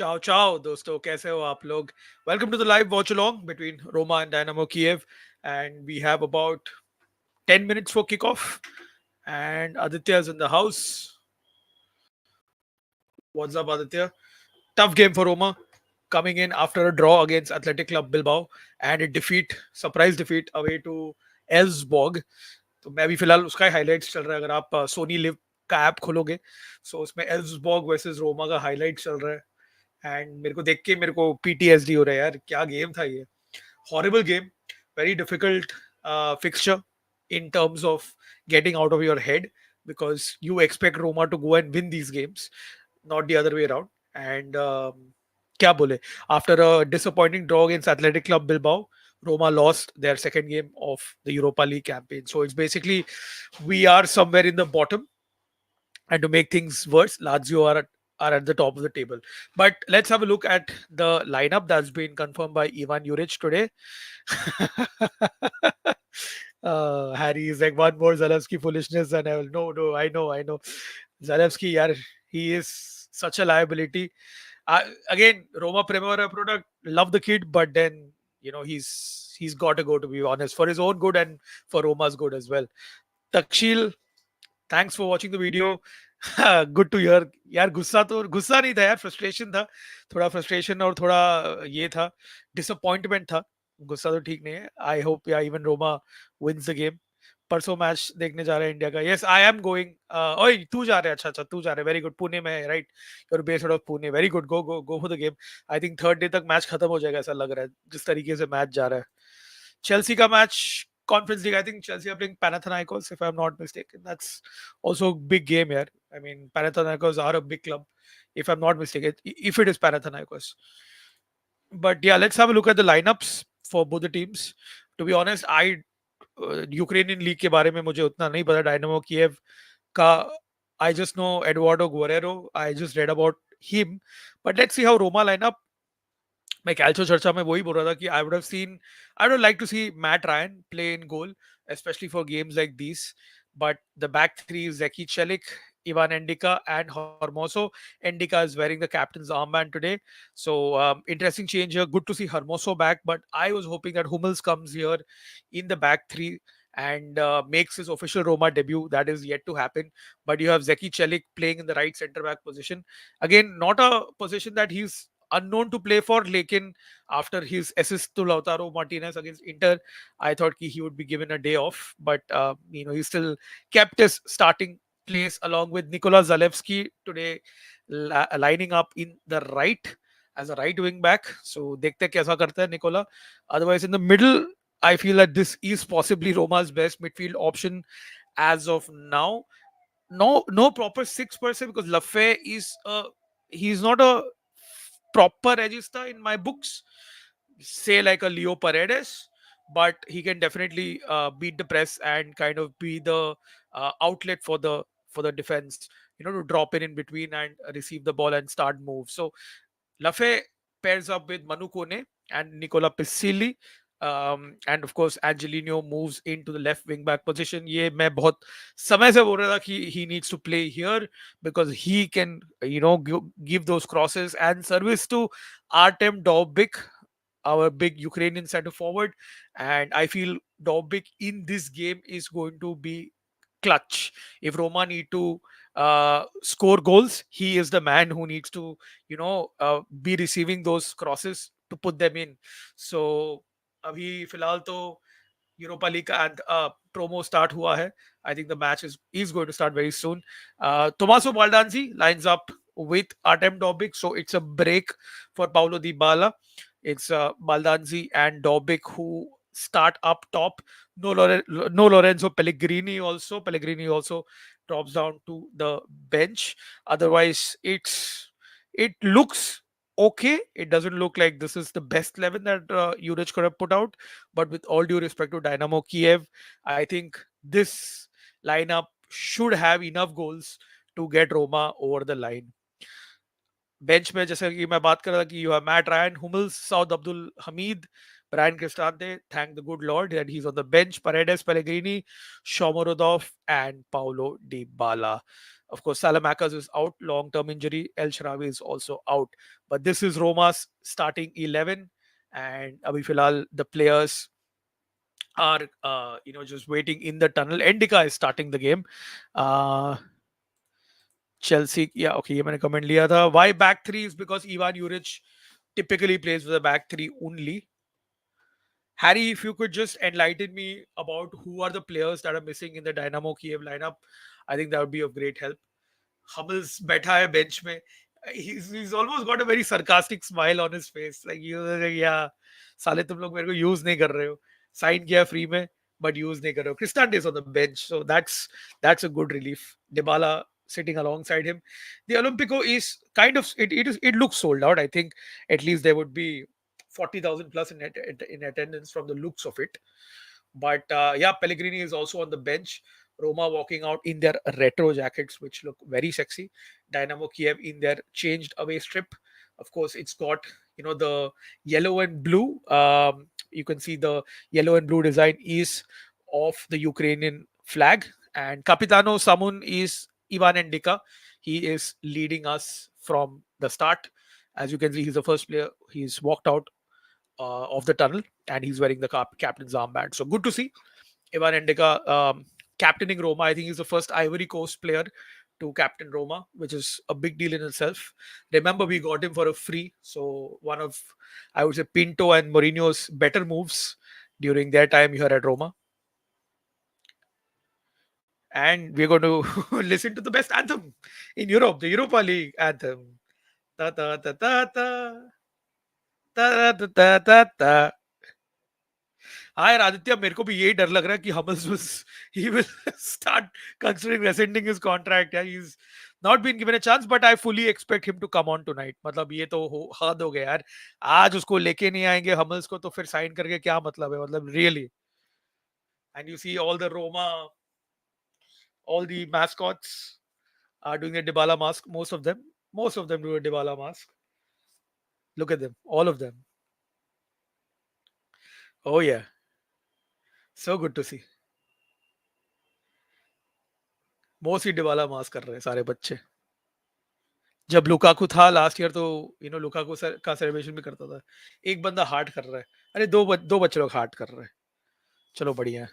Ciao, ciao, दोस्तों कैसे हो आप लोग? Welcome to the live watch along between Roma and Dynamo Kyiv, and we have about 10 minutes for kickoff. And Aditya's in the house. What's up, Aditya? Tough game for Roma, coming in after a draw against Athletic Club Bilbao and a defeat, surprise defeat away to Elfsborg. तो मैं भी फिलहाल उसका highlights चल रहा है. अगर आप सोनी लिव का ऐप खोलोगे, सो उसमें एल्सबर्ग वर्सेस रोमा का हाइलाइट चल रहा है. एंड मेरे को देख के मेरे को पीटीएसडी हो रहा है यार. क्या गेम था ये. Horrible game, very difficult fixture in terms of getting out of your head, because you expect Roma to go and win these games, not the other way around. And क्या बोले, after a disappointing draw against Athletic Club Bilbao, Roma lost their second game of the Europa League campaign. So it's basically we are somewhere in the bottom, and to make things worse, Lazio are at the top of the table. But let's have a look at the lineup that's been confirmed by Ivan Juric today. Harry is like one more Zalewski foolishness, and I will no, I know. Zalewski, yeah, he is such a liability. Again, Roma Primavera product, love the kid, but then he's got to go, to be honest, for his own good and for Roma's good as well. Takshil, thanks for watching the video. Good to hear यार. गुस्सा नहीं था यार, frustration था. थोड़ा frustration और थोड़ा ये था, डिसअपॉइंटमेंट था. गुस्सा तो ठीक नहीं है. I hope yeah even Roma wins the game. परसों मैच देखने जा रहे हैं इंडिया का. Yes, I am going. ओए तू जा रहा है? अच्छा अच्छा, तू जा रहा है. Very good. पुणे में है, right? Your based out of Pune. Very good. Go go go for the game. I think third day तक मैच खत्म हो जाएगा, ऐसा लग रहा है जिस तरीके से मैच जा रहा है. Chelsea ka match, Conference League. I think Chelsea are playing Panathinaikos, if I'm not mistaken. That's also a big game here. I mean, Panathinaikos are a big club, if I'm not mistaken. If it is Panathinaikos. But yeah, let's have a look at the lineups for both the teams. To be honest, Ukrainian league के बारे में मुझे उतना नहीं पता. Dynamo Kyiv का I just know Eduardo Guerrero. I just read about him. But let's see how Roma line up. मैं कैल्चो चर्चा में वही बोल रहा था कि I would like to see Matt Ryan play in goal, especially for games like these. But the back three is Zeki Celik, Ivan Endika, and Hermoso. Endika is wearing the captain's armband today. So interesting change here. Good to see Hermoso back, but I was hoping that Hummels comes here in the back three and makes his official Roma debut. That is yet to happen. But you have Zeki Celik playing in the right center back position. Again, not a position that he's unknown to play for. Lekin after his assist to Lautaro Martinez against Inter, I thought he would be given a day off. But he still kept his starting place along with Nikola Zalewski today, lining up in the right as a right wing back. So देखते हैं कैसा करता है Nicola. Otherwise, in the middle, I feel that this is possibly Roma's best midfield option as of now. No proper six per se, because Lafay he's not a proper regista in my books, say like a Leo Paredes, but he can definitely beat the press and kind of be the outlet for the defense, to drop in between and receive the ball and start moves. So Lafay pairs up with Manu Kone and Nicola Pisilli. And of course, Angelino moves into the left wing back position. ये मैं बहुत समय से बोल रहा था कि he needs to play here, because he can, give those crosses and service to Artem Dovbyk, our big Ukrainian center forward. And I feel Dovbyk in this game is going to be clutch. If Roma need to score goals, he is the man who needs to, be receiving those crosses to put them in. So अभी फिलहाल तो Europa league का promo start हुआ है. I think the match is going to start very soon. Tommaso Baldanzi lines up with Artem Dovbyk, so it's a break for Paulo Dybala. It's Baldanzi and Dovbyk who start up top. No Lorenzo Pellegrini also. Pellegrini also drops down to the bench. Otherwise, it looks okay. It doesn't look like this is the best 11 that Juric could have put out. But with all due respect to Dynamo Kiev, I think this lineup should have enough goals to get Roma over the line. Bench में जैसे कि मैं बात कर रहा था कि you have Mat Ryan, Hummels, Saud Abdul Hamid, Brian Cristante, thank the good Lord that he's on the bench. Paredes, Pellegrini, Shomorodov, and Paulo Dybala. Of course, Salamakas is out, long-term injury. El Sharawi is also out. But this is Roma's starting 11, and Abhi Filal, the players are just waiting in the tunnel. Endika is starting the game. Uh, Chelsea, yeah, okay, ये मैंने comment लिया था. Why back three is because Ivan Juric typically plays with a back three only. Harry, if you could just enlighten me about who are the players that are missing in the Dynamo Kiev lineup, I think that would be of great help. Hummels बैठा है bench में. He's almost got a very sarcastic smile on his face. Like, yeah, साले तुम लोग मेरे को use नहीं कर रहे हो. Sign किया free में, but use नहीं कर रहे हो. Cristante is on the bench, so that's a good relief. Dybala sitting alongside him. The Olympico is kind of it looks sold out. I think at least there would be 40,000 plus in attendance from the looks of it. But yeah, Pellegrini is also on the bench. Roma walking out in their retro jackets, which look very sexy. Dynamo Kiev in their changed away strip. Of course, it's got the yellow and blue. You can see the yellow and blue design is of the Ukrainian flag, and Capitano Samun is Ivan Endika. He is leading us from the start. As you can see, he's the first player. He's walked out of the tunnel, and he's wearing the captain's armband. So good to see Ivan Endika captaining Roma. I think he's the first Ivory Coast player to captain Roma, which is a big deal in itself. Remember, we got him for a free. So one of, I would say, Pinto and Mourinho's better moves during their time here at Roma. And we're going to listen to the best anthem in Europe, the Europa League anthem. Ta ta ta ta ta ta ta ta ta ta. हाँ यार आदित्य मेरे को भी यही डर लग रहा है कि Hummels was he will start considering rescinding his contract. Yeah, he's not been given a chance, but I fully expect him to come on tonight. मतलब ये तो हद हो गया यार. आज उसको लेके नहीं आएंगे Hummels को तो फिर साइन करके क्या मतलब है मतलब really. And you see all the Roma, all the mascots are doing a Dybala mask. Most of them do a Dybala mask. Look at them, all of them. Oh yeah, so good to see. Most he Dybala mask कर रहे हैं सारे बच्चे. जब Lukaku था last year तो Lukaku का celebration भी करता था. एक बंदा हार्ट कर रहा है. अरे दो बच्चे लोग हार्ट कर रहे हैं. चलो बढ़िया है.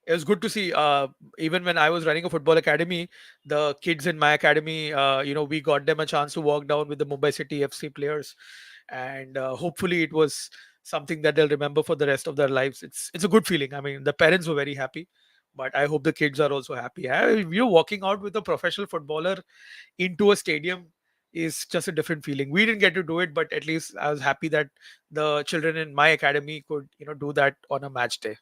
It was good to see. Even when I was running a football academy, the kids in my academy, we got them a chance to walk down with the Mumbai City FC players, and hopefully it was something that they'll remember for the rest of their lives. It's a good feeling. I mean, the parents were very happy, but I hope the kids are also happy. You're walking out with a professional footballer into a stadium is just a different feeling. We didn't get to do it, but at least I was happy that the children in my academy could do that on a match day.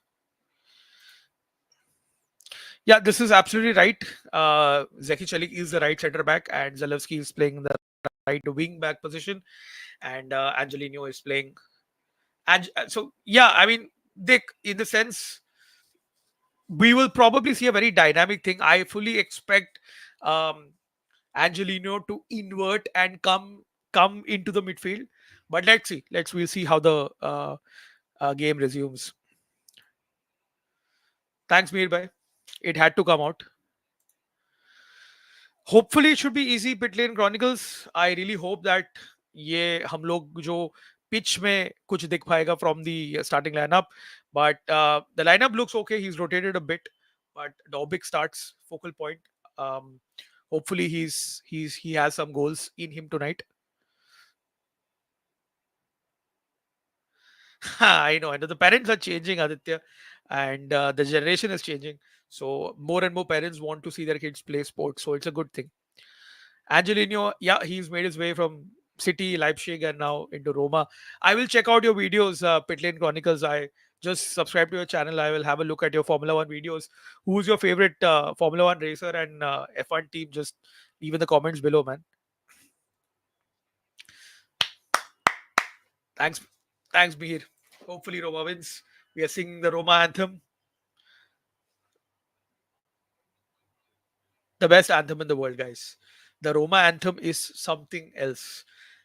Yeah, this is absolutely right. Zeki Chalik is the right center back, and Zalewski is playing the right wing back position, and Angelino is playing. And so, yeah, I mean, Dick, in the sense, we will probably see a very dynamic thing. I fully expect um, Angelino to invert and come into the midfield, but let's see. We'll see how the game resumes. Thanks, Mir bhai. It had to come out. Hopefully it should be easy. Pit Lane Chronicles, I really hope that ये हम लोग जो pitch में कुछ दिख पाएगा from the starting lineup. But the lineup looks okay. He's rotated a bit, but Dobbik starts focal point. Um, hopefully he has some goals in him tonight. I know. The parents are changing, Aditya, and the generation is changing. So more and more parents want to see their kids play sports. So it's a good thing. Angelino, yeah, he's made his way from City, Leipzig, and now into Roma. I will check out your videos, Pit Lane Chronicles. I just subscribe to your channel. I will have a look at your Formula One videos. Who's your favorite Formula One racer and F1 team? Just leave in the comments below, man. Thanks, thanks, Mihir. Hopefully, Roma wins. We are singing the Roma anthem, the best anthem in the world, guys. The Roma anthem is something else,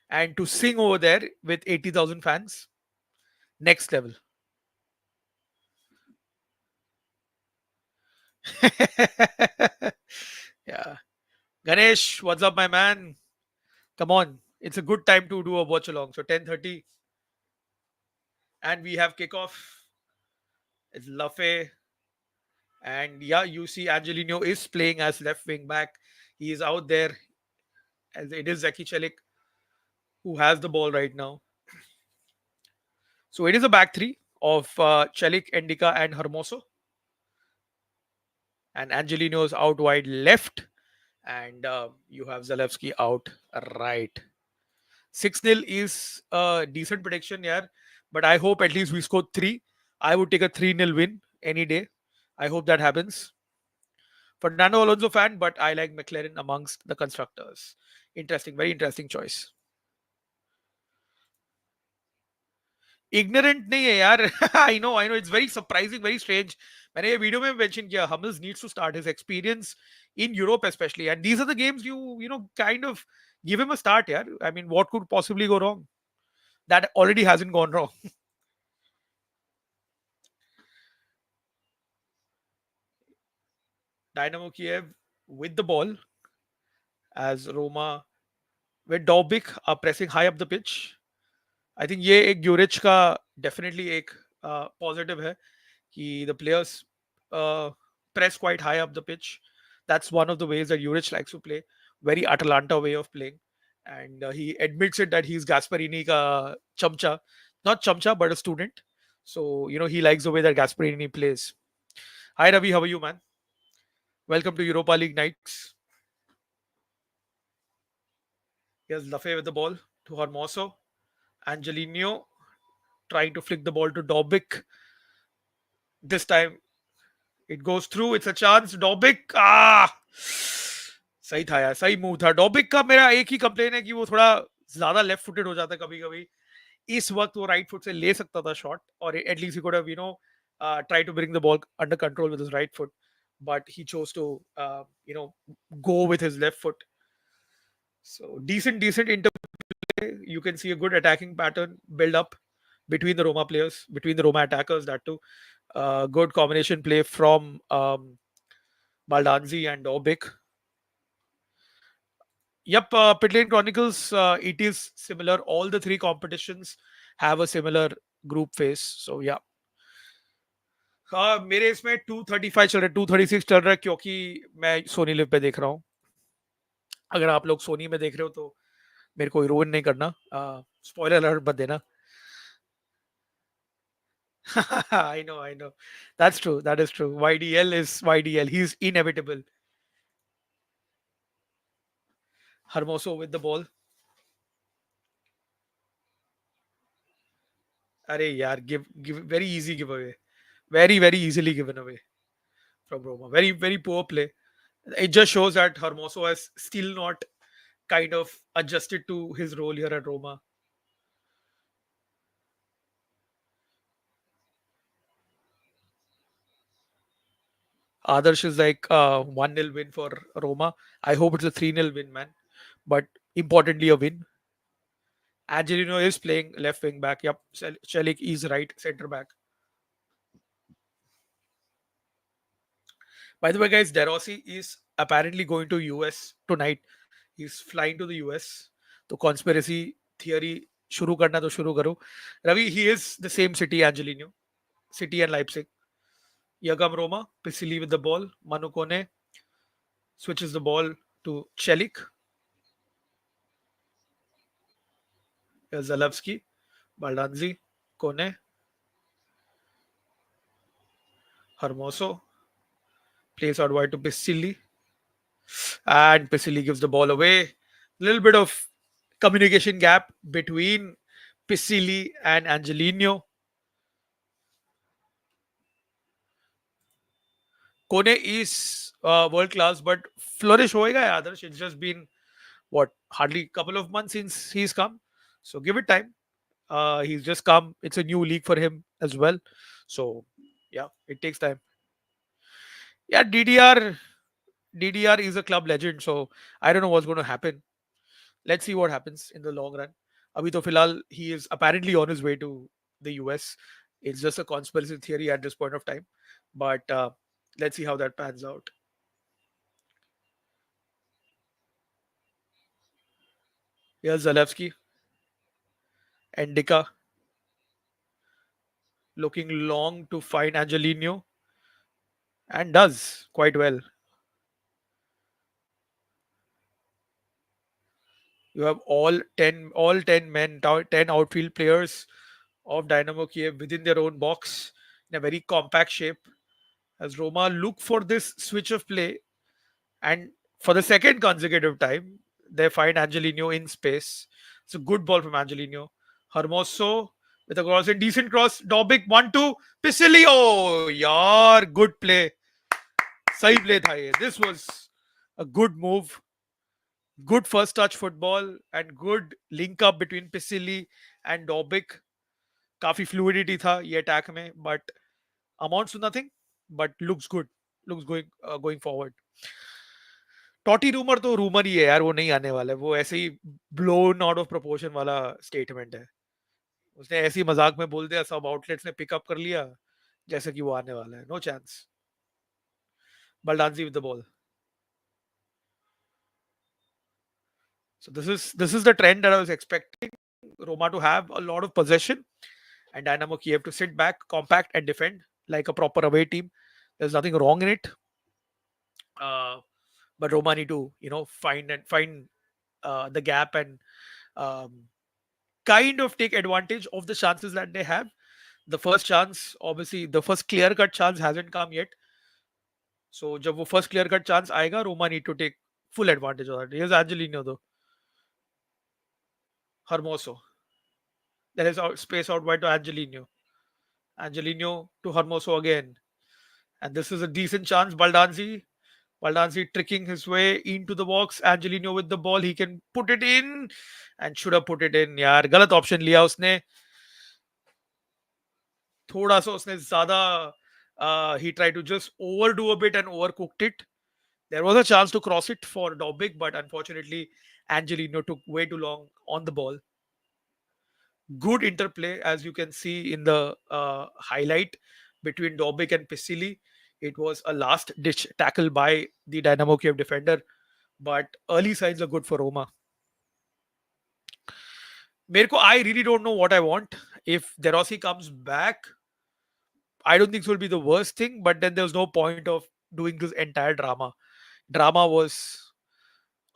and to sing over there with 80,000 fans, next level. Yeah. Ganesh, what's up, my man? Come on. It's a good time to do a watch along. So 10:30 and we have kickoff. It's Lafe. And yeah, you see Angelino is playing as left wing back. He is out there as it is Zeki Celik who has the ball right now. So it is a back three of Celik, Endika, and Hermoso. And Angelino is out wide left. And you have Zalewski out right. 6-0 is a decent prediction, yeah. But I hope at least we score three. I would take a 3-0 win any day. I hope that happens. Fernando Alonso fan, but I like McLaren amongst the constructors. Interesting, very interesting choice. Ignorant नहीं है यार. I know it's very surprising, very strange. मैंने ये video में mention किया Hummels needs to start his experience in Europe especially, and these are the games you kind of give him a start. Yeah, I mean, what could possibly go wrong? That already hasn't gone wrong. Dynamo Kiev with the ball as Roma with Dobbik are pressing high up the pitch. I think ये एक Juric का definitely एक positive है कि the players press quite high up the pitch. That's one of the ways that Juric likes to play. Very Atalanta way of playing. And he admits it that he's Gasparini ka chamcha. Not chamcha, but a student. So, he likes the way that Gasparini plays. Hi, Ravi. How are you, man? Welcome to Europa League nights. Here's Lafay with the ball to Hermoso. Angelino trying to flick the ball to Dobbik. This time it goes through. It's a chance. Dobbik. सही था यार, सही move था. डॉबिक का मेरा एक ही complain है कि वो थोड़ा ज्यादा लेफ्ट फुटेड हो जाता है कभी कभी. इस वक्त वो राइट फुट से ले सकता था शॉट और at least he could have try to bring the ball under control with his right foot, but he chose to you know go with his left foot. So decent you can see a good attacking pattern build up between the Roma players, between the Roma attackers. That too, good combination play from Baldanzi and Obik. Yep, Pit Lane Chronicles. It is similar. All the three competitions have a similar group phase. So yeah. हाँ मेरे इसमें 235 चल रहा है, 236 चल रहा है क्योंकि मैं सोनी लिव पे देख रहा हूँ. अगर आप लोग सोनी में देख रहे हो तो मेरे को रोन नहीं करना, स्पॉइलर अलर्ट मत देना. I know. That's true. That is true. YDL is YDL. He's inevitable. Hermoso with the ball. Arey yaar, give very easy giveaway. Very easily given away from Roma. Very poor play. It just shows that Hermoso has still not kind of adjusted to his role here at Roma. Adarsh is like 1-0 win for Roma. I hope it's a 3-0 win, man. But importantly, a win. Angelino is playing left wing back. Yep. Celik is right center back. By the way, guys, De Rossi is apparently going to US tonight. He's flying to the US. तो conspiracy theory शुरू करना तो शुरू करो. Ravi, he is the same city, Angelino. City and Leipzig. Yagam Roma, Pisili with the ball. Manu Kone switches the ball to Celik. Zalewski, Baldanzi, Kone, Hermoso. Plays out wide to Pisili. And Pisili gives the ball away. A little bit of communication gap between Pisili and Angelino. Kone is world class, but flourish hoega hai Adarsh. It's just been what hardly a couple of months since he's come, so give it time. He's just come. It's a new league for him as well, so yeah, it takes time. Yeah, DDR is a club legend, so I don't know what's going to happen. Let's see what happens in the long run. Abhi to filal, he is apparently on his way to the US. It's just a conspiracy theory at this point of time, but Let's see how that pans out. Here's Zalewski, Endika looking long to find Angelino and does quite well. You have all ten men, 10 outfield players of Dynamo Kiev within their own box in a very compact shape. As Roma look for this switch of play, and for the second consecutive time, they find Angelino in space. It's a good ball from Angelino. Hermoso with a cross, a decent cross. Dobic 1-2. Pisilio, yaar, good play. सही play था ये. This was a good move, good first touch football, and good link up between Pisili and Dobic. काफी fluidity था ये attack में, but amounts to nothing, but looks good. Looks going forward. Totti rumour तो rumour ही है यार, वो नहीं आने वाला है, वो ऐसे ही ब्लोन आउट ऑफ प्रोपोर्शन वाला स्टेटमेंट है. उसने ऐसी मजाक में बोल दिया, सब आउटलेट्स ने पिकअप कर लिया जैसे कि वो आने वाला है. No chance. Baldanzi with the ball. So this is the trend that I was expecting. Roma to have a lot of possession and Dynamo Kiev to sit back, compact, and defend like a proper away team. There's nothing wrong in it. Uh, but Roma need to, find the gap and um, kind of take advantage of the chances that they have. The first chance, obviously, the first clear cut chance hasn't come yet. So, जब वो first clear cut chance आएगा, Roma need to take full advantage of that. Here's Angelino though. Hermoso. There is space out wide to Angelino. Angelino to Hermoso again. And this is a decent chance. Baldanzi tricking his way into the box. Angelino with the ball. He can put it in and should have put it in. यार गलत option लिया उसने. थोड़ा सा उसने ज्यादा he tried to just overdo a bit and overcooked it. There was a chance to cross it for Dobic, but unfortunately Angelino took way too long on the ball. Good interplay, as you can see in the highlight between Dobic and Pisili. It was a last ditch tackle by the Dynamo Kiev defender, but early signs are good for Roma. I really don't know what I want. If Derossi comes back, I don't think it will be the worst thing, but then there's no point of doing this entire drama. Drama was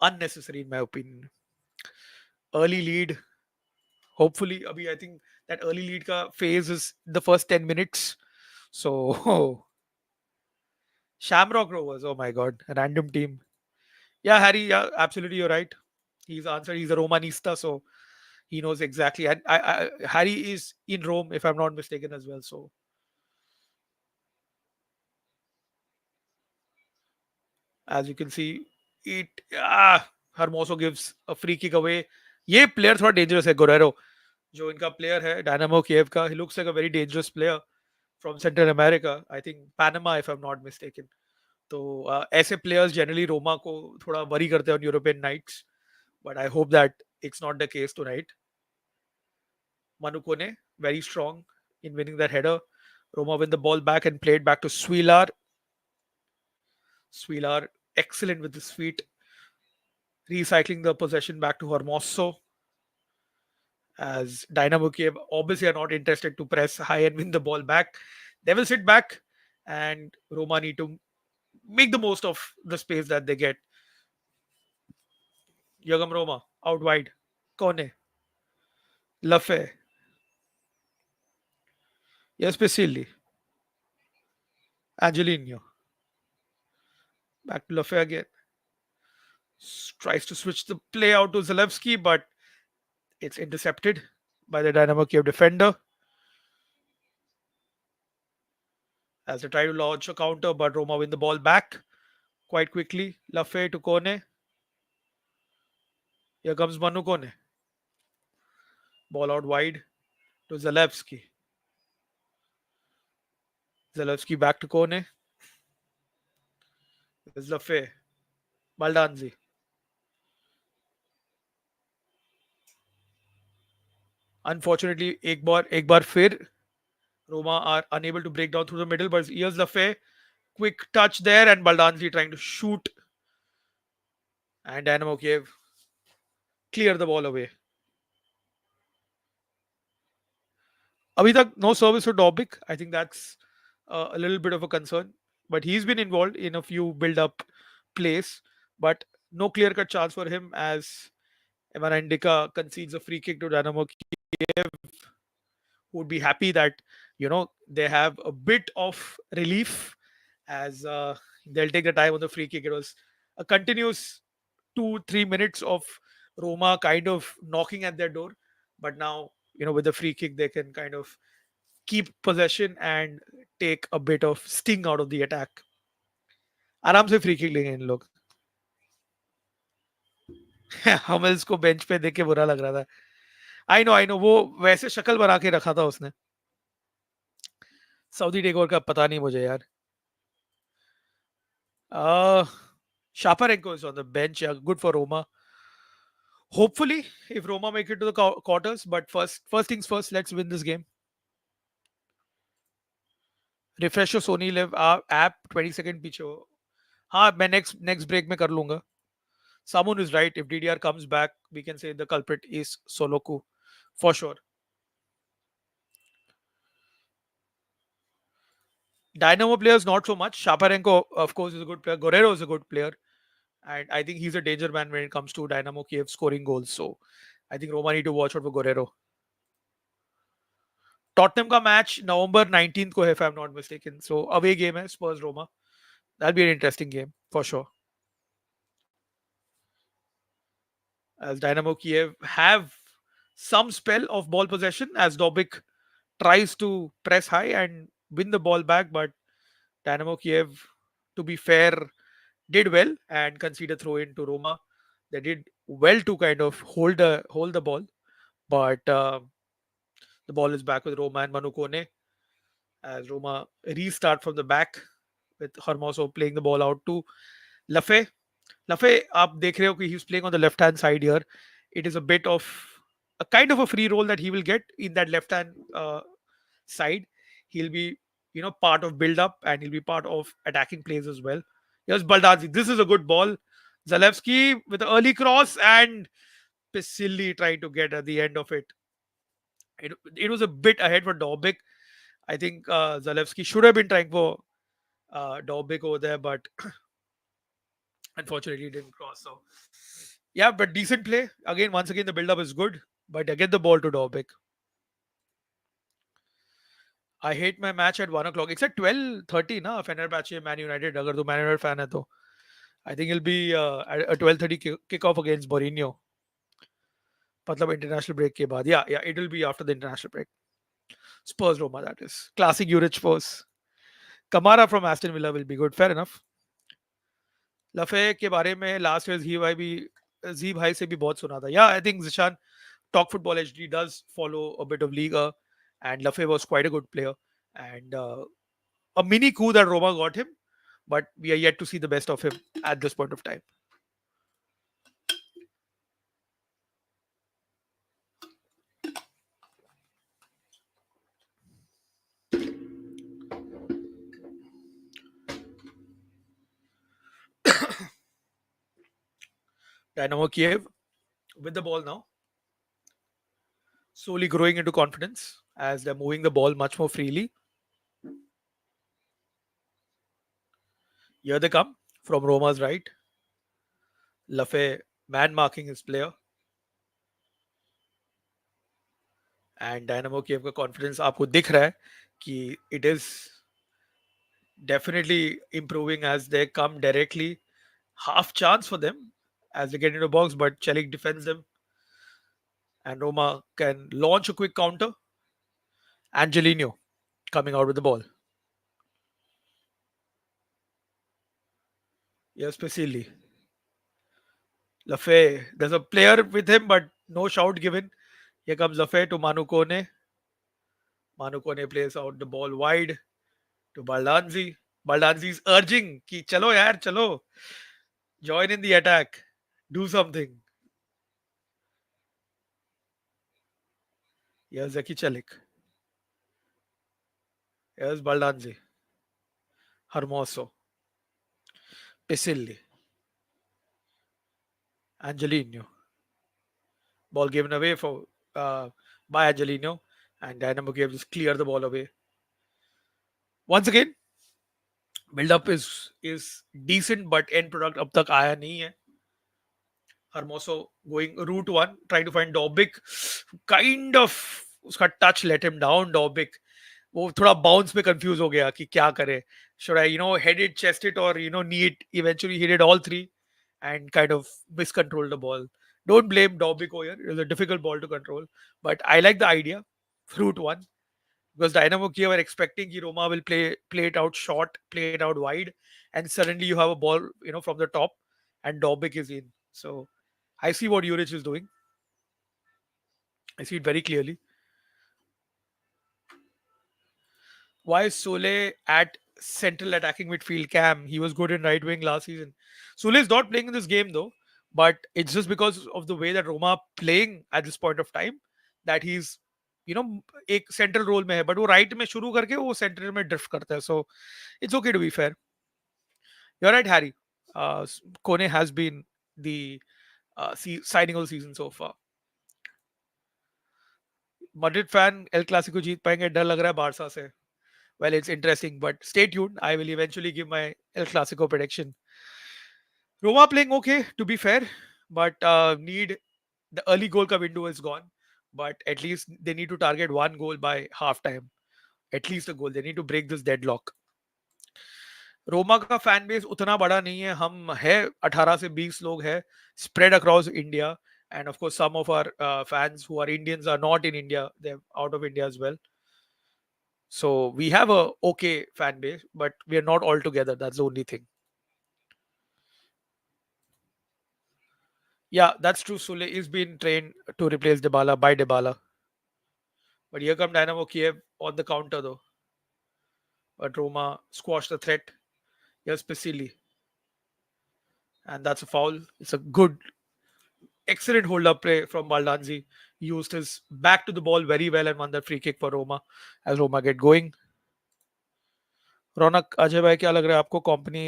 unnecessary, in my opinion. Early lead. Hopefully, Abhi, I think that early lead ka phase is the first 10 minutes. So, Shamrock Rovers, oh my god, a random team. Yeah, Harry, yeah, absolutely, you're right. He's answered, he's a Romanista, so he knows exactly. And Harry is in Rome, if I'm not mistaken, as well. So, as you can see, it Hermoso gives a free kick away. ये player थोड़ा dangerous है, गोरेरो जो इनका player है dynamo Kyiv का. He looks like a very dangerous player from central America, I think Panama if I am not mistaken. तो ऐसे players generally Roma को थोड़ा वरी करते हैं on European nights, but I hope that it's not the case tonight. Manukone very strong in winning that header. Roma win the ball back and played back to Swilar. Swilar excellent with his feet, recycling the possession back to Hermoso. As Dynamo Kiev obviously are not interested to press high and win the ball back. They will sit back and Roma need to make the most of the space that they get. Yagam Roma out wide. Kone. Lafay. Yes, Pesili. Angelino. Back to Lafay again. Tries to switch the play out to Zalewski, but it's intercepted by the Dynamo Kiev defender. As they try to launch a counter, but Roma win the ball back quite quickly. Lafay to Kone. Here comes Manu Kone. Ball out wide to Zalewski. Zalewski back to Kone. There's Lafay. Baldanzi. Unfortunately, एक बार फिर Roma are unable to break down through the middle, but here's Lafay. quick touch there, and Baldanzi trying to shoot, and Dynamo Kiev clear the ball away. अभी तक no service for Dobbik. I think that's a little bit of a concern. But he's been involved in a few build-up plays, but no clear-cut chance for him as Evan Indika concedes a free kick to Dynamo Kiev, who would be happy that they have a bit of relief as they'll take the time on the free kick. It was a continuous 2-3 minutes of Roma kind of knocking at their door, but now with the free kick they can kind of keep possession and take a bit of sting out of the attack. आराम से free kick लेंगे इन लोग. हमेल्स को bench पे देख के बुरा लग रहा था. आई नो वो वैसे शक्ल बना के रखा था उसने. सऊदी टेक ओवर का पता नहीं मुझे यार. uh Shaparenko is on the bench. Yeah, good for Roma. Hopefully, if Roma make it to the quarters, but first things first, let's win this game. Refresh your Sony Live app 20 second पीछे हो. हाँ मैं next break में कर लूंगा. Someone is right. If DDR comes back, we can say the culprit is Soloku for sure. Dynamo players not so much. Shaparenko, of course, is a good player. Guerrero is a good player, and I think he's a danger man when it comes to Dynamo Kiev scoring goals. So I think Roma need to watch out for Guerrero. Tottenham का match November 19th को है, if I'm not mistaken. So away game है Spurs Roma. That'll be an interesting game for sure. As Dynamo Kiev have some spell of ball possession as Dobik tries to press high and win the ball back, but Dynamo Kiev, to be fair, did well and conceded throw in to Roma. They did well to kind of hold the ball, but the ball is back with Roma and Manu Kone as Roma restart from the back with Hermoso playing the ball out to Lafay. Lafay, आप देख रहे हो कि he's playing on the left hand side here. It is a bit of a kind of a free role that he will get in that left hand side. He'll be part of build up and he'll be part of attacking plays as well. Here's Baldazzi. This is a good ball. Zalewski with the early cross and Pisilli trying to get at the end of it. It was a bit ahead for Dobik. I think Zalewski should have been trying for Dobik over there, but unfortunately didn't cross. So yeah, but decent play. Again, once again, the build-up is good, but I get the ball to Dobik. I hate my match at 1 o'clock. It's at 12:30 ना Fenerbahce Man United. अगर तू Man United fan है तो I think it'll be a 12:30 kickoff against Mourinho. मतलब international break के बाद. Yeah, it will be after the international break. Spurs Roma, that is. Classic Juric Spurs. Kamara from Aston Villa will be good. Fair enough. लफे के बारे में last year जी भाई से भी बहुत सुना था. Yeah, I think Zishan Talk Football HD does follow a bit of Liga, and Lafay was quite a good player. And a mini coup that Roma got him, but we are yet to see the best of him at this point of time. Dynamo Kiev with the ball now, slowly growing into confidence as they're moving the ball much more freely. Here they come from Roma's right. Lafay man marking his player. And Dynamo Kiev का confidence आपको दिख रहा है कि it is definitely improving as they come directly. Half chance for them as they get into the box, but Celik defends them. And Roma can launch a quick counter. Angelino coming out with the ball. Yes, Pesili. Lafay. There's a player with him, but no shout given. Here comes Lafay to Manu Kone. Manu Kone plays out the ball wide to Baldanzi. Baldanzi is urging ki chalo yaar, chalo. Join in the attack. Do something. Here's Zeki Celik. Here's Baldanzi. Hermoso, Pisilli, Angelino. Ball given away for by Angelino, and Dynamo Kiev just clear the ball away. Once again, build up is decent, but end product अब तक आया नहीं है. Hermoso going route one, trying to find Dobbik. Kind of उसका touch let him down. Dobbik वो थोड़ा bounce में confuse हो गया कि क्या करे. Should I head it, chest it, or knee it? Eventually he did all three and kind of miscontrolled the ball. Don't blame Dobbik here. It was a difficult ball to control, but I like the idea. Route one, because Dynamo Kiev are expecting कि Roma will play it out short, play it out wide, and suddenly you have a ball from the top, and Dobbik is in. So I see what Juric is doing. I see it very clearly. Why is Sole at central attacking midfield cam? He was good in right wing last season. Sole is not playing in this game though, but it's just because of the way that Roma are playing at this point of time that he's एक central role में है but वो right में शुरू करके वो centre में drift करता है so it's okay to be fair you are right Harry Kone has been the signing of the season so far. Madrid fan El Clasico जीत पाएंगे डर लग रहा है बारसा से. Well, it's interesting, but stay tuned. I will eventually give my El Clasico prediction. Roma playing okay, to be fair, but need the early goal ka window is gone. But at least they need to target one goal by halftime. At least a goal. They need to break this deadlock. Roma का fan base उतना बड़ा नहीं है हम है 18 से 20 लोग है spread across India and of course some of our fans who are Indians are not in India, they're out of India as well. So we have a okay fan base, but we are not all together. That's the only thing. Yeah, that's true. Sule is being trained to replace Dybala by Dybala. But here come Dynamo Kiev on the counter though. But Roma squashed the threat. Here's Pesili. And that's a foul. It's a good, excellent hold up play from Baldanzi. He used his back to the ball very well and won that free kick for Roma as Roma get going. रौनक अजय भाई क्या लग रहा है आपको company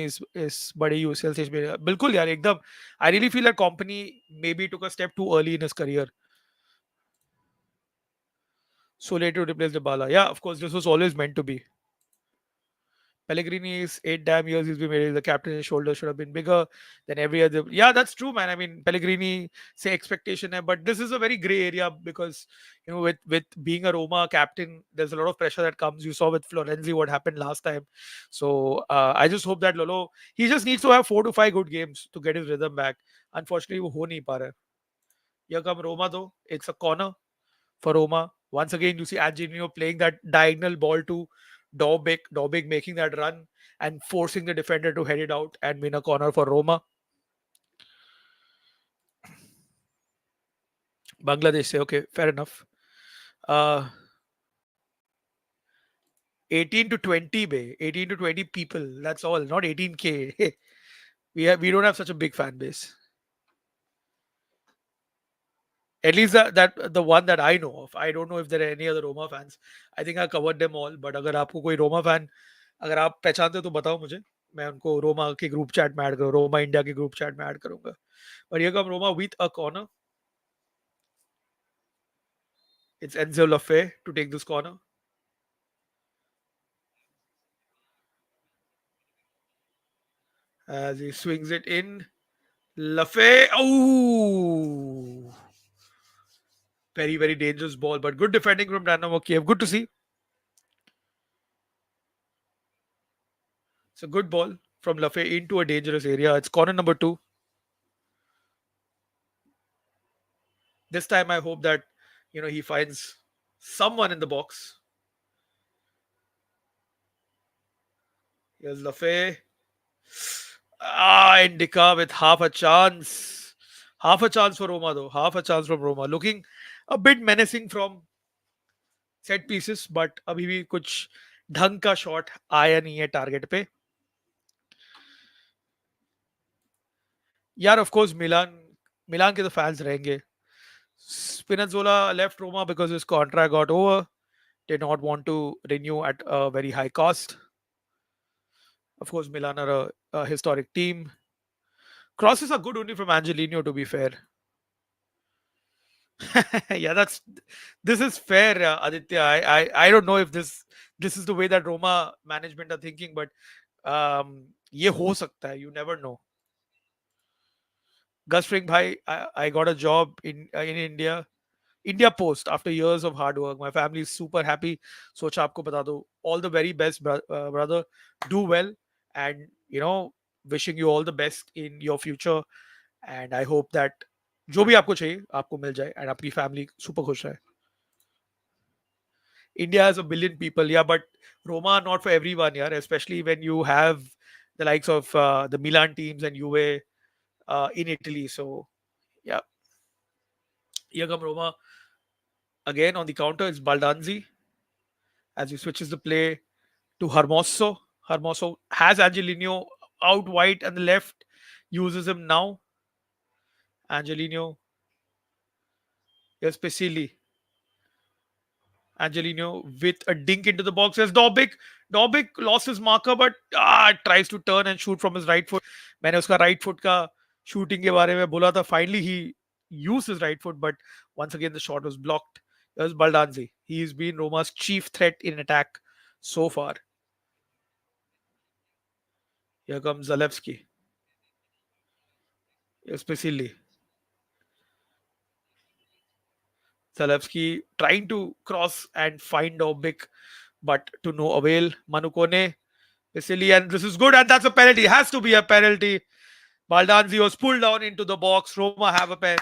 इस बड़ी UCL stage में बिल्कुल यार एकदम I really feel that company may be took a step too early in his career so late to replace Dybala. Yeah, of course, this was always meant to be. Pellegrini is 8 damn years he's been married. The captain's shoulder should have been bigger than every other. Yeah, that's true, man. I mean, Pellegrini say expectation, hai, but this is a very grey area because with being a Roma captain, there's a lot of pressure that comes. You saw with Florenzi what happened last time. So I just hope that Lolo he just needs to have 4 to 5 good games to get his rhythm back. Unfortunately, वो हो नहीं पा रहा है. Here come Roma though. It's a corner for Roma. Once again, you see Angelino playing that diagonal ball to Dobbik. Dobbik making that run and forcing the defender to head it out and win a corner for Roma. Bangladesh say, okay, fair enough. Uh, 18 to 20, bay. 18 to 20 people. That's all. Not 18K. We don't have such a big fan base. At least that the one that I know of. I don't know if there are any other Roma fans. I think I covered them all. But अगर आपको कोई Roma fan अगर आप पहचानते हो तो बताओ मुझे मैं उनको रोमा के ग्रुप चैट में ऐड करूँ रोमा इंडिया के ग्रुप चैट में ऐड करूंगा but here come Roma with a corner. It's Enzo Lafay to take this corner. As he swings it in. Lafay. Oh! Very, very dangerous ball, but good defending from Dynamo Kiev. Good to see. It's a good ball from Lafay into a dangerous area. It's corner number 2. This time I hope that he finds someone in the box. Here's Lafay. Indica with half a chance. Half a chance for Roma though. Half a chance from Roma. Looking a bit menacing from set pieces, but अभी भी कुछ ढंग का shot आया नहीं है target पे. यार ऑफ कोर्स मिलान के तो फैंस रहेंगे. Spinazzola left Roma because his contract got over. Did not want to renew at a very high cost. Of course, Milan are a historic team. Crosses are good only from Angelino, to be fair. Yeah, this is fair, Aditya. I don't know if this is the way that Roma management are thinking, but ये हो सकता है. You never know. Gus Fring, bhai, I got a job in India. India Post after years of hard work. My family is super happy. सोचा आपको बता दो. All the very best, brother. Do well, and wishing you all the best in your future. And I hope that जो भी आपको चाहिए आपको मिल जाए and आपकी family super खुश रहे. India has a billion people, yeah, but Roma not for everyone, yeah. Especially when you have the likes of the Milan teams and Juve in Italy. So yeah, here come Roma again on the counter. It's Baldanzi as he switches the play to Hermoso. Hermoso has Angelino out wide and the left, uses him now. Angelino, here's Pesili. Angelino with a dink into the box. There's Dobic. Dobic lost his marker, but tries to turn and shoot from his right foot. मैंने उसका right foot का shooting के बारे में बोला था. Finally, he used his right foot, but once again the shot was blocked. There's Baldanzi. He's been Roma's chief threat in attack so far. Here comes Zalewski. Here's Pesili. Zalewski trying to cross and find Dobic, but to no avail. Manukone, Pesili, and this is good, and that's a penalty. It has to be a penalty. Baldanzi was pulled down into the box. Roma have a pen.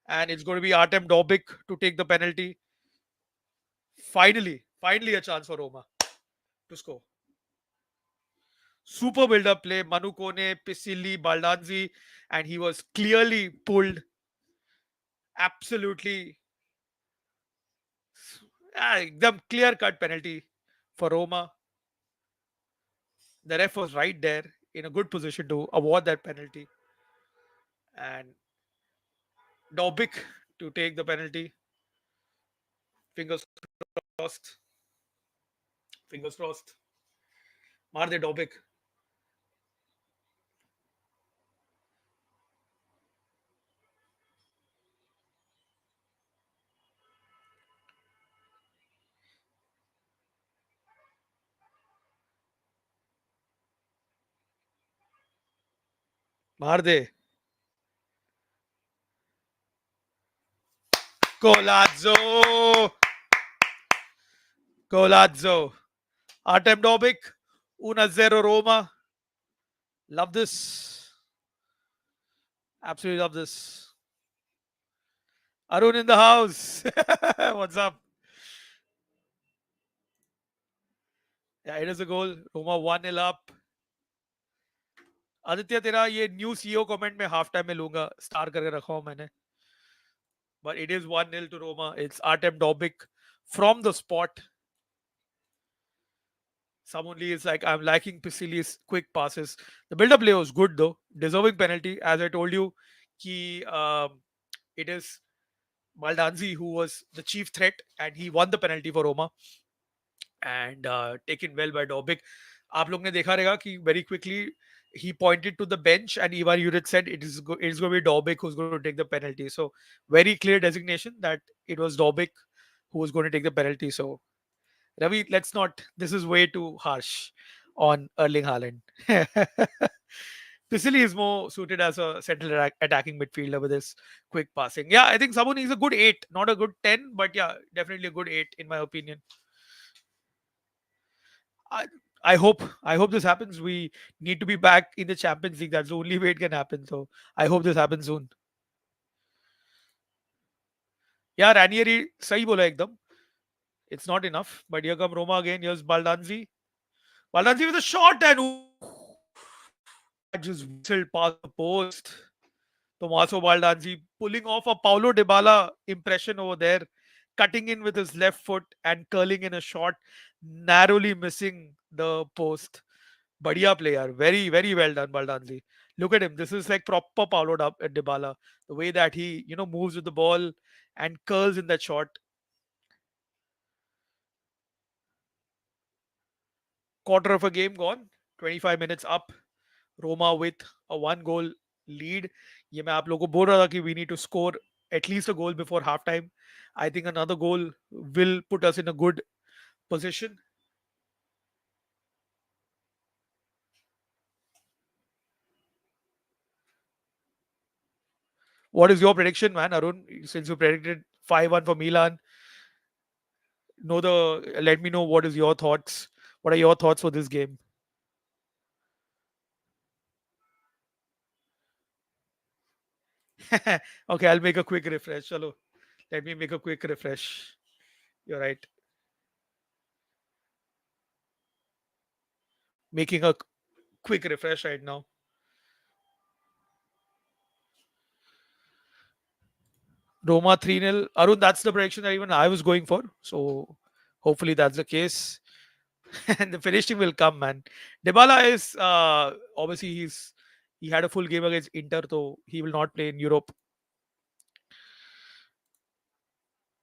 And it's going to be Artem Dobic to take the penalty. Finally a chance for Roma to score. Super build-up play. Manu Kone, Pisili, Baldanzi, and he was clearly pulled. Absolutely, the clear-cut penalty for Roma. The ref was right there in a good position to award that penalty. And Dobic to take the penalty. Fingers crossed. Fingers crossed. मार दे Dobic. मार दे. Golazzo. Golazzo. Artem Dobic. 1-0 Roma. Love this. Absolutely love this. Arun in the house. What's up? Yeah, it is a goal. Roma 1-0 up. Aditya तेरा ये new CEO comment में half time में लूंगा star करके रखा हूं मैंने but it is 1-0 to Roma. It's Artem Dobic from the spot. Someone is like, I'm liking Pisili's quick passes. The build-up play was good though. Deserving penalty. As I told you, it is Baldanzi who was the chief threat and he won the penalty for Roma. And taken well by Dobic. आप लोग ने देखा रहेगा कि very quickly he pointed to the bench and Ivan Juric said it's going to be Dobic who's going to take the penalty. So very clear designation that it was Dobic who was going to take the penalty. So Ravi, let's not. This is way too harsh on Erling Haaland. Pisili is more suited as a central attacking midfielder with his quick passing. Yeah, I think someone is a good 8, not a good 10, but yeah, definitely a good 8 in my opinion. I, I hope this happens. We need to be back in the Champions League. That's the only way it can happen. So I hope this happens soon. Yeah, Ranieri, sahi bola ekdam. It's not enough. But here come Roma again. Here's Baldanzi. Baldanzi with a shot and that just whistled past the post. Tommaso Baldanzi pulling off a Paulo Dybala impression over there, cutting in with his left foot and curling in a shot, narrowly missing the post. Badhiya player. Very, very well done, Baldanzi. Look at him. This is like proper Paulo Dybala. The way that he, moves with the ball and curls in that shot. quarter of a game gone, 25 minutes up, Roma with a one goal lead. ये मैं आप लोगों को बोल रहा था कि we need to score at least a goal before halftime. I think another goal will put us in a good position. What is your prediction, man, Arun? Since you predicted 5-1 for Milan, let me know what is your thoughts. What are your thoughts for this game? Okay, I'll make a quick refresh. Chalo, let me make a quick refresh. You're right. Making a quick refresh right now. Roma 3-0. Arun, that's the prediction that even I was going for. So hopefully that's the case. And the finishing will come, man. Dybala is obviously he had a full game against Inter, so he will not play in Europe.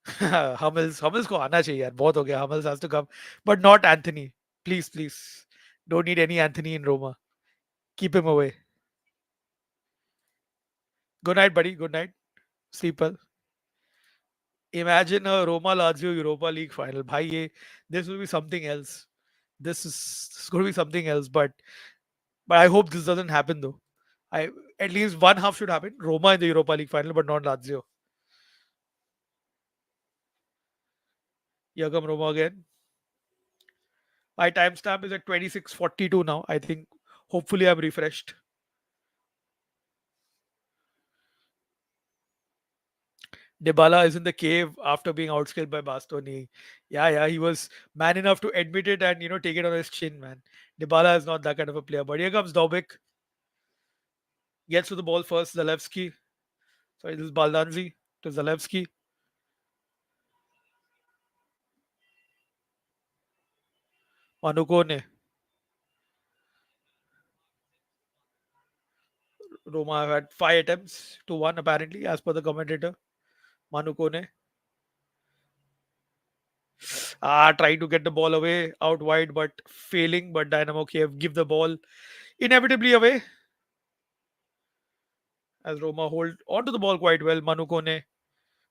Hummels को आना चाहिए यार बहुत हो गया Hummels has to come but not Anthony please don't need any Anthony in Roma keep him away good night buddy good night sleep well imagine a Roma Lazio Europa League final bhai ye this will be something else this is going to be something else but I hope this doesn't happen though I at least one half should happen Roma in the Europa League final but not Lazio here come Roma again my timestamp is at 26:42 now I think hopefully I'm refreshed Dybala is in the cave after being outskilled by Bastoni. Yeah, he was man enough to admit it and take it on his chin, man. Dybala is not that kind of a player. But here comes Dobik, gets to the ball first. Zalewski, sorry, this is Baldanzi to Zalewski. Manukone, Roma have had 5 attempts to one apparently, as per the commentator. Manukone, trying to get the ball away out wide, but failing. But Dynamo Kiev give the ball inevitably away as Roma hold onto the ball quite well. Manukone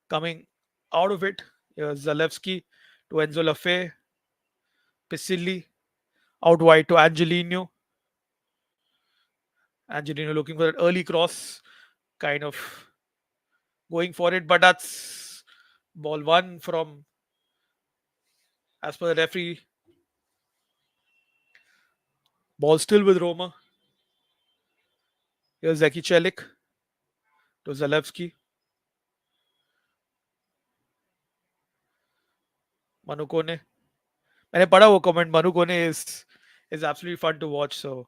coming out of it. Zalewski to Enzo Lafay, Pisilli out wide to Angelino. Angelino looking for an early cross, kind of going for it, but that's ball one from, as per the referee, ball still with Roma. Here's Zeki Celik to Zalewski. Manukone. मैंने पढ़ा वो comment. Manukone is absolutely fun to watch. So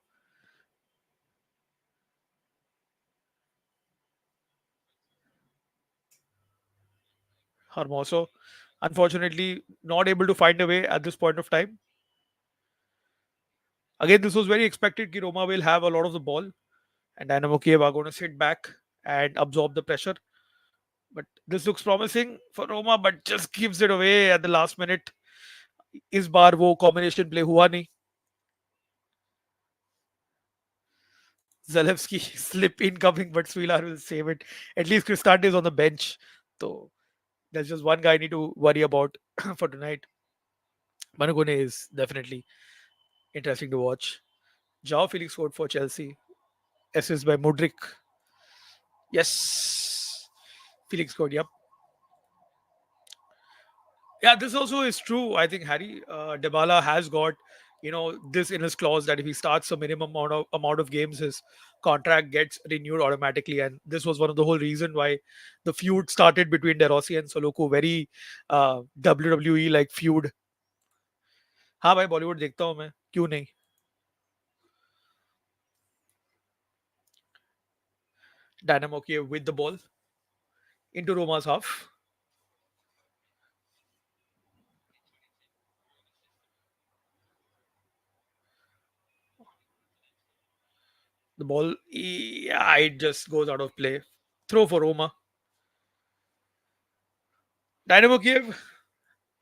Hermoso, unfortunately, not able to find a way at this point of time. Again, this was very expected. Ki Roma will have a lot of the ball, and Dynamo Kiev are going to sit back and absorb the pressure. But this looks promising for Roma, but just gives it away at the last minute. इस बार वो combination play हुआ नहीं. Zalewski slip incoming, but Svilar will save it. At least Cristante is on the bench. So there's just one guy I need to worry about for tonight. Manugone is definitely interesting to watch. Joao Felix scored for Chelsea. Assist by Mudrik. Yes. Felix scored, yep. Yeah, this also is true. I think Harry Dybala has got this in his clause that if he starts a minimum amount of games, his contract gets renewed automatically. And this was one of the whole reason why the feud started between De Rossi and Soloku. Very WWE like feud. हाँ भाई बॉलीवुड देखता हूँ मैं क्यों नहीं Dynamo Kiev with the ball into Roma's half. The ball, yeah, it just goes out of play. Throw for Roma. Dynamo Kiev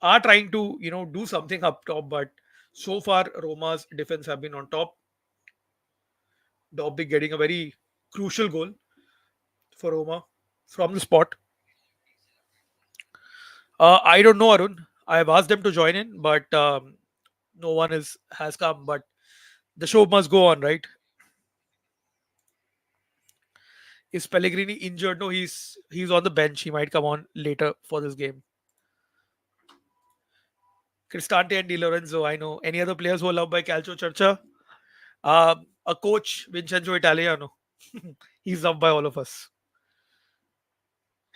are trying to do something up top, but So far, Roma's defense have been on top. Dobbik getting a very crucial goal for Roma from the spot. I don't know, Arun. I have asked them to join in, but no one is has come. But the show must go on, right? Is Pellegrini injured? No, he's on the bench. He might come on later for this game. Cristante and Di Lorenzo. I know. Any other players who are loved by Calcio Churcha? A coach, Vincenzo Italiano. He's loved by all of us.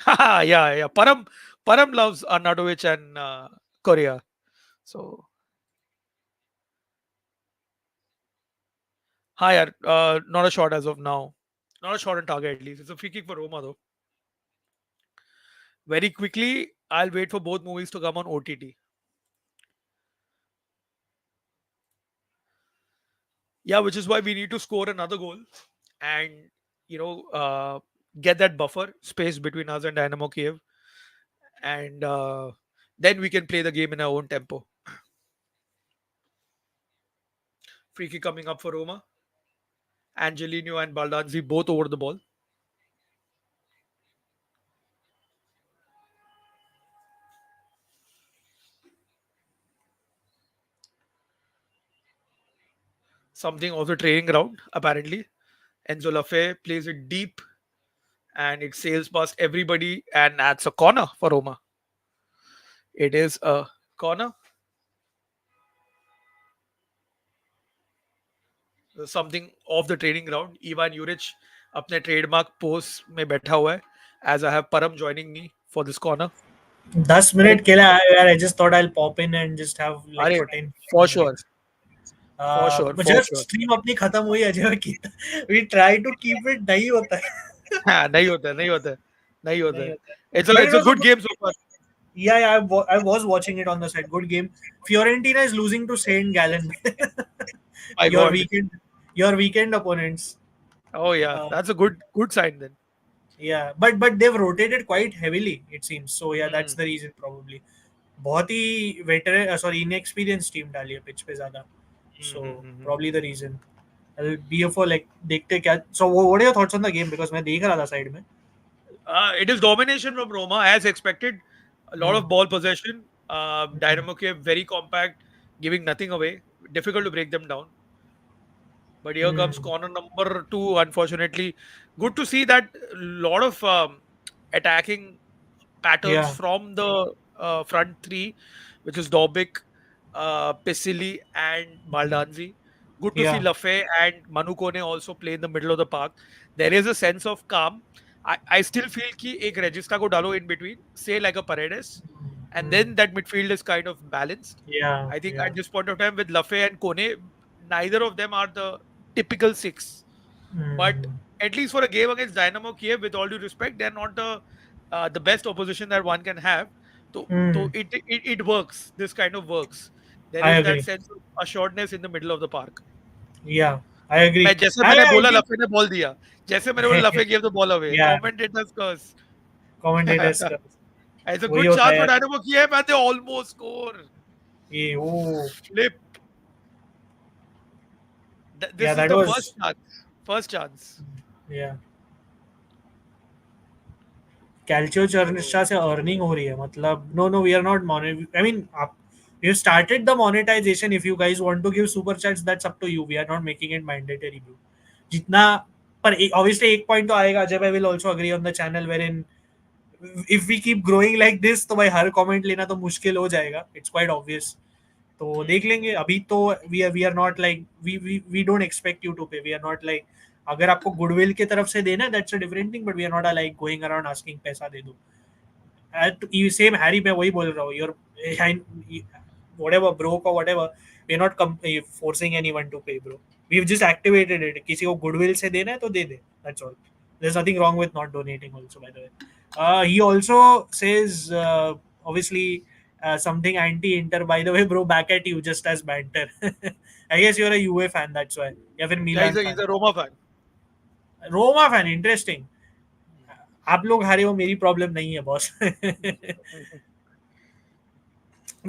Yeah, yeah. Param loves Arnautovic and Korea. So, higher. Not a shot as of now. Not a shot on target at least. It's a free kick for Roma though. Very quickly, I'll wait for both movies to come on OTT. Yeah, which is why we need to score another goal and you know get that buffer space between us and Dynamo Kiev, and then we can play the game in our own tempo. Free kick coming up for Roma. Angelino and Baldanzi both over the ball. Something of the training ground, apparently. Enzo Lafay plays it deep and it sails past everybody, and that's a corner for Roma. It is a corner. Something off the training ground. Ivan Juric अपने trademark pose में बैठा हुआ है. As I have Param joining me for this corner. 10 minute के लिए आया यार. I just thought I'll pop in and just have like अरे for 10 for 15 sure, minutes. for sure, But for just sure. stream अपनी खत्म हुई अजय की. We try to keep it नहीं होता है. हाँ, नहीं होता है, नहीं होता है, नहीं होता नहीं है. होता है. It's a But it it's a was a good good. game so far. Yeah, I was watching it on the side. Good game. Fiorentina is losing to Saint Gallen. My your God. weekend, your weekend opponents. Oh yeah, Uh, that's a good sign then. yeah, but they've rotated quite heavily it seems. So yeah, that's Hmm. the reason probably. बहुत ही veteran sorry inexperience team डाली है pitch पे ज्यादा. Hmm, So hmm, hmm, hmm. probably the reason. I'll be here for like देखते क्या. So what are your thoughts on the game because मैं देख रहा था साइड में. It is domination from Roma as expected. A lot Hmm. of ball possession. Hmm. Dynamo Kiev very compact, giving nothing away. Difficult to break them down. But here comes Hmm. corner number two. Unfortunately, good to see that lot of attacking patterns Yeah, from the front three, which is Dobik, Pisili, and Baldanzi. Good to see yeah. Lafay and Manu Kone also play in the middle of the park. There is a sense of calm. I still feel कि एक Regista को डालो in between, say like a Paredes, and Hmm. then that midfield is kind of balanced. Yeah, I think yeah. at this point of time with Lafay and Kone, neither of them are the typical six. But Hmm. at least for a game against Dynamo Kiev, with all due respect, they're not the best opposition that one can have. So Hmm. it works. This kind of works. There I is that agree. sense of assuredness in the middle of the park. Yeah, I agree. मैं जैसे मैंने I बोला think लफे ने ball दिया जैसे मैंने बोला लफे gave the ball away yeah, commentators curse. commentators का It's a वही good होता chance है for यार. Dynamo Kiev and they almost score. ये वो Flip. yeah, This is that the first was chance. First chance. yeah. कैल्चियो चर्चा से earning हो रही है मतलब no no we are not I mean आप you started the monetization if you guys want to give super chats that's up to you we are not making it mandatory bro जितना पर obviously एक point तो आएगा जब I will also agree on the channel wherein if we keep growing like this तो भाई हर comment लेना तो मुश्किल हो जाएगा it's quite obvious तो देख Hmm. लेंगे अभी तो we are not like we don't expect you to pay we are not like अगर आपको गुडविल की तरफ से देना that's a different thing but we are not like going around asking पैसा दे दो सेम हैरी मैं वही बोल रहा हूँ your whatever broke or whatever we're not forcing anyone to pay bro we've just activated it किसी को goodwill से देना है तो दे दे that's all there's nothing wrong with not donating also by the way he also says obviously something anti-Inter by the way bro back at you just as banter I guess you're a UA fan that's why या फिर Yeah, Milan he's fan a Roma fan. Roma fan interesting आप लोग हारे हो मेरी problem नहीं है boss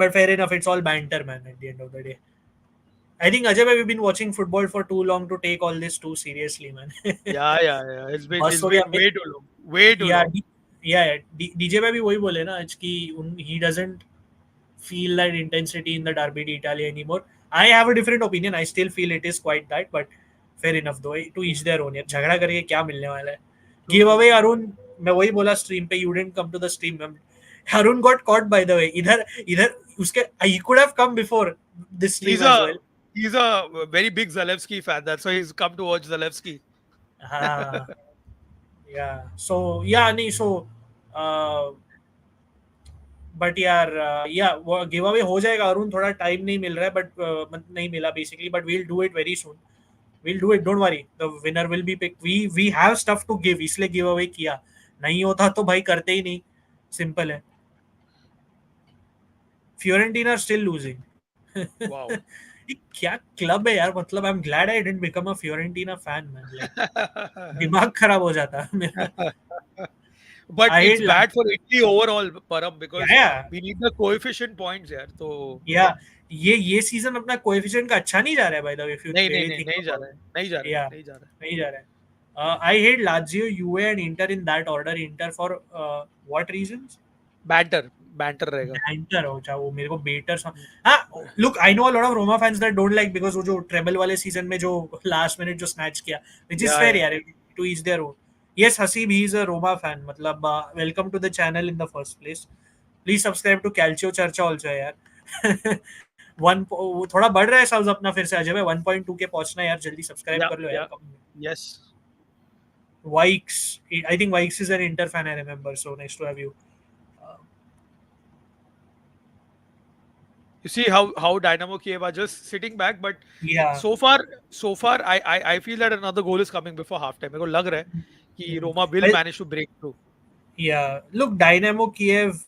but fair enough it's all banter man at the end of the day I think Ajay, we've been watching football for too long to take all this too seriously, man. Yeah. बस It's हो गया. been way too long. Way too Yeah, long. yeah. DJ में भी वही बोले ना आज कि he doesn't feel that intensity in the Derby d'Italia anymore. I have a different opinion. I still feel it is quite that, but fair enough though. To each their own. यार झगड़ा करके क्या मिलने वाला है? True, Give true, away true. Arun. मैं वही बोला स्ट्रीम पे. You didn't come to the stream. Arun got caught by the way. इधर उसके he could have come before this He's stream as a well. he's a very big Zalewski fan. That's why he's come to watch Zalewski. हाँ, yeah. So yeah, नहीं so uh, but यार या वो give away हो जाएगा अरुण थोड़ा time नहीं मिल रहा है बट नहीं मिला basically but we'll do it very soon we'll do it don't worry the winner will be pick we have stuff to give इसलिए गिव अवे किया नहीं होता तो भाई करते ही नहीं सिंपल है फ्योरेंटीना स्टिल लूजिंग Wow. क्या क्लब है यार मतलब I am glad I didn't become a Fiorentina fan man like दिमाग खराब हो जाता मेरा But I it's hate bad for Italy overall, Param, because या we need the coefficient points here. So या ये सीजन अपना कोएफिशिएंट का अच्छा नहीं जा रहा है bye the way if you really think नहीं जा अबाउट रहा है, नहीं जा रहा है, या नहीं जा रहा है. नहीं जा रहा है आई हेट लाजियो यूए and Inter in that order Inter for what reasons Banter, banter रहेगा. बैंटर हो चाहे वो मेरे को बेटर हाँ look I know a lot of Roma fans that don't like because वो जो ट्रेबल वाले सीजन में जो लास्ट मिनट जो स्नैच किया व्हिच इज फेयर Yeah. यार to each their own yes Haseeb he is a Roma fan मतलब welcome to the channel in the first place please subscribe to Calcio Charcha also यार one थोड़ा बढ़ रहा है सबस अपना फिर से अजय भाई 1.2 के पहुंचना है यार जल्दी सब्सक्राइब कर लो यार Yeah. Yes. Vikes I think Vikes is an Inter fan I remember so nice to have you You see how Dynamo Kiev are just sitting back, but या so far I feel that another goal is coming before halftime. मेरे को लग रहा है कि Roma will manage to break through. Yeah, look, Dynamo Kiev,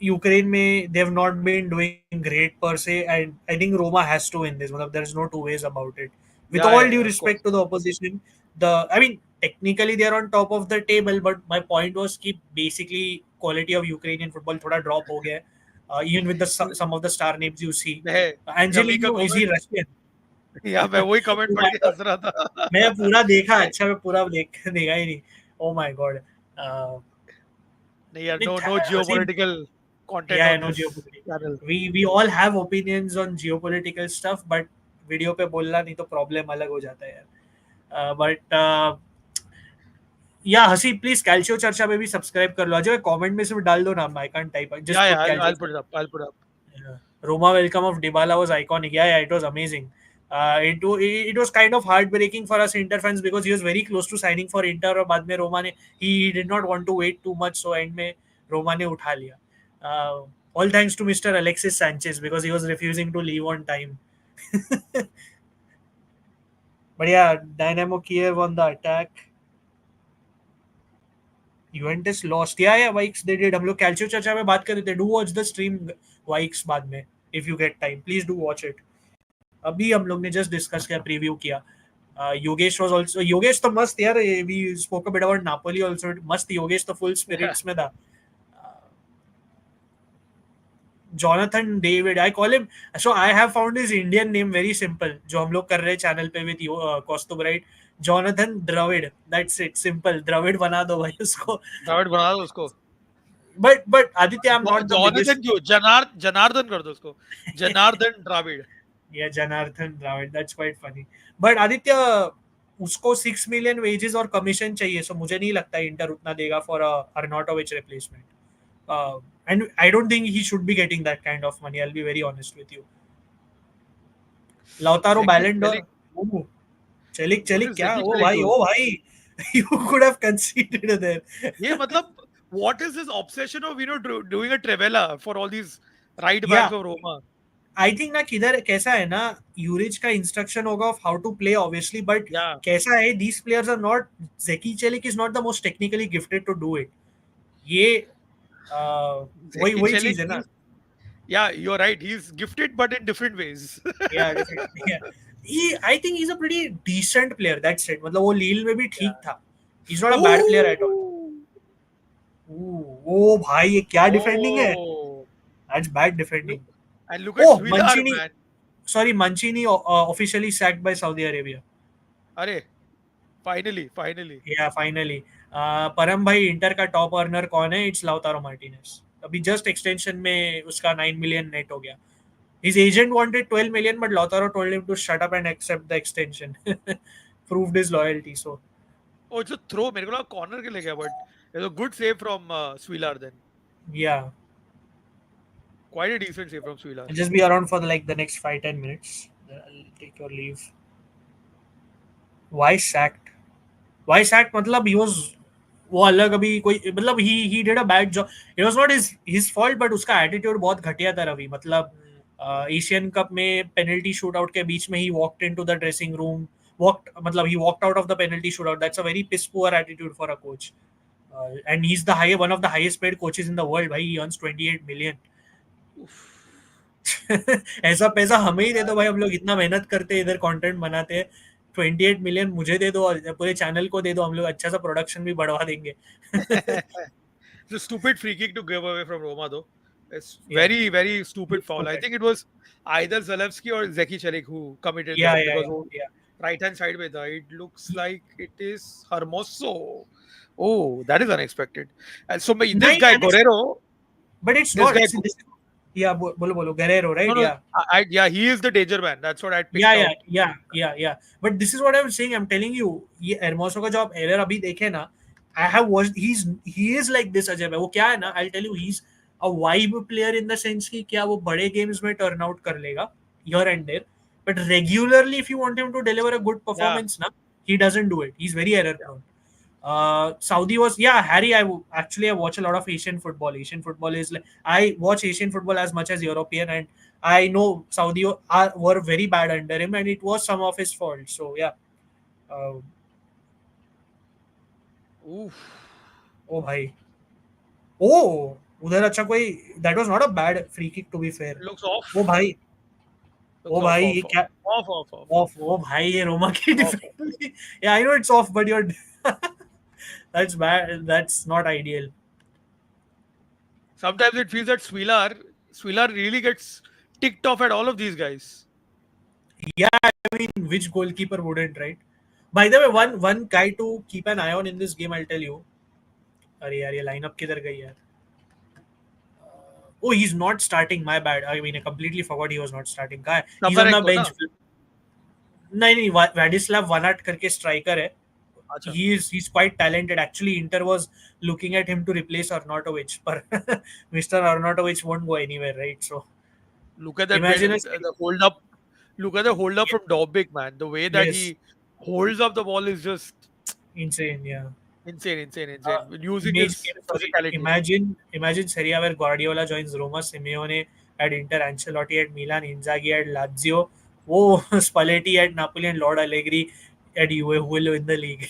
Ukraine में they have not been doing great per se, and I think Roma has to win this. मतलब there is no two ways about it. With all due Yeah, of respect course. to the opposition, I mean technically they are on top of the table, but my point was कि basically quality of Ukrainian football थोड़ा drop हो गया है. Even with the some of the star names you see, मैं rummy का Angelino is he comment Russian? या मैं वही कमेंट Oh पढ़ my के God. हंस रहा था. मैं पूरा देखा अच्छा मैं पूरा देखा ही नहीं. Oh my God. नहीं यार, नहीं no Haseeb geopolitical content yeah, on no this geopolitical. channel. We all have opinions on geopolitical stuff, but video पे बोलना नहीं तो प्रॉब्लम अलग हो जाता है यार बट या हसी प्लीज कैल्शियो चर्चा पे भी सब्सक्राइब कर लो अजय कमेंट में सिर्फ डाल दो नाम I can't type just Yeah, put I'll कैल्शियो put it up. I'll put it up. Roma welcome of Dybala was iconic. Yeah, it was amazing. It was kind of heartbreaking for us Inter fans because he was very close to signing for Inter और बाद में रोमा ने he did not want to wait too much so end में रोमा ने उठा लिया. All thanks to Mr. Alexis Sanchez because he was refusing to leave on time. But yeah, Dynamo Kiev on the attack. Juventus lost. Yeah, Vikes they did. हम लोग कैल्शियो चर्चा में बात कर रहे थे. Do watch the stream Vikes बाद में if you get time. Please do watch it. अभी हम लोग ने जस्ट डिस्कस किया प्रीव्यू किया योगेश वाज आल्सो योगेश तो मस्त यार we spoke a bit about Napoli also मस्त योगेश तो फुल स्पिरिट्स में था Jonathan David I call him so I have found his Indian name very simple जो हम लोग कर रहे हैं चैनल पे with Kostob right Jonathan Dravid that's it simple Dravid बना दो भाई उसको द्रविड़ बना दो उसको. But Aditya I am not the biggest Jonathan क्यों, जनार्दन कर दो उसको. जनार्दन द्रविड़. या Janardan Dravid that's quite funny but Aditya उसको 6 मिलियन वेजेस और कमीशन चाहिए सो मुझे नहीं लगता इंटर उतना देगा for Arnautovic replacement and I don't think he should be getting that kind of money I will be very honest with you Lautaro Zeki Ballon d'Or Celik. Celik What Celik is क्या Zeki Celik doing? ओ भाई you could have conceded there ये मतलब what is this obsession of doing a trivela for all these right yeah backs of Roma? I think ना किधर कैसा है ना यूरिच का इंस्ट्रक्शन होगा of how to play obviously but Yeah, कैसा है these players are not Zeki Celik is not the most technically gifted to do it ये वही Zeki वही Celik चीज है ना is, yeah, you're right. He's gifted, but in different ways. Yeah definitely he I think he is a pretty decent player that's it मतलब वो Lille में भी ठीक Yeah. था he is not a bad player at all Oh, oh भाई ये क्या defending है oh, that's bad look defending and look at oh Swilar, Mancini man. sorry, Mancini officially sacked by Saudi Arabia. अरे finally finally yeah finally Param भाई, Inter का top earner कौन है? It's Lautaro Martinez. अभी जस्ट एक्सटेंशन में उसका 9 million net हो गया. His agent wanted 12 million, but Lautaro told him to shut up and accept the extension. Proved his loyalty. So, ओ इट्स अ थ्रो मेरे को लगा कॉर्नर के लिए गया but it's a good save from Svilar then yeah, quite a decent save from I'll Svilar just be around for like the next 5-10 minutes. I'll take your leave. Why sacked? Why sacked? मतलब he was वो अलग अभी कोई मतलब he did a bad job. It was not his fault, but उसका attitude बहुत घटिया था रवि. मतलब एशियन कप में पेनल्टी शूट आउट के बीच में ही walked into the dressing room. Walked मतलब he walked out of the penalty shootout. That's a very piss poor attitude for a coach. And he's one of the highest paid coaches in the world. भाई he earns 28 million. ऐसा पैसा हमें ही दे दो भाई, हम लोग इतना मेहनत करते हैं, इधर कंटेंट बनाते हैं. 28 मिलियन मुझे दे दो और पूरे चैनल को दे दो, हम लोग अच्छा सा प्रोडक्शन भी बढ़वा देंगे. It's a stupid free kick to give away from Roma, though. It's Yeah, very, very stupid foul. I correct. think it was either Zalewski or Zeki Cherik who committed Yeah, that yeah, because yeah, yeah. right hand side with it looks like it is Hermoso. Oh, that is unexpected. And so this Nine guy unexpected, Guerrero, but it's this not. guy, See, this, yeah, bolo bolo Guerrero, no, right? no, Yeah. yeah, he is the danger man. That's what I Yeah, picked yeah, out. yeah, yeah, yeah. But this is what I'm saying. I'm telling you, ये एर्मोसो का जो आप error अभी देखे ना, I have watched. He is like this Ajay भाई. वो क्या है ना? I'll tell you, he's a vibe player in the sense कि क्या वो बड़े games में turn out कर लेगा here and there. But regularly, if you want him to deliver a good Yeah, performance, na, he doesn't do it. He's very error yeah. prone. Saudi was, yeah, Harry. Actually I watch a lot of Asian football. Asian football is like, I watch Asian football as much as European, and I know Saudi were very bad under him, and it was some of his fault. So yeah. uh, Oof. ओ भाई, ओ उधर अच्छा कोई, that was not a bad free kick to be fair. Looks oh off. भाई, Looks oh off, भाई ये off, off. क्या? Off, off, off. Off, oh भाई ये रोमा की Off, off. Defence. Yeah I know it's off, but your that's bad, that's not ideal. Sometimes it feels that Swilar really gets ticked off at all of these guys. Yeah, I mean, which goalkeeper wouldn't, right? By the way, one guy to keep an eye on in this game, I'll tell you. अरे यार ये lineup किधर गई यार? Oh, he's not starting. My bad. I mean, I completely forgot he was not starting. Guy, he's on the Savarenko ना? bench. नहीं नहीं, Vladislav Vanat करके striker है. अच्छा. He's quite talented. Actually, Inter was looking at him to replace Arnautovic, but Mr. Arnautovic won't go anywhere, right? So Look at that imagine the hold up. Look at the hold up from Dobbik, man. The way that yes, he holds up the ball is just insane. Yeah. insane, insane, Uh, insane. Using image his came for it. physicality. Imagine Serie A where Guardiola joins Roma, Simeone at Inter, Ancelotti at Milan, Inzaghi at Lazio, oh Spalletti at Napoli, and Lord Allegri at Juve, who will win the league.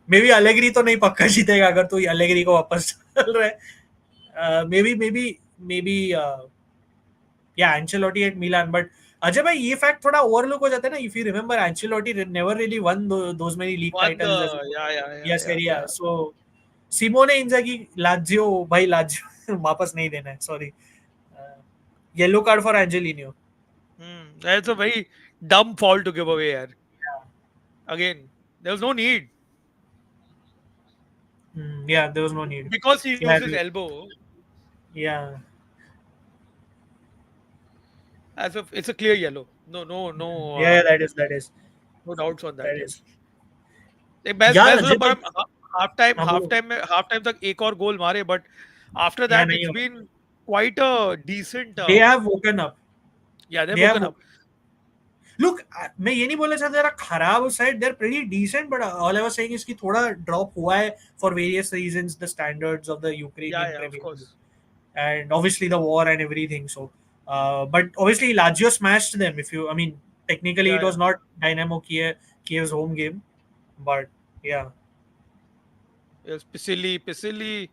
Maybe Allegri तो नहीं पक्का जीतेगा अगर तू Allegri को वापस चल रहा है. Maybe yeah, Ancelotti at Milan, but Ajay भाई ये फैक्ट थोड़ा ओवरलुक हो जाता है ना. If you remember, Ancelotti never really won those many league Won titles as the yeah, Serie A. yeah. So Simone Inzaghi, Lazio भाई, लाजियो वापस नहीं देना है, sorry. Yellow card for Angelino. That's a very dumb foul to give away, yaar. Again, there was no need Yeah, there was no need. because he Yeah, I used his agree. elbow. Yeah. As if it's a clear yellow. No, no, no, Yeah, that is no doubts on that. that is. Best यार best Ajay मतलब भाई, पर हाँ बोलो. Half time तक एक और goal मारे बट आफ्टर यहाँ दैट नहीं इट्स होगा. Been quite a decent They have woken up. Yeah they They have woken up. Look, मैं ये नहीं बोलना चाहता जरा खराब side, they're pretty decent, but all I was saying is कि थोड़ा ड्रॉप हुआ है for various reasons, the standards of the Ukrainian या of Premier League, course. and obviously the war and everything. So, but obviously Lazio smashed them. I mean, technically या it was not Dynamo Kiev's home game, but yeah, yes Pisilli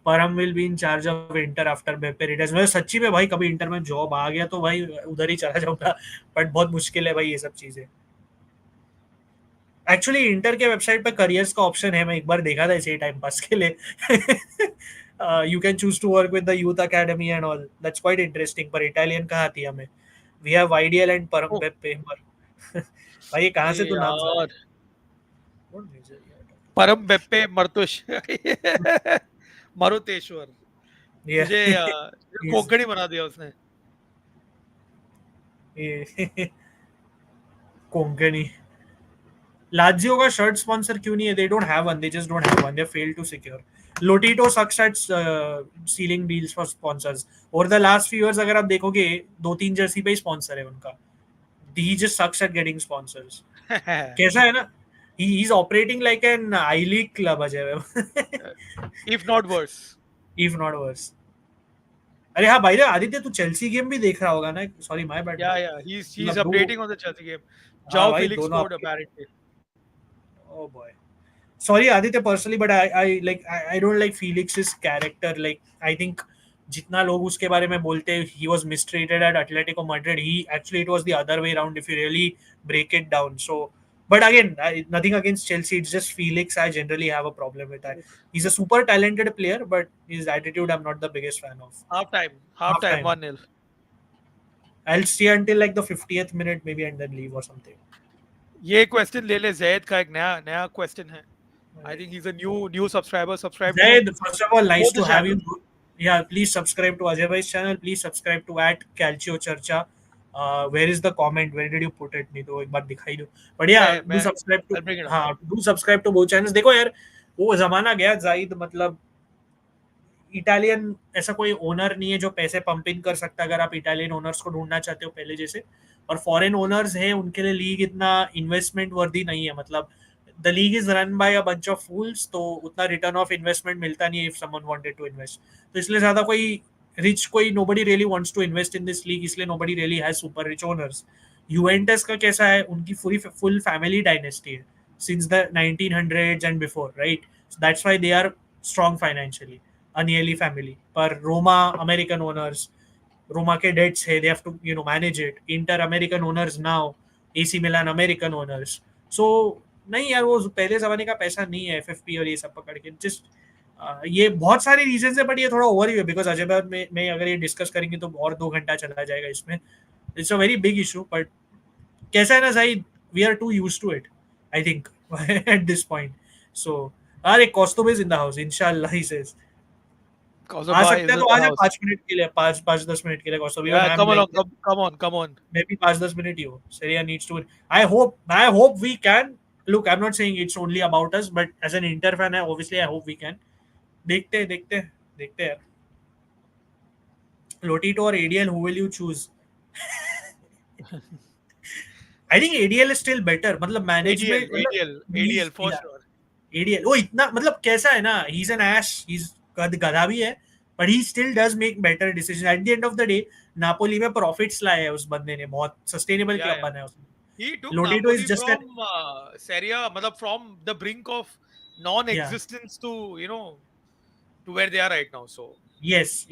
Param will be in charge of Inter after Beppe returns. मैं सच्ची में भाई कभी inter में job आ गया तो भाई उधर ही चला जाऊंगा, बट बहुत मुश्किल है भाई ये सब चीजें. एक्चुअली इंटर के वेबसाइट पे करियर्स का ऑप्शन है, मैं एक बार देखा था इसी टाइम पास के लिए. You can choose to work with the youth academy and all, that's quite interesting, पर इटालियन कहाँ आती है हमें. वी हैव आइडियल एंड परम Oh, बेप्पे भाई ये कहाँ अरे से तू नाम ला रहा यार, है? What major you are परम बेप्पे मर्तुश मरुतेश्वर, talking about? तुझे Yeah. तुझे He's कोंकणी बना दिया उसने. ये कोंकणी लाजियो का शर्ट स्पॉन्सर क्यों नहीं है? They don't have one, they just don't have one, they fail to secure. Lotito sucks at sealing deals for sponsors. Over the last few years अगर आप देखोगे, दो तीन जर्सी पे ही स्पॉन्सर है उनका. He just sucks at getting sponsors. कैसा है ना, he is operating like an I league club Ajay. If not worse. If not worse. अरे हाँ भाई, आदित्य तू चेल्सी गेम भी देख रहा होगा ना? Sorry my bad bro. Yeah, he's मतलब दो. updating on the Chelsea game. हाँ Joao भाई Felix दोनों scored आपके. apparently. Oh boy. Sorry Aditya personally, but I don't like Felix's character. Like I think जितना लोग उसके बारे में बोलते हैं he was mistreated at Atletico Madrid, he actually it was the other way around if you really break it down. So but again, nothing against Chelsea, it's just Felix I generally have a problem with that. He's a super talented player, but his attitude I'm not the biggest fan of. Half Half time time 1-0. I'll stay until like the 50th minute maybe and then leave or something. ये question ले ले, जैद का एक नया नया question है. I think he's a new subscriber. Subscribe to Zaid, first of all, nice both to the have you. channels. Yeah, please subscribe to Ajay Bhai's channel. Please subscribe to at Calcio Charcha. Where is the comment? Where did you put it? नहीं तो एक बार दिखाई दो. But yeah, do मैं subscribe to. I'll bring it up. हाँ, do subscribe to both channels. देखो यार, वो जमाना गया जाहिद. मतलब इटालियन ऐसा कोई ओनर नहीं है जो पैसे पंप इन कर सकता. अगर आप इटालियन ओनर्स को ढूंढना चाहते हो पहले जैसे, और फॉरेन ओनर्स है उनके लिए लीग इतना इन्वेस्टमेंट वर्दी नहीं है. मतलब the league is run by a bunch of fools, तो उतना रिटर्न ऑफ इन्वेस्टमेंट मिलता नहीं है if someone wanted to invest. तो इसलिए ज्यादा कोई रिच कोई nobody really wants to invest in this league, इसलिए nobody really has super rich owners. Juventus का कैसा है, उनकी पूरी फुल फैमिली डायनेस्टी है since the 1900s and before, right? That's why they are strong financially, अनियली family. पर Roma American owners, Roma के debts है, they have to manage it. Inter American owners now, AC Milan American owners. So नहीं यार, वो पहले जमाने का पैसा नहीं है एफएफपी और ये सब पकड़ के. जस्ट ये बहुत सारे रीजन है, बट ये थोड़ा ओवर ही है बिकॉज अजय भाई में अगर ये डिस्कस करेंगे तो और 2 घंटा चला जाएगा इसमें. It's a very big issue. But कैसा है ना side, we are too used to it I think at this point. So अरे Kostob is in the house इंशाल्लाह ही सेज. आ Kosovo सकते is हैं in तो आ the जा house. 5 मिनट के लिए, 5-10 मिनट के लिए Kostob. Even Yeah, I am come along. Like Come on. maybe 5-10 minute ही हो. Seria needs to. I hope we can. Look, I'm not saying it's only about us, but as an Inter fan, obviously I hope we can. देखते हैं. Lotito or ADL, who will you choose? I think ADL is still better. मतलब ADL, management, मतलब ADL, he's ADL for yeah. sure. ADL. वो इतना मतलब कैसा है ना, he's an ass. He's गधा भी है, but he still does make better decisions. At the end of the day, Napoli में प्रॉफिट्स लाए हैं उस बंदे ने. बहुत सस्टेनेबल Yeah, क्लब yeah. बना है उसने. He took Lotito is Napoli just an from Serie A, मतलब from the brink of yeah. non-existence to to where they are right now. So Yes.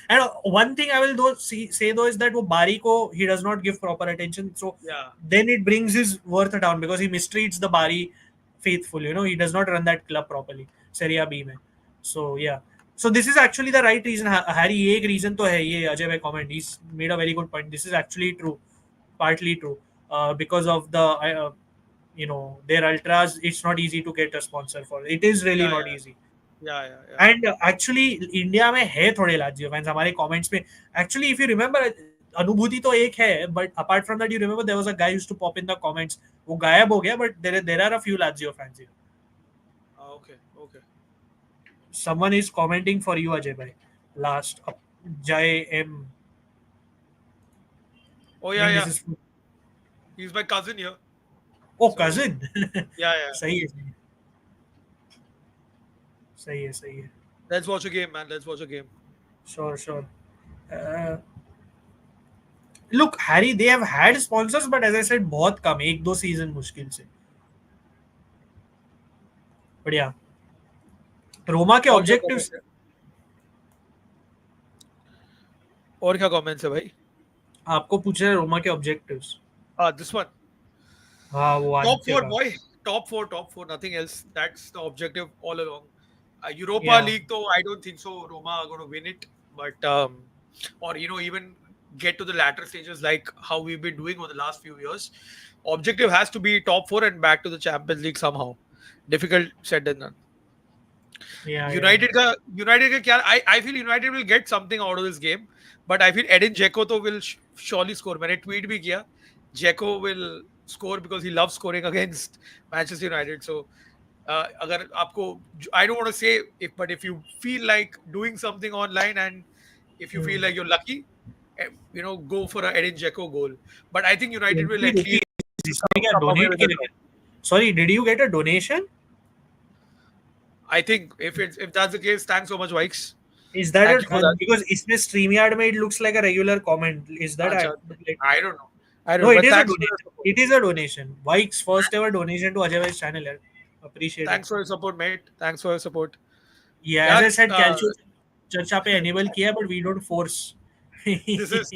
And one thing I will say though is that वो Bari को he does not give proper attention. So yeah, then it brings his worth down because he mistreats the Bari faithful. He does not run that club properly. Serie A B में. So yeah. So this is actually the right reason. Harry ये एक reason तो है ये अजय भाई comment. He's made a very good point. This is actually true, partly true. Because of the their ultras, it's not easy to get a sponsor for. It is really yeah, not yeah, easy. yeah. And actually India में है थोड़े Lazio fans हमारे comments में. Actually if you remember, Anubhuti तो एक है, but apart from that you remember there was a guy used to pop in the comments. वो गायब हो गया, but there are a few Lazio fans here. Okay. Someone is commenting for you Ajay भाई. Last जय एम. Oh I yeah, think this yeah. Is. He's my cousin here. Oh So cousin. yeah. सही है. सही है. Let's watch a game, man. Let's watch a game. Sure. Look Harry, they have had sponsors, but as I said बहुत कम, एक दो season मुश्किल से. बढ़िया. रोमा के और क्या ऑब्जेक्टिव्स. कमेंट्स है? और क्या कमेंट्स है भाई? आपको पूछ रहे हैं रोमा के ऑब्जेक्टिव्स. This one. हाँ वो Top आदित्य four, का. boy. Top four. Nothing else. That's the objective all along. Europa या League, though, I don't think so. Roma are going to win it, but or even get to the latter stages like how we've been doing over the last few years. Objective has to be top four and back to the Champions League somehow. Difficult said than done. Yeah, yeah, yeah. United का क्या I feel United will get something out of this game, but I feel Edin Dzeko तो will surely score. मैंने tweet भी किया, Dzeko will score because he loves scoring against Manchester United. So अगर आपको, I don't want to say if, but if you feel like doing something online and if you feel Hmm. like you're lucky, go for a Edin Dzeko goal. But I think United will 20 at least rupees इसने क्या come away donate with a किया draw. क्या? Sorry, did you get a donation? I think if that's the case, thanks so much, Vikes. Is that Thank you for that. because इसमें StreamYard में it looks like a regular comment? Is that Acha, like, I don't know. I don't no? know. It But is a thanks for your donation. support. It is a donation. Mike's first ever donation to Ajay Bhai's channel. यार. Appreciate it. Thanks for your support, mate. Thanks for your support. Yeah, as Yeah, I said, Calcio चर्चा पे enable किया, but we don't force. this is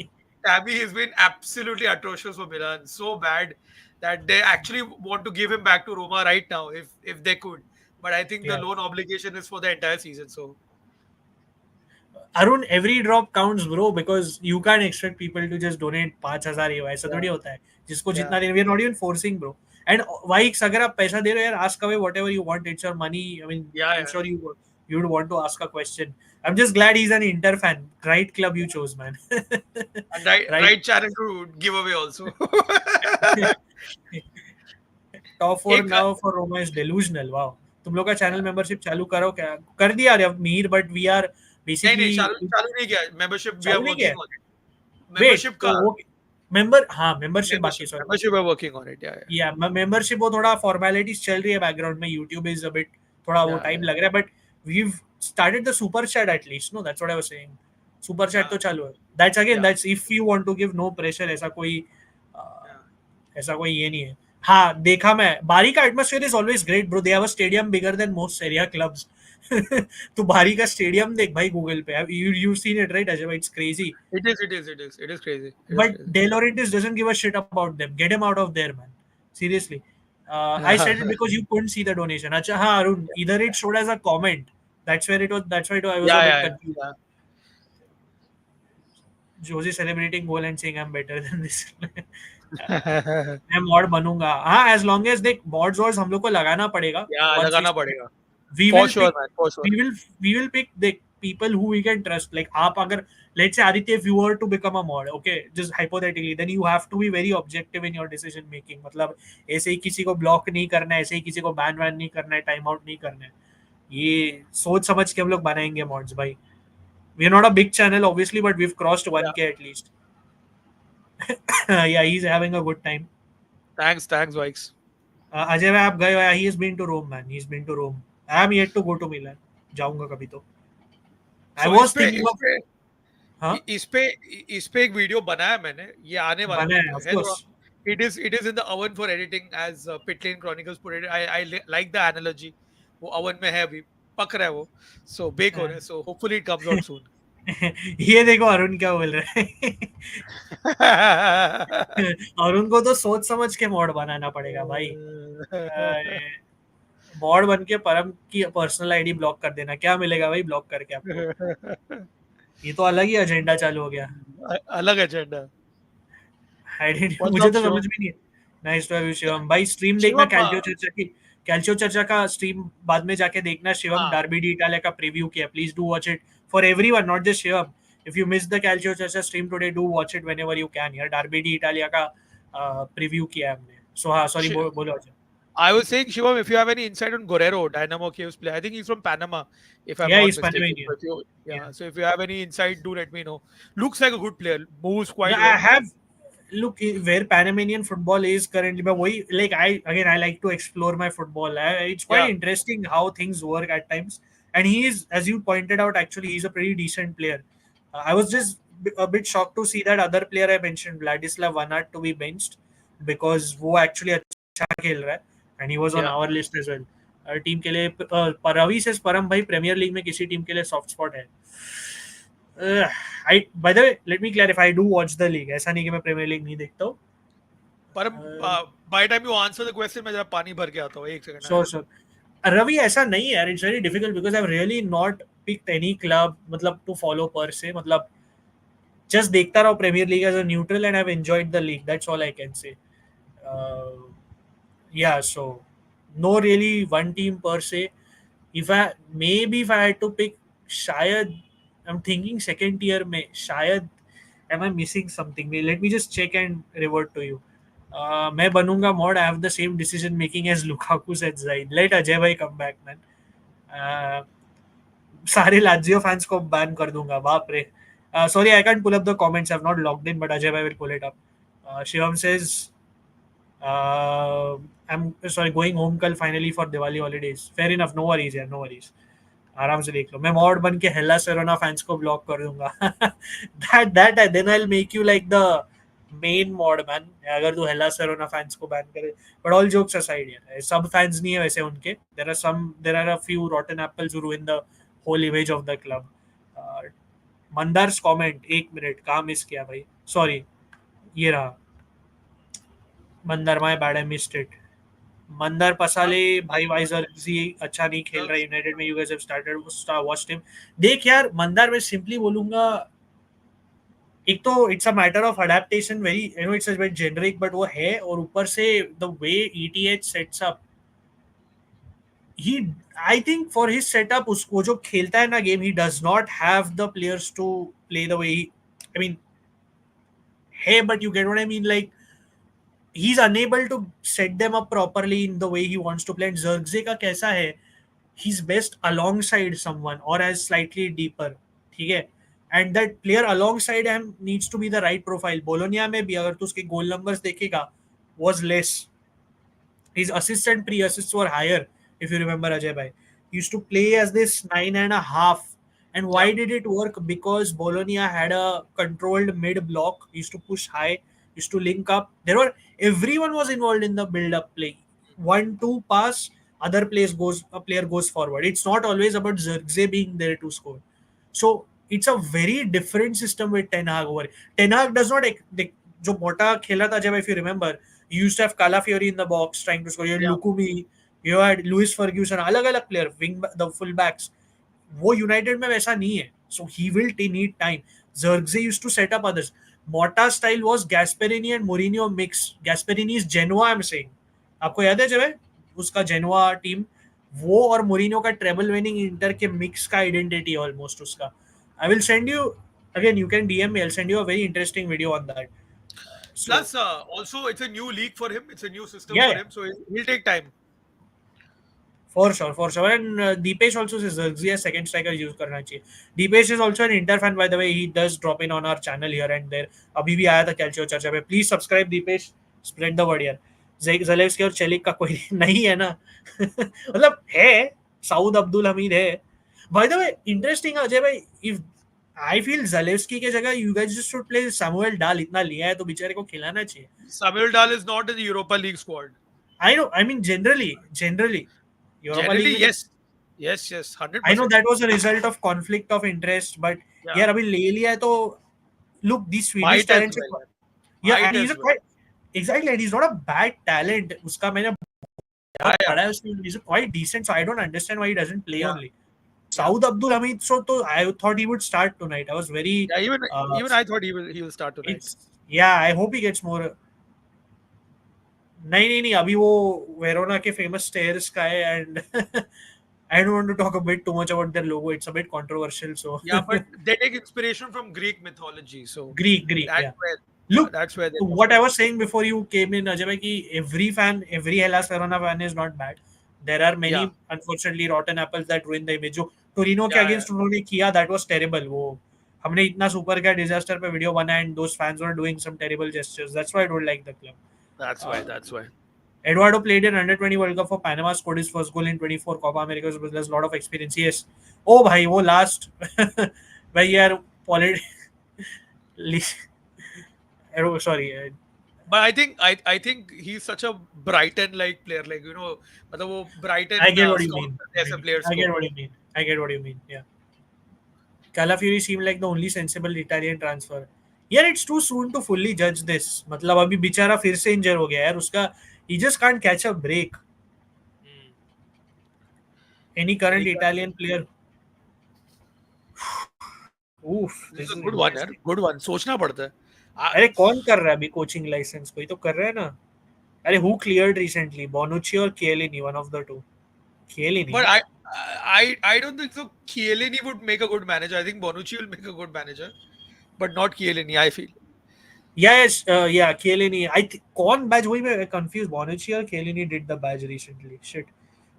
Tabby has been absolutely atrocious for Milan. So bad that they actually want to give him back to Roma right now if they could. But I think the Yeah. loan obligation is for the entire season. So Arun, every drop counts, bro, because you can't expect people to just donate 5,000 ये ऐसा yeah, थोड़ी होता है जिसको yeah, जितना देना, we are not even forcing, bro. And Vikes, अगर आप पैसा दे रहे हो यार, ask away whatever you want. It's your money. I mean, yeah, I'm yeah. sure you would want to ask a question. I'm just glad he's an Inter fan. Right club you chose, man. And right, Right. right channel to give away also. Top four एक now for Roma is delusional. Wow. तुम लोग का yeah. Channel membership चालू करो क्या कर दिया यार मीर बट वी आर नहीं नहीं बेसिकली चालू चालू नहीं किया मेंबरशिप वी आर चालू नहीं किया working on it wait membership तो का वो मेंबर हाँ मेंबरशिप बाकी sorry membership we are working on it yeah yeah membership वो थोड़ा फॉर्मेलिटीज चल रही है बैकग्राउंड में यूट्यूब इज अ बिट थोड़ा वो या टाइम लग रहा है but we started the super chat at least no that's what I was saying super chat तो चालू है that's again या that's if you want to give no pressure ऐसा कोई या ऐसा कोई ये नहीं है हाँ देखा मैं बारी का atmosphere is always great bro they have a stadium bigger than most area clubs तो बारी का स्टेडियम देख भाई गूगल पे you seen it right Ajay it's crazy it is crazy it is but crazy De Laurentiis doesn't give a shit about them. Get him out of there, man. Seriously. I said it because you couldn't see the donation. Acha, हाँ, Arun. Either it showed as a comment. That's where it was. That's why I was a bit confused. yeah. Josie celebrating goal and saying I'm better than this. Yeah. मैं mod बनूंगा हाँ as long as देख mods और हम लोग को लगाना पड़ेगा Yeah, once we लगाना start. पड़ेगा we for will sure pick man for sure we will pick the people who we can trust like aap agar let's say Aditya if you were to become a mod okay just hypothetically then you have to be very objective in your decision making मतलब ऐसे ही किसी को block नहीं करना है ऐसे ही किसी को बैन वैन नहीं करना है टाइम आउट नहीं करना है ये सोच समझ के हम लोग बनाएंगे मॉड्स भाई we are not a big channel obviously but we've crossed yeah 1k at least yeah he's having a good time thanks Vikes Ajay भाई आप गए हो he has been to Rome man he's been to Rome I am yet to go to Milan जाऊंगा कभी तो I so was thinking of हाँ इस पे एक वीडियो बनाया मैंने ये आने वाला बना है वीडियो of है थोड़ा course it is in the oven for editing as Pit Lane Chronicles put it I like the analogy वो oven में है अभी पक रहा है वो so bake हो रहा है so hopefully it comes out soon ये देखो अरुण क्या बोल रहा है अरुण को तो सोच समझ के मॉड बनाना पड़ेगा भाई मॉड बन के परम की पर्सनल आईडी ब्लॉक कर देना क्या मिलेगा भाई ब्लॉक करके आपको ये तो अलग ही एजेंडा चालू हो गया अलग एजेंडा What's मुझे up तो Shivam समझ में नहीं है nice to have you Shivam भाई स्ट्रीम देखना Shivam कैल्चियो चर्चा का स्ट्रीम बाद में जाके देखना शिवम हाँ डार्बी डी इटालिया का प्रीव्यू किया please do watch it for everyone not just Shivam if you miss the Calcio Charcha stream today do watch it whenever you can यार डार्बी डी इटालिया का प्रीव्यू किया है हमने सो हाँ सॉरी Shi- बोलो Ajay I was saying, Shivam, if you have any insight on Guerrero, Dynamo Kyiv's player, I think he's from Panama, if I'm या not इस mistaken. Panamanian So if you, yeah yeah, so if you have any insight, do let me know. Looks like a good player, moves quite yeah I well. have look where Panamanian football is currently but वही like I like to explore my football it's quite Yeah, interesting how things work at times and he is as you pointed out actually he's a pretty decent player I was just a bit shocked to see that other player I mentioned Vladislav Vanat to be benched because वो actually अच्छा खेल रहा है and he was on yeah. our list as well team के लिए रवि से परम भाई प्रीमियर लीग में किसी टीम के लिए सॉफ्ट स्पॉट है I by the way let me clarify I do watch the league ऐसा नहीं कि मैं प्रीमियर लीग नहीं देखता हूँ But by the time you answer the question, मैं जरा पानी भर के आता हूँ एक सेकंड श्योर श्योर रवि ऐसा नहीं है यार it's very difficult because I have really not picked any club मतलब टू फॉलो पर से मतलब just देखता रहा Premier League as a neutral and I've enjoyed the league. That's all I can say. Uh, yeah, so no really one team per se. If I had to pick, शायद I'm thinking second tier में शायद am I missing something? Let me just check and revert to you. मैं बनूंगा mod. I have the same decision making as Lukaku said Zaid. Let Ajay bhai come back, man. Uh, सारे Lazio fans को ban कर दूंगा बाप रे. Sorry, I can't pull up the comments. I've not logged in, but Ajay bhai will pull it up. Shivam says, I'm sorry, going home कल finally for Diwali holidays. Fair enough, no worries यार, no worries. आराम से देख लो. मैं mod बन के हेला सेरोना fans को ब्लॉक कर दूंगा. That then I will make you like the main mod man अगर तू हेला सेरोना फैंस को बैन करे. बट ऑल जोक्स असाइड यार, सब फैंस नहीं है वैसे उनके. There are a few rotten apples who ruin the whole image of the club. Mandar's comment, एक मिनट, कहाँ मिस किया भाई, सॉरी, ये रहा. Mandar, my bad, I missed it. Mandar Pasale, भाई वाइजर्जी अच्छा नहीं खेल रहा यूनाइटेड में. You guys have started watched him. देख यार, मंदार मैं सिंपली बोलूंगा, एक तो it's a matter of adaptation. Very you know it's a very generic, but वो है. और ऊपर से the way ETH sets up, he, I think for his setup, उसको जो खेलता है ना game, he does not have the players to play the way, I mean है, but you get what I mean, like he's unable to set them up properly in the way he wants to play. And Zirkzee का कैसा है, he's best alongside someone or as slightly deeper, ठीक है. And that player alongside him needs to be the right profile. Bologna में भी अगर तू उसके गोल नंबर्स देखेगा, was less. His assists and pre-assists were higher, if you remember Ajay Bhai. He used to play as this 9.5. And why Yep. did it work? Because Bologna had a controlled mid block, used to push high, used to link up. Everyone was involved in the build-up play. 1-2 pass, a player goes forward. It's not always about Zirkzee being there to score. So it's a very different system with Ten Hag over. Ten Hag does not जो मोटा खेला था, जब if you remember, you used to have Calafiori in the box trying to score. You had Yeah. Lukumi, you had Luis Ferguson, अलग-अलग player, the full backs. वो United में वैसा नहीं है. So he will need time. Zirkzee used to set up others. Motta's style was Gasperini and Mourinho mix. Gasperini's Genoa, I'm saying. आपको याद है जब उसका जेनोआ टीम, वो और मोरिनो का ट्रेबल विनिंग इंटर के मिक्स का आइडेंटिटी ऑलमोस्ट उसका. I will send you again, you can DM me, I will send you a very interesting video on that. So Plus, also it's a new league for him. It's a new system या for him, so he'll take time. For sure, for sure. And Deepesh also says Zirkzee as second striker use करना चाहिए. Deepesh is also an Inter fan, by the way. He does drop in on our channel here and there. अभी भी आया था कैल्चियो चर्चा पे. Please subscribe Deepesh. Spread the word यार. Zalewski और चेलिक का कोई नहीं है ना. मतलब है, साउद अब्दुल हमीद है. By the way, interesting Ajay भाई, if I feel Zalewski के जगह you guys just should play Samuel Dahl. इतना लिया है तो बेचारे को खिलाना चाहिए. Samuel Dahl is not in the Europa League squad. I know. I mean, generally, Europa League Generally, में. yes. Yes, I know 100%. that was a result of conflict of interest, but Yeah. यार अभी ले लिया है तो look, these Swedish Might as talents. well. Yeah, Might and he's a as well. quite exactly, and he's not a bad talent. उसका मैंने Yeah, बहुत yeah. पढ़ा है उसमें. He's quite decent, so I don't understand why he doesn't play Yeah. only. Saud Abdul Hamid, so to I thought he would start tonight. I was very Yeah, uh, even I thought he will start tonight. it's yeah. I hope he gets more. नहीं, अभी वो Verona के famous stairs का है, and I don't want to talk a bit too much about their logo. It's a bit controversial. So Yeah, but they take inspiration from Greek mythology, so Greek, that's yeah. where Look, that's where they what I was saying before you came in, Ajay, bhai, ki every Hellas Verona fan is not bad. There are many, yeah unfortunately, rotten apples that ruin the image. जो Torino के yeah against उन्होंने किया, that was terrible. वो हमने इतना super का disaster पे video बना, and those fans were doing some terrible gestures. That's why I don't like the club. that's why that's why Eduardo played in under 20 World Cup for Panama, scored his first goal in 24 Copa America. So there's a lot of experience. Yes. Oh, भाई वो last भाई यार sorry. but I think he's such a Brighton like player, like मतलब वो Brighton I get what you scout mean. करते हैं ऐसे players I को. get what you mean. I get what you mean. Yeah. Calafiori seemed like the only sensible Italian transfer. यार it's too soon to fully judge this. मतलब अभी बेचारा फिर से इंजर हो गया यार उसका. He just can't catch a break. Hmm. Any current सही कहा. Italian player. Oof, This this is a is good one, यार. interesting. Good one. सोचना पड़ता है. आ, अरे कौन कर रहा है अभी कोचिंग लाइसेंस? कोई तो कर रहा है ना. अरे who cleared recently? Bonucci or Chiellini? One of the two. Chiellini, but no? I don't think so. Chiellini would make a good manager. I think Bonucci will make a good manager, but not Chiellini. I feel. Yes, yeah, Chiellini. कौन badge वही मैं confused. Bonucci or Chiellini did the badge recently. Shit.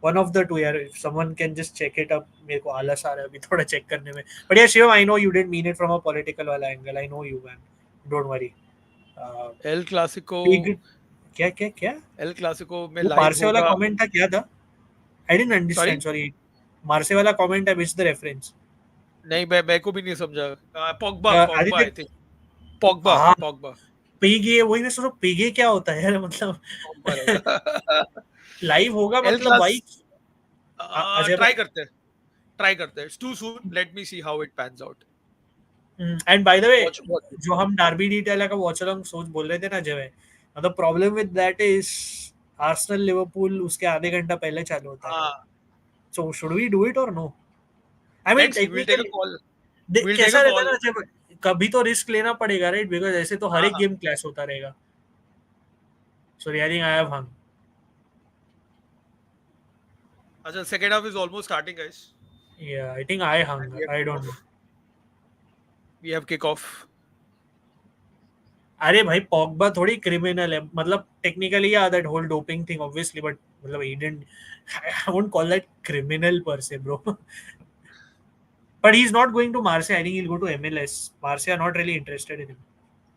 One of the two यार. If someone can just check it up. मेरे को आलस आ रहा है अभी थोड़ा check करने में. But yeah, Shivam, I know you didn't mean it from a political वाला angle. I know you, man. Don't worry. Uh, El Clasico. big क्या क्या क्या? El Clasico में वो live मार्से वाला होगा. comment था क्या था? I didn't Sorry. understand. Sorry. मार्से वाला comment है which the reference? नहीं मैं को भी नहीं समझा. Pogba Aditya. I think. Pogba हाँ. Pogba. पेगे वही मैं सोच रहा हूँ पेगे क्या होता है यार मतलब. Pogba रहेगा. लाइव होगा El मतलब भाई. Clas. अजय ट्राई भाई. करते हैं. ट्राई करते हैं. It's too soon. Let me see how it pans out. And by the way Watch. जो हम डार्बी डिटेल का वॉच अलोंग सोच बोल रहे थे ना अजय भाई मतलब problem with that is Arsenal Liverpool उसके आधे घंटा पहले चालू होता है. So should we do it or no? I mean Let's see. We'll take a technically call. We'll take कैसा a रहता है call. ना अजय भाई कभी तो रिस्क लेना पड़ेगा राइट बिकॉज ऐसे तो हर हाँ एक हाँ. गेम क्लैश होता रहेगा. सो I think I have hung. अच्छा, second half is almost starting, guys. या I think I And hung we have I don't no. kickoff. We have kickoff. अरे भाई पॉगबा थोड़ी क्रिमिनल है मतलब टेक्निकली या that whole doping thing obviously but मतलब he didn't I won't call that criminal per se bro. But he's not going to Marseille. I think he'll go to MLS. Marseille are not really interested in him.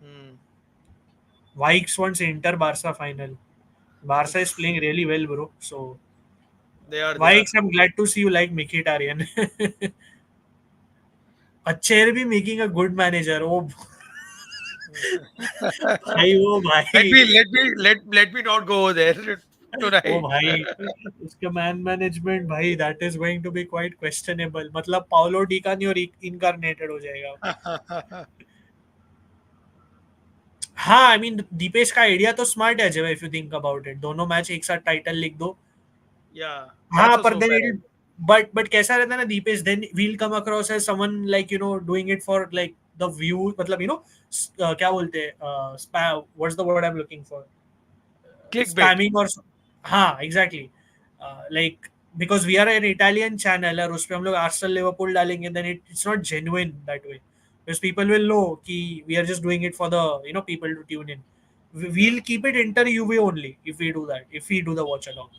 Hmm. Vikes wants Inter Barca final. Barca is Oof. playing really well, bro. So They are. They are. Vikes, I'm glad to see you like Mkhitaryan. Acher भी making a good manager. Oh भाई ओ let भाई me let me let me not go there O tonight. भाई उसका man management भाई that is going to be quite questionable मतलब Paolo Di का नहीं और इनकारनेटेड हो जाएगा. हाँ आई मीन दीपेश का आइडिया तो स्मार्ट है जब if you think about it दोनों मैच एक साथ टाइटल लिख दो. Yeah, that's हाँ a पर so then fair it idea. But कैसा रहता है ना Dipesh then we'll come across as someone like you know doing it for like the views मतलब यू नो क्या बोलते हैं what's the word I am looking for Clickbait. Spamming और हाँ exactly like because we are an Italian channel और उस पर हम लोग आर्सेनल लिवरपूल डालेंगे then it's not genuine that way because people will know कि we are just doing it for the you know people to tune in. Yeah. We'll keep it inter UV only if we do that. If we do the watch along.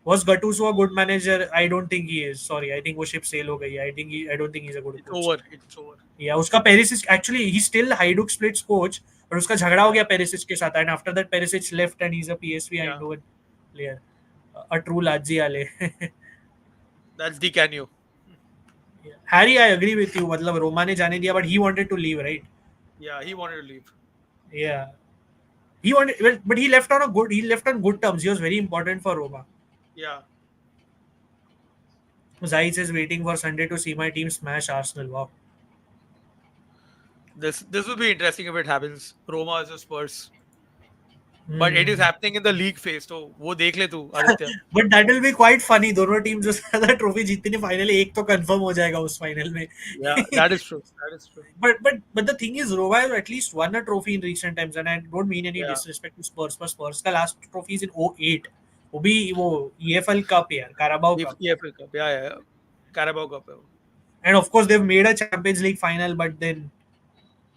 Was Gattuso a good manager? I don't think he is. Sorry, I think वो ship sail हो गई है. I don't think he's a good It's coach. over. It's over. Yeah, उसका Perisic actually he's still Hajduk splits coach, और उसका झगड़ा हो Yeah. गया Perisic के साथ and after that Perisic left and he's a PSV Yeah. Eindhoven player. A true Lazio. That's the can you. Harry, I agree with you. मतलब रोमा ने जाने दिया but he wanted to leave, right? Yeah, he wanted to leave. Yeah. He wanted, well, but he left on a good. He left on good terms. He was very important for Roma. Yeah. Zai is waiting for Sunday to see my team smash Arsenal. Wow. This will be interesting if it happens. Roma is a Spurs. But it is Hmm. happening in the league phase. So वो देख ले तू Aditya. But that will be quite funny. दोनों team जो ज्यादा trophy जीतनी finally एक तो confirm हो जाएगा उस फाइनल में. Yeah, that is true. That is true. but the thing is Roma has at least won a trophy in recent times and I don't mean any Yeah. disrespect to Spurs but Spurs का last trophy is in 08. वो भी वो EFL cup यार Carabao Cup. EFL Cup. Yeah. Carabao Cup. And of course they've made a Champions League final but then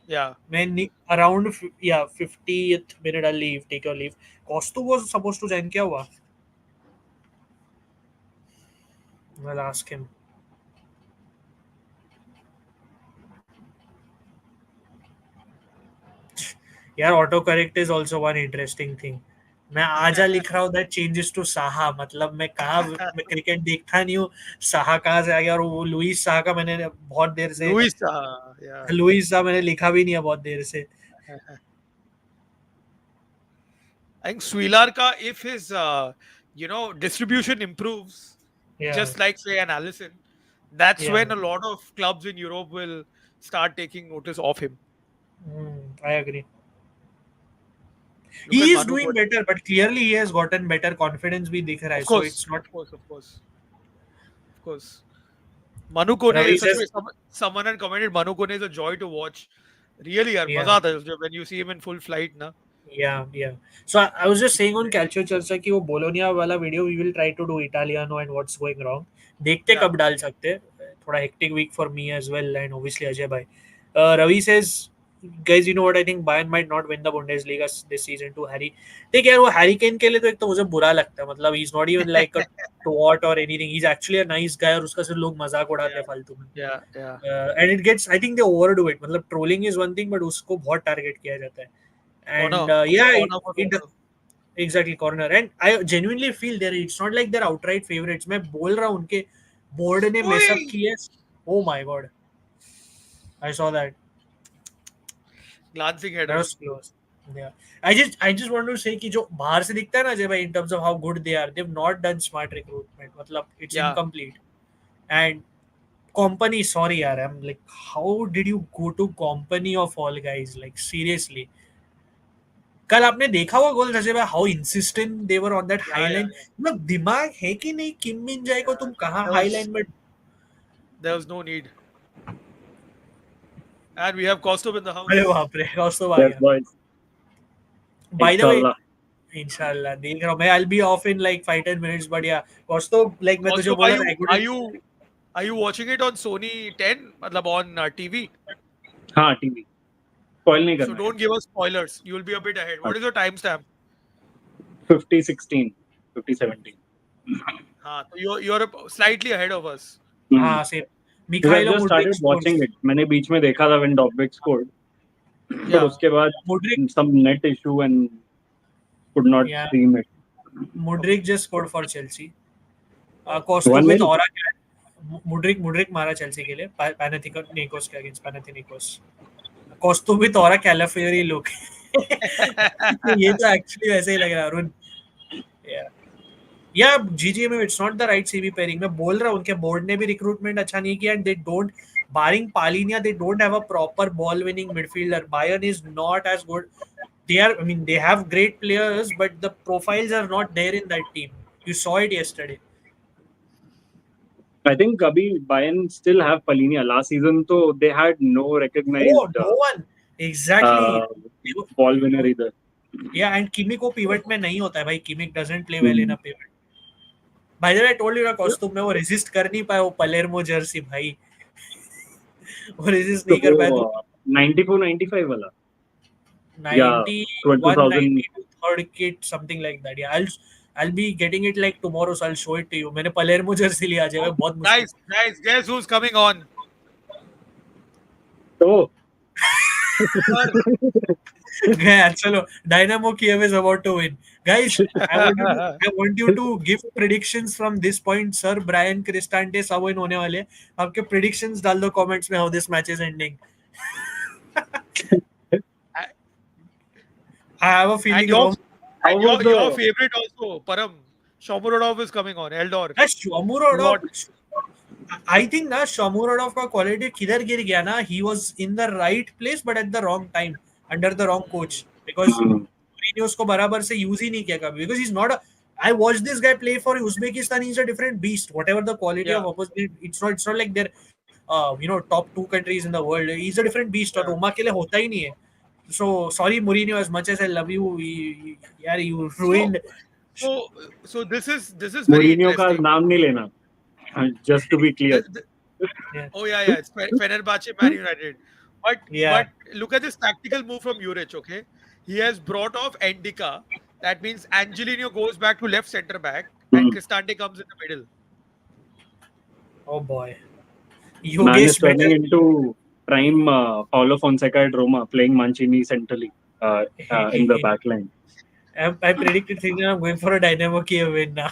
Yeah. when around 50th minute I'll leave take your leave. Costo was supposed to join क्या हुआ? I'll ask him. यार auto correct is also one interesting thing. मैं आजा लिख रहा हूँ that changes to Saha मतलब मैं क्रिकेट देखता नहीं हूँ. साहा कहाँ से आ गया और वो लुइस साहा का मैंने बहुत देर से Luis. Yeah. लुइस साहा मैंने लिखा भी नहीं है बहुत देर से. I think Swilarka, if his distribution improves, या just like say an Allison, that's या when a lot of clubs in Europe will start taking notice of him. I agree. Look at he is Manu doing Bhatt. Better but clearly he has gotten better confidence भी दिख रहा है Of so course, it's not. of course, of course, of course. Manu Kone Ravi is such says, a someone had commented Manu Kone is a joy to watch. Really यार yeah. मजा आता है when you see him in full flight ना. Yeah. So I was just saying on Calcio चर्चा कि वो Bologna वाला video we will try to do Italiano and what's going wrong. देखते Yeah. कब डाल सकते हैं. थोड़ा hectic week for me as well and obviously Ajay bhai. Ravi says, guys, you know what? I think Bayern might not win the Bundesliga this season to Harry. देख यार वो Harry Kane के लिए तो एक तो मुझे बुरा लगता है. मतलब he's not even like a twat or anything. He's actually a nice guy और उसका सिर्फ लोग मजाक उड़ाते Yeah. हैं फालतू में. Yeah. And it gets, I think they overdo it. मतलब trolling is one thing, but उसको बहुत target किया जाता है. And Corner. yeah, Corner for it total. exactly corner. And I genuinely feel there. It's not like they're outright favorites. मैं बोल रहा हूँ उनके board ने mess up Oi! किए. Oh my god, I saw that. Glancing That header. was close. Yeah. I just want to say कि जो बाहर से दिखता है ना अजय भाई in terms of how good they are, they've not done smart recruitment. मतलब it's Yeah. incomplete. And company, sorry yaar, I'm like, how did you go to company of all guys? Like seriously. कल आपने देखा हुआ गोल अजय भाई how insistent they were on that high Yeah. Line. मतलब दिमाग है कि नहीं किम मिन जाए को तुम कहाँ There हाई was लाइन में. there was no need. And we have Kostov in the अरे house. बाप रे कौस्तुभ आ Yes, गया. boys. Bye the way Inshallah. इंशाल्लाह देख रहा हूँ मैं. आई will B of in like 5-10 minutes but या कौस्तुभ लाइक मैं तुझे Kostov, बोला ना, I couldn't. are you watching it on Sony 10? मतलब on TV? हाँ टीवी spoil नहीं So करना don't give us spoilers. You will be a bit ahead. What is your timestamp? 50-16 50-17. हाँ, so you're slightly ahead of us. हाँ same. Because I've Mykhailo just Mudryk started watching it. मैंने बीच में देखा था when Dobbik scored, but Yeah. उसके बाद Mudryk some net issue and could not या stream it. Mudryk just scored for Chelsea. Kaustubh with 1-0. Aura. Mudryk मारा Chelsea के लिए पैनाथिनिकोस के against Panathinaikos. Kaustubh with aura Calafiori look. ये तो एक्चुअली वैसे ही लग रहा है अरुण. या जीजीए में it's not the right CB pairing. मैं बोल रहा हूँ उनके बोर्ड ने भी रिक्रूटमेंट अच्छा नहीं किया. And they don't, barring Palhinha, they don't have a proper ball winning midfielder. Bayern is not as good. They have great players, but the profiles are not there in that team. You saw it yesterday. I think अभी Bayern still have Palinia. Last season तो they had no recognized No one. Exactly. ball winner either. Yeah, and Kimmich को pivot में नहीं होता है भाई. Kimmich doesn't play well in a pivot. By the way, I told you ना costume में वो resist कर नहीं पाया वो Palermo jersey भाई. वो resist तो नहीं कर पाया. वो 94-95 वाला. 90, 2000. 192 third kit, something like that. Yeah, I'll be getting it like tomorrow, so I'll show it to you. मैंने Palermo jersey लिया आज है बहुत मुश्किल. Guys, guess who's coming on? तो Yeah, चलो. Dynamo Kyiv is about to win. Guys, I want you to give predictions from this point. Sir Brian Cristante सब win होने वाले. आपके predictions डाल दो comments में how this match is ending. I have a And feeling. your favorite also, Param. Shomurodov is coming on. Eldor. Shomurodov. I think ना Shomurodov का quality किधर गिर गया ना. He was in the right place but at the wrong time under the wrong coach because Mourinho उसको बराबर से use ही नहीं किया कभी. Because he's not a. I watched this guy play for Uzbekistan. He's a different beast. Whatever the quality of opposite, it's not like they're top 2 countries in the world. He's a different beast. और Roma के लिए होता ही नहीं है. So sorry Mourinho, as much as I love you, you ruined. So this is very Mourinho का interesting. नाम नहीं लेना. Just to be clear. Oh yeah, it's Fenerbahce, Man United. But look at this tactical move from Juric. Okay, he has brought off Endika. That means Angelino goes back to left centre back, and Cristante comes in the middle. Oh boy, Man is Yogesh turning better. into prime Paulo Fonseca at Roma, playing Mancini centrally in the back line. I predicted things. I'm going for a Dynamo Kyiv win now.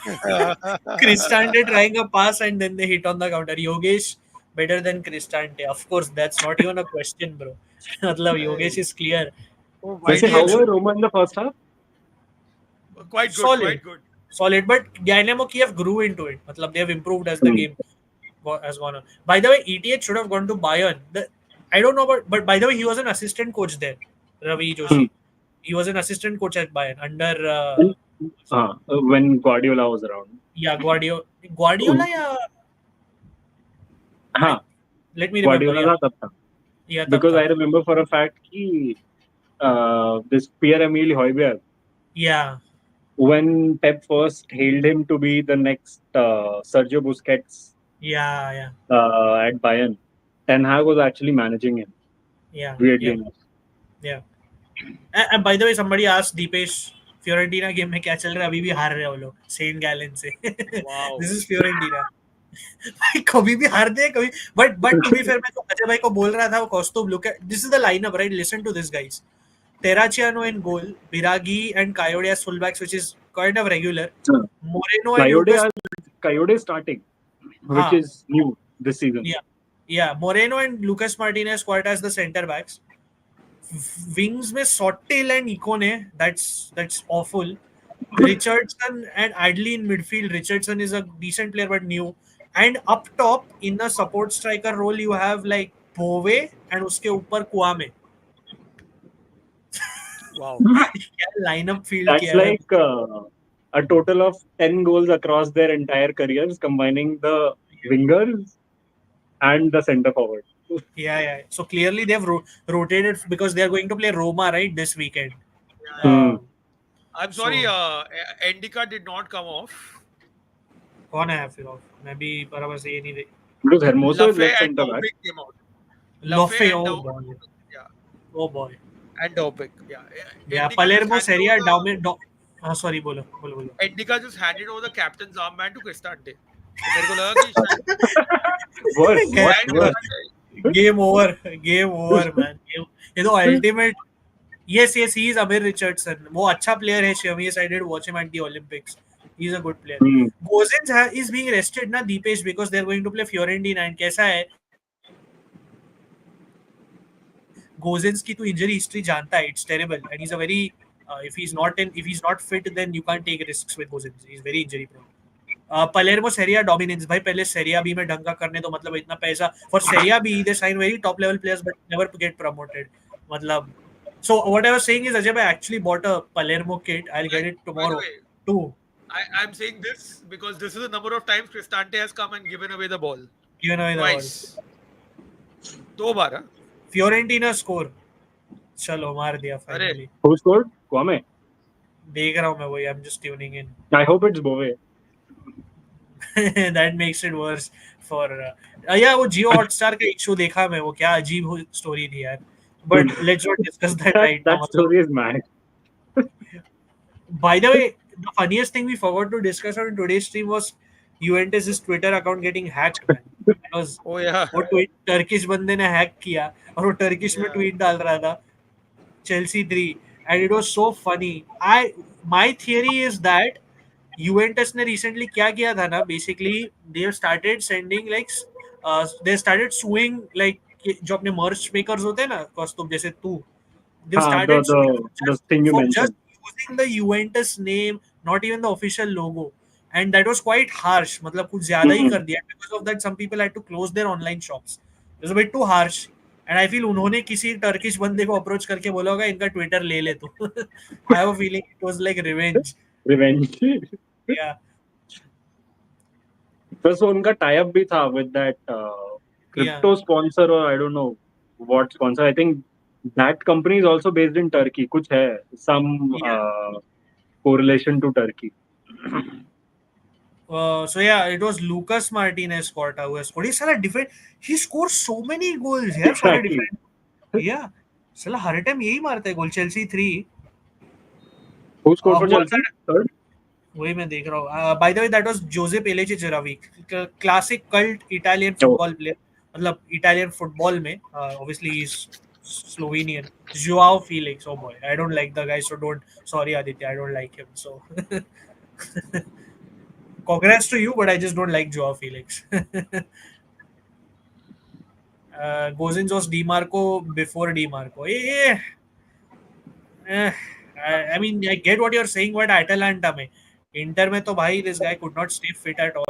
Cristante trying a pass and then they hit on the counter. Yogesh better than Cristante. Of course, that's not even a question, bro. मतलब Yogesh is clear. Oh, वैसे how YDH, were Roma in the first half? quite good, Solid. quite good. Solid, but Dynamo Kyiv grew into it. मतलब they have improved as the game has gone on. By the way, ETH should have gone to Bayern. I don't know about, but by the way, he was an assistant coach there, Ravi Joshi. He was an assistant coach at Bayern under when Guardiola was around. yeah, Guardiola या हाँ, Let me remember. Guardiola था तब था. Yeah, तब Because था. I remember for a fact कि this Pierre-Emile Højbjerg, Yeah. when Pep first hailed him to be the next Sergio Busquets Yeah. at Bayern, Ten Hag was actually managing him, Yeah. weirdly Yeah. enough. Yeah. And by the way, somebody asked Deepesh, Fiorentina game में क्या चल रहा है? अभी भी हार रहे हैं वो लोग सेंट गैलन से. Wow. This is Fiorentina. कभी भी हार दे कभी. But to be fair, मैं तो अजय भाई को बोल रहा था वो costume look at this is the lineup, right? Listen to this, guys. Terraciano in goal, Biragi and Coyote as fullbacks, which is kind of regular. Moreno and Lucas. Coyote starting, which हाँ. is new this season. Yeah. Moreno and Lucas Martinez squad as the centre backs. Wings में Sottil and Ikone, that's awful. Richardson and Adley in midfield. Richardson is a decent player but new. And up top in a support striker role you have like Bove and उसके ऊपर Kwame. Wow. क्या lineup field That's किया है. like a total of 10 goals across their entire careers, combining the wingers and the centre forward. Yeah. So clearly they've rotated because they are going to play Roma right this weekend. Hmm. I'm sorry, So- Endika did not come off. कौन है फिर of मैं भी बराबर से ये नहीं देख. Because Hermoso is Lafay left and centre back. Dobbik came out. Loffe, and oh Dobbik, boy. yeah, Oh boy. and Dobbik, yeah. Yeah, Endika just Palermo, handed Serie A, over sorry, बोलो. Endika just handed over the captain's armband to Cristante. तो मेरे को लगा कि शायद Worse, Yeah, what worse? Game over, man. ये तो ultimate. Yes, he is Amir Richardson. वो अच्छा player है Shamias. I did watch him at the Olympics. He's a good player. Hmm. Gozens is being rested na Deepesh because they're going to play Fiorentina and कैसा है Gozens की तो injury history जानता है. It's terrible and he's a very if he's not fit then you can't take risks with Gozens. He's very injury prone. Palermo Serie A dominance भाई पहले Serie A B में ढंग का करने तो मतलब इतना पैसा for Serie A B they sign very top level players but never get promoted मतलब. So what I was saying is Ajay bhai actually bought a Palermo kit. I'll get it by the tomorrow way, too. I'm saying this because this is the number of times Cristante has come and given away the ball. Given away the ball. Twice. 2 बार हाँ? Fiorentina score. चलो मार दिया finally. Who scored? Kwame. देख रहा हूँ मैं वही. I'm just tuning in. I hope it's Bove. That makes it worse for yeah वो Jio Hotstar का एक शो देखा मैं वो क्या अजीब स्टोरी थी यार. But let's not discuss that right now. That story is mad. By the way, the funniest thing we forgot to discuss on today's stream was Juventus' Twitter account getting hacked, man. Because Oh yeah. वो tweet Turkish बंदे ने hack किया और वो Turkish में Yeah. Tweet डाल रहा था Chelsea 3 and it was so funny. My theory is that Juventus ने recently क्या किया था ना basically they have started sending like they started suing like जो अपने merch makers होते हैं ना costume जैसे तू they started suing The thing you for mentioned. just using the Juventus name, not even the official logo, and that was quite harsh. मतलब कुछ ज़्यादा ही कर दिया. Because of that, some people had to close their online shops. It was a bit too harsh, and I feel उन्होंने किसी Turkish बंदे को approach करके बोला होगा इनका ट्विटर ले ले तू. I have a feeling it was like revenge. Revenge. Yeah. Plus उनका tie up भी था with that crypto sponsor or I don't know what sponsor. I think that company is also based in Turkey. कुछ है some correlation to Turkey. So yeah, it was Lucas Martinez scored who has scored. He's a different. He scores so many goals. Yeah, Exactly. different. Yeah. साला हर time यही मारता है गोल. Chelsea 3. Who scored for Chelsea? Third. वही मैं देख रहा हूँ. By the way, that was Jose Pellegrini Jaravi, classic cult Italian football player. मतलब Italian football में obviously he's Slovenian. Joao Felix. Oh boy, I don't like the guy, so don't. Sorry Aditya, I don't like him. So congrats to you, but I just don't like Joao Felix. Gozens was DiMarco before DiMarco. I mean, I get what you're saying, but Atalanta में Inter में तो भाई this guy could not stay fit at all.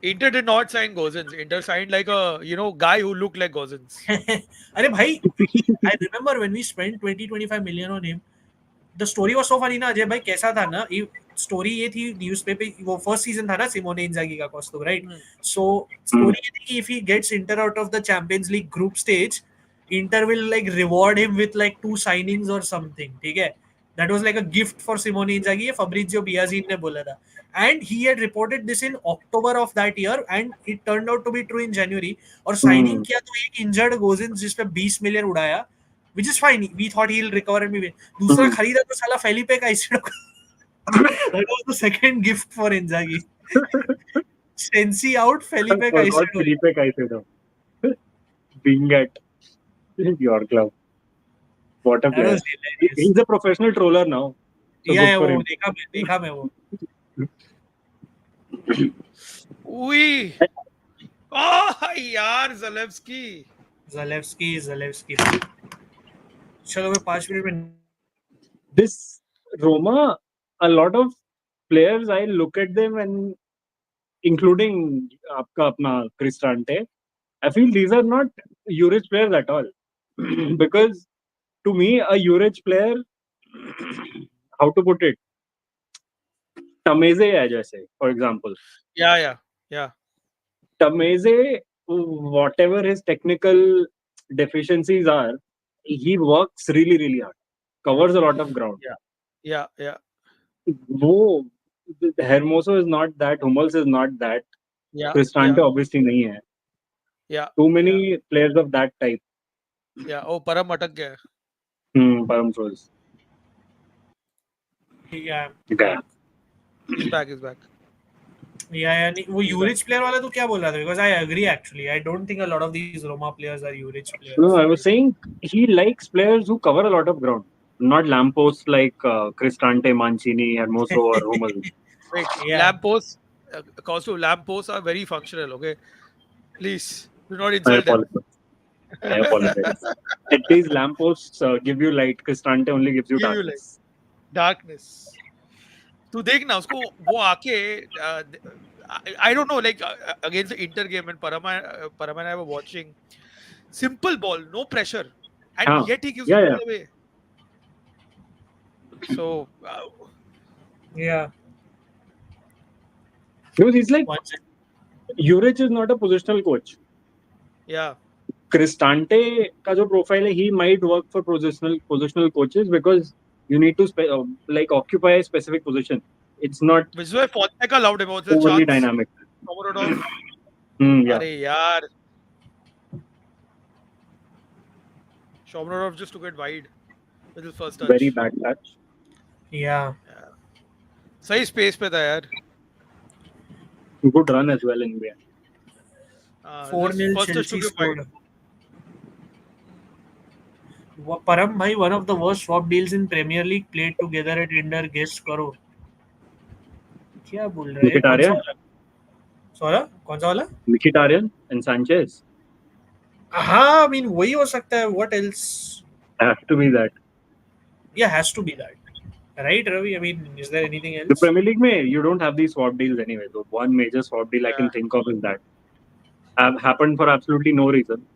Inter did not sign Gozens. Inter signed like a guy who looked like Gozens. अरे भाई, I remember when we spent 20-25 million on him. The story was so funny ना अजय भाई. कैसा था ना story ये थी news पे वो फर्स्ट सीजन था ना सिमोने इंजागी का कॉस्टो राइट. Hmm. सो स्टोरी ये थी कि if he gets Inter out of the Champions League group stage, Inter will like reward him with like 2 signings or something. ठीक है, that was like a gift for Simone Inzaghi. ये Fabrizio बियाजीन ने बोला था. And he had reported this in October of that year, and it turned out to be true in January. और signing किया तो एक इंजर्ड गोजिन जिस पे 20 मिलियन उड़ाया, which is fine. We thought he'll recover and be. दूसरा खरीदा तो साला Felipe Caicedo. That was the second gift for Inzaghi. Sensi out, Felipe forgot Caicedo. Felipe Caicedo being at your club. What a That player! was hilarious. He's a professional troller now. So Yeah, good for वो him. देखा मैं वो. Ui. Oh यार Zalewski. Zalewski. चलो मैं 5 minute में. This Roma, a lot of players, I look at them and including आपका अपना Cristante, I feel these are not Eurich players at all. Because to me, a Eurich player, how to put it, Tameze है जैसे, for example. Yeah. Tameze, whatever his technical deficiencies are, he works really, really hard. Covers a lot of ground. Yeah. वो Hermoso is not that, Hummels is not that, Yeah. Cristante obviously नहीं है. Yeah. Too many players of that type. Yeah. Oh, परम अटक गया. Param froze. Yeah. Okay. He's back. Yeah, नहीं, वो Eurich player वाला तो क्या बोल रहा था? Because I agree actually. I don't think a lot of these Roma players are Eurich players. No, I was saying he likes players who cover a lot of ground, not lampposts like Cristante, Mancini, Hermoso, or Hummels. Wait, Yeah. lampposts, lampposts are very functional. Okay, please do not I insult them. apologize. At least lampposts give you light. Cristante only gives you Give you darkness. Darkness. तू देख ना उसको वो आके I don't know, like against the Inter game and Parama and I were watching. Simple ball, no pressure, and yet he gives the ball away. So Yeah. Because he's like, Eurich is not a positional coach. Yeah. Cristante का जो profile है, he might work for positional coaches because you need to like occupy a specific position. It's not Which is why Fonseca loved him. Was a overly chance. dynamic. Yeah. अरे यार. Shomurodov just took it wide with his first touch. Very bad touch. Yeah. सही space पे था यार. Good run as well in the end. 4-0 Chelsea scored. Param bhai, one of the worst swap deals in Premier League played together at Inter. Guess करो. क्या बोल रहे हैं? Mkhitaryan? कौन सा वाला? Mkhitaryan and Sanchez. हाँ, I mean वही हो सकता है. What else? Have to be that. Yeah, has to be that. Right, Ravi? I mean, is there anything else? The Premier League में you don't have these swap deals anyway. So one major swap deal I can think of is that. Happened for absolutely no reason.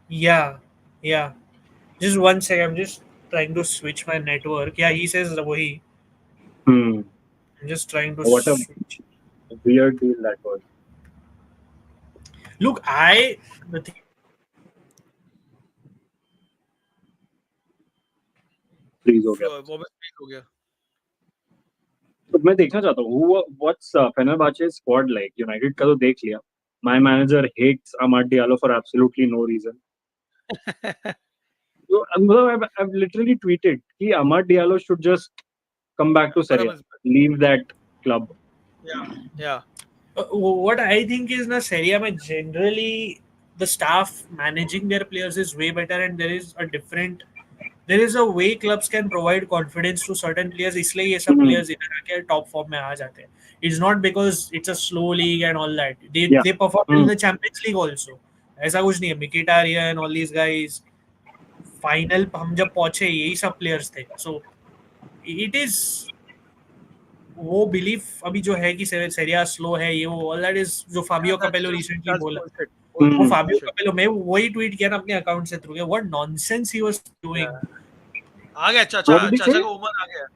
Yeah. Just one sec. I'm just trying to switch my network. Yeah, he says wahi. I'm just trying to switch. A weird deal that was. Look, Please हो गया. तो मैं देखना चाहता हूँ what's Fenerbahce's squad like. United का तो देख लिया. My manager hates Amad Diallo for absolutely no reason. So, I've literally tweeted कि Amad Diallo should just come back to Serie A. Leave that club. Yeah. What I think is na Serie A mein generally the staff managing their players is way better, and there is a way clubs can provide confidence to certain players. इसलिए ये सब players इधर आके top form में आ जाते हैं. It's not because it's a slow league and all that. They perform in the Champions League also. ऐसा कुछ नहीं है. Mkhitaryan, all these guys. Final हम जब पहुंचे यही सब players थे. So it is वो belief अभी जो है कि Serie A slow है ये वो all that is जो Fabio Capello recently बोला. वो Fabio Capello मैं वही tweet किया ना अपने account से through. What nonsense he was doing. आ गया चाचा का उमर आ गया.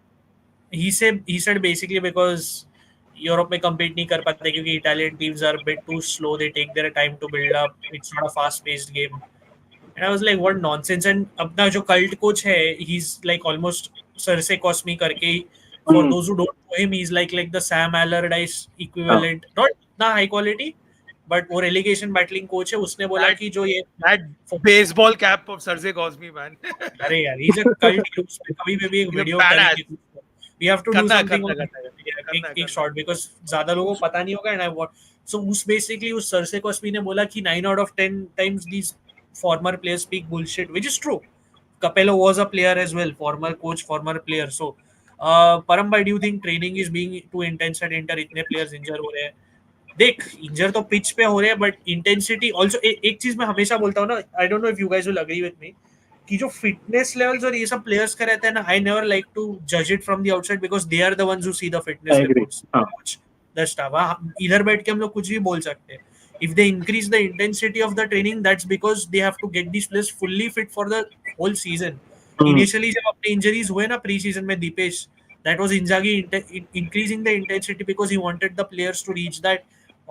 he said basically because Europe में compete नहीं कर पाते क्योंकि Italian teams are a bit too slow. They take their time to build up. It's not a fast-paced game. And I was like, what nonsense. And अपना जो cult coach है, he's like almost Cersei Cosme करके. For Hmm. those who don't know him, he's like the Sam Allardyce equivalent. Not इतना high quality, but वो relegation battling coach है. उसने बोला That कि जो ये that baseball cap of Sergey Cosme, man. अरे यार he's a cult hero. उसमें कभी भी एक He's a वीडियो badass. करेंगे. We have to do करना है, something करना है, on करना है, करना है, एक करना है. शॉट बिकॉज ज्यादा लोगों को पता नहीं होगा एंड आई वांट सो उस बेसिकली उस सरसे कॉस्मी ने बोला कि 9 out of 10 times these former players speak bullshit which is true. Capello was a player as well, former coach, former player. So Param, why do you think training is being too intense at Inter? इतने players इंजर हो रहे हैं. देख इंजर तो pitch पे हो रहे हैं बट इंटेंसिटी ऑल्सो एक चीज मैं हमेशा बोलता हूँ ना, I don't know if you guys will agree with me कि जो फिटनेस लेवल्स और ये सब प्लेयर्स का रहता है ना, आई नेवर लाइक टू जज it from the outside because they are the ones who see the I fitness agree. Reports coach the staff. इधर बैठ के हम लोग कुछ भी बोल सकते हैं. If they increase the intensity of the training, that's because they have to get these players fully fit for the whole season. Hmm. Initially, जब अपने injuries हुए ना pre-season में Dipesh, that was Inzaghi increasing the intensity because he wanted the players to reach that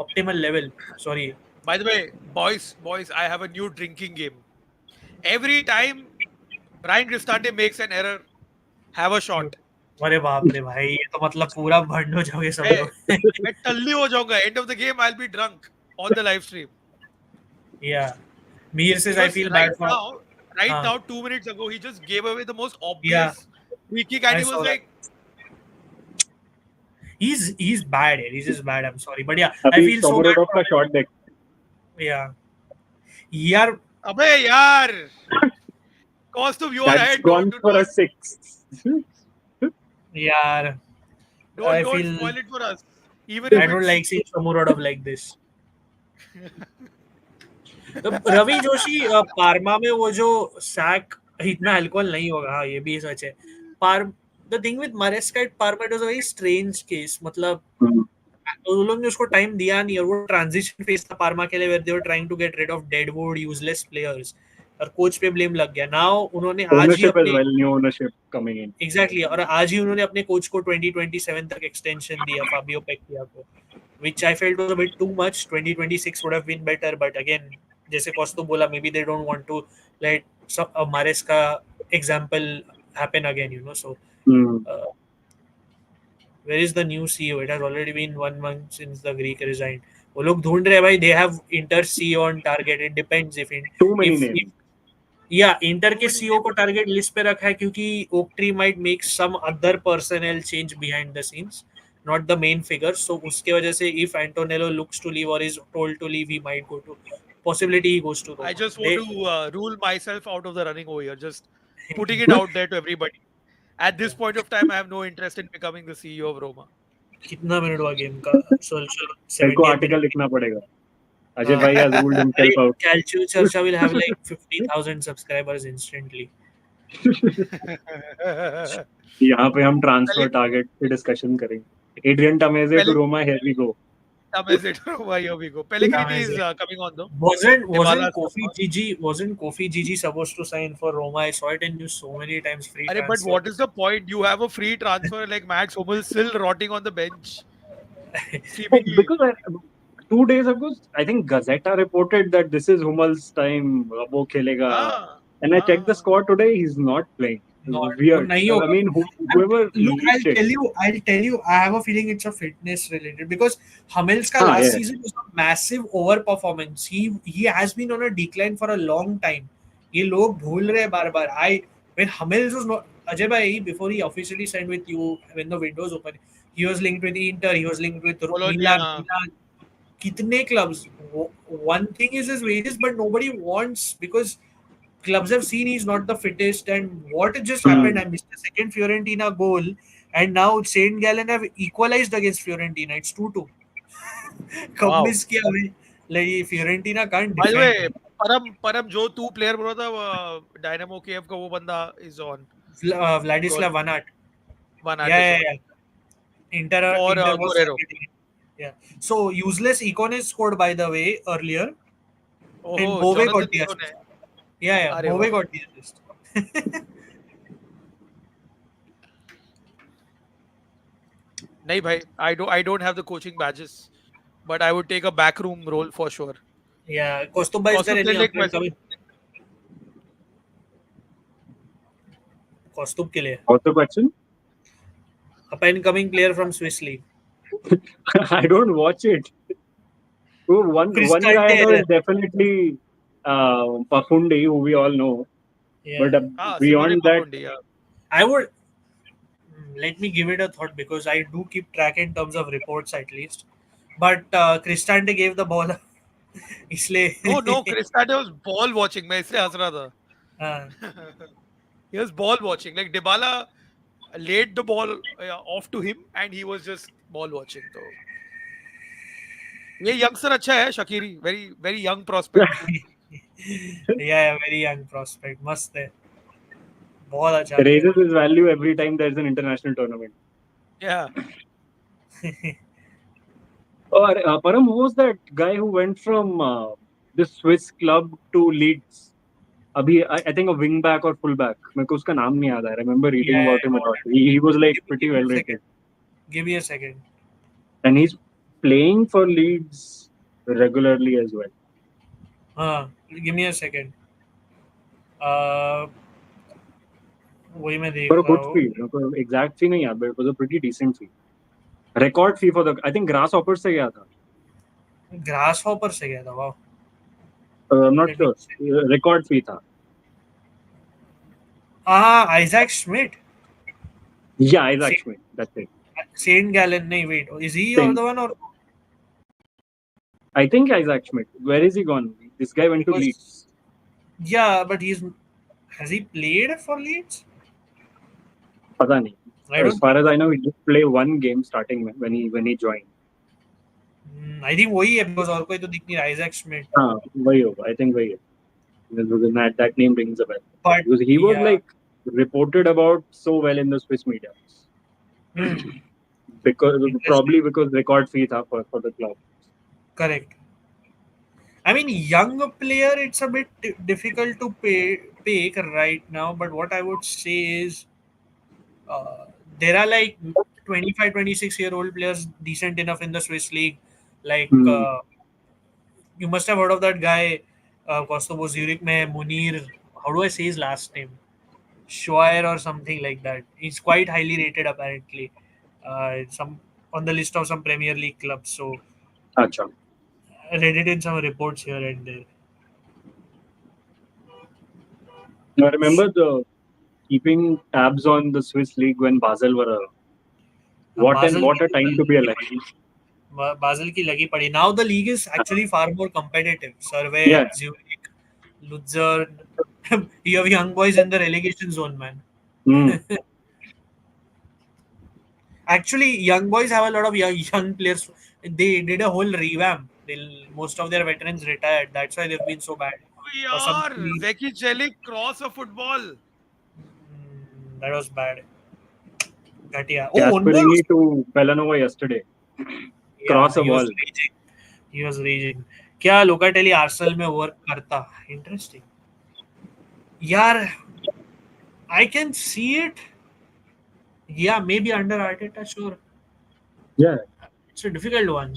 optimal level. Sorry. By the way, boys, I have a new drinking game. Every time Brian Cristante makes an error, have a You. shot. अरे बाप रे भाई, ये तो मतलब पूरा भंड हो जाओगे सब मैं लोग. मैं टल्ली हो जाऊंगा. End of the game, I'll be drunk on the live stream. Yeah. Mir says I Because feel bad for. right हाँ. now, 2 minutes ago, he just gave away the most Yeah, obvious free kick, and I he saw was that. like, He's bad. He's just bad. I'm sorry, but yeah, I अभी feel so bad सोमोरोडोव for का him. Shot देख. Yeah. यार "अबे यार, cause to your That's head, gone do for a not, 6. यार I don't feel spoil it for us, even if I don't it's." like seeing Shomurodov like this. तो Ravi Joshi pharma में वो जो sac इतना अल्कोहल नहीं होगा. हाँ, ये भी सच है. पार the thing with Maresca at Parma, it was a very strange case. मतलब उन लोगों ने उसको टाइम दिया नहीं और वो ट्रांजिशन फेज था पार्मा के लिए where they were trying to get rid of deadwood useless players और कोच पे ब्लेम लग गया. नाउ उन्होंने आज ही Ownership as अपने well, new ownership coming in. Exactly और आज ही उन्होंने अपने कोच को 2027 तक एक्सटेंशन दिया फाबियो पेक्किया को, which I felt was a bit too much. 2026 would have been better, but again, जैसे कॉस्तो बोला, maybe they don't want to let Maresca example happen again, you know. So, Hmm. uh, where is the new CEO? It has already been 1 month since the Greek resigned. वो लोग ढूंढ रहे हैं भाई. They have Inter CEO on target. It depends Too many if names. या Inter Too के many CEO names. को target list पे रखा है क्योंकि Oaktree might make some other personal change behind the scenes, not the main figure. So उसके वजह से if Antonello looks to leave or is told to leave, he might go to, possibility he goes to I Roma. just want They to rule myself out of the running over here. Just putting it out there to everybody. At this point of time, I have no interest in becoming the CEO of Roma. कितना minute हुआ game का? चलो चलो तेरे को 70th article minute. लिखना पड़ेगा. Ajay हाँ. bhai has ruled अरे himself out. कैल्चू चर्चा will have like 50,000 subscribers instantly. यहाँ पे हम पहले ट्रांसफर टारगेट पे डिस्कशन करेंगे. एड्रियन टमेजे टू पहले Roma, here we go. Tam is it. Here we go. Pellegrini is Tameze. coming on though. Wasn't Dybala wasn't is coming Kofi on. Gigi wasn't Kofi Gigi supposed to sign for Roma? I saw it in news so many times. Free Arey, but transfer. what is the point? You have a free transfer like Max Hummels still rotting on the bench, Oh, seemingly. because 2 days ago, I think Gazeta reported that this is Hummel's time. अब वो खेलेगा. Ah, And I checked the ah. score today. He's not playing. Not वो Weird. नहीं I होगा. mean, whoever Look, leaked it. I'll tell you, I have a feeling it's a fitness related because Hummels का हाँ, last yeah. season was a massive overperformance. He has been on a decline for a long time. ये लोग भूल रहे हैं बार-बार. When Hummels was not Ajay bhai, before he officially signed with you, when the windows open, he was linked with Inter, he was linked with Bologna. Milan. कितने clubs? One thing is his wages, but nobody wants because clubs have seen he's not the fittest. And what just happened? I missed the second Fiorentina goal, and now Saint Gallen have equalized against Fiorentina. It's 2-2. कब Wow. Miss किया भाई? Like Fiorentina can't By the defend. way, Param जो तू player बोला था Dynamo Kyiv का वो बंदा is on goal Vladislav Vanat. one at is Yeah, on yeah, yeah. Inter was Guerrero. targeting it. Yeah. So useless Econ is scored by the way earlier, and Oh, Bove Jonathan got the Ito ने. assist. Yeah. अरे Bove वाह. got the assist. नहीं भाई, I don't have the coaching badges, but I would take a backroom role for sure. Yeah, Kostuba, is there Kaustubh any तेल up एक and message. coming? Kostub के लिए What's the question? up and coming player from Swiss League. I don't watch it. So one guy I know Cristante. is definitely Pafundi, who we all know. But Yeah, हाँ, Simone beyond that, पापुंडी. Yeah. I would let me give it a thought because I do keep track in terms of reports at least. But Cristante gave the ball. No, no, इसलिए Cristante was ball watching. मैं इसलिए हंस रहा था. हाँ, He was ball watching. Like Dybala laid the ball off to him, and he was just ball watching. तो ये youngster अच्छा है, Shaqiri. Very very young prospect. yeah, very young prospect. मस्त है, बहुत अच्छा raises player his value every time there's an international tournament. Yeah. है. Or Param, who was that guy who went from this Swiss club to Leeds? अभी I think a wing back or full back. मेरे को उसका नाम नहीं याद है. I remember reading Yeah, about him a lot. He was like pretty well rated, give me a second. and he's playing for Leeds regularly as well. Give me a second. Uh, वही मैं For देख a रहा good हूँ. fee. मेरे को exact fee नहीं याद, but it was a pretty decent fee. Record fee for the I think Grasshopper से गया था. ग्रास हॉपर से गया था. वाह. I'm not Let me sure. see. Record fee था. Isaac Schmidt. Yeah, Isaac Schmidt. That's it. Saint Gallen. नहीं, wait. Is he Saint. the one or I think Isaac Schmidt. Where is he gone? This guy went to because Leeds. yeah, but has he played for Leeds? पता नहीं. I As don't. far as I know, he did play one game starting when he joined. I think वही है because और कोई तो दिख नहीं रहा. Isaac Schmidt. हाँ, वही होगा. I think वही है. Because that name rings a bell. But Because he was yeah. like reported about so well in the Swiss media. Because probably because record fee था for the club. Correct. I mean, young player, it's a bit difficult to pick right now. But what I would say is, there are like 25, 26-year-old players decent enough in the Swiss league. Like Hmm. you must have heard of that guy, Kosovo Zurich mein Munir. How do I say his last name? Schweier or something like that. He's quite highly rated apparently. Some on the list of some Premier League clubs. So अच्छा. I read it in some reports here and there. I remember keeping tabs on the Swiss league when Basel were around. What a time to be alive. Basel की लगी पड़ी. Now the league is actually far more competitive. Survey, Yeah. Zurich, Luzern. You have young boys in the relegation zone, man. Hmm. Actually, young boys have a lot of young players. They did a whole revamp. Most of their veterans retired. That's why they've been so bad. Or some यार, Zeki Celik cross a football. that was bad. Ghatia. Oh, Gasperini to Belanova yesterday. Cross a he was wall. raging. He was raging. क्या Locatelli Arsenal में work करता? Interesting. यार, I can see it. Yeah, maybe under Arteta, sure. Yeah. It's a difficult one.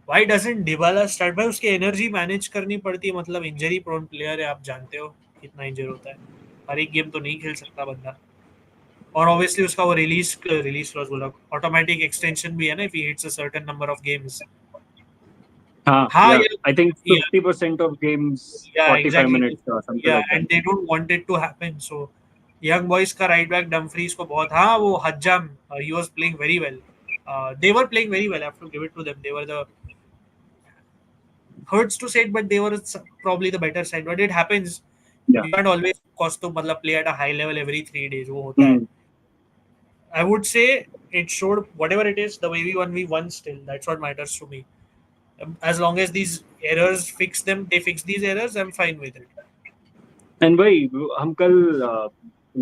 Why doesn't Dybala start? भाई उसकी energy manage करनी पड़ती है. मतलब इंजरी प्रोन प्लेयर है, आप जानते हो कितना इंजर होता है. हर एक गेम तो नहीं खेल सकता बंदा. और ऑब्वियसली उसका वो रिलीज क्लॉज बोला, ऑटोमेटिक एक्सटेंशन भी है ना if he hits a certain number of games. हाँ, Yeah. I think 50% of games, Yeah, 45 exactly. minutes or something Yeah, like that. and they don't want it to happen. So young boys का right back Dumfries को बहुत, हाँ वो हज्जाम, he was playing very well. They were playing very well. I have to give it to them. They were the, hurts to say it, but they were probably the better side. But it happens. Yeah. You can't always Costo मतलब play at a high level every 3 days. वो होता है. I would say it showed whatever it is, the way we won still. That's what matters to me. As long as these errors fix them, they fix these errors, I'm fine with it. And भाई हम कल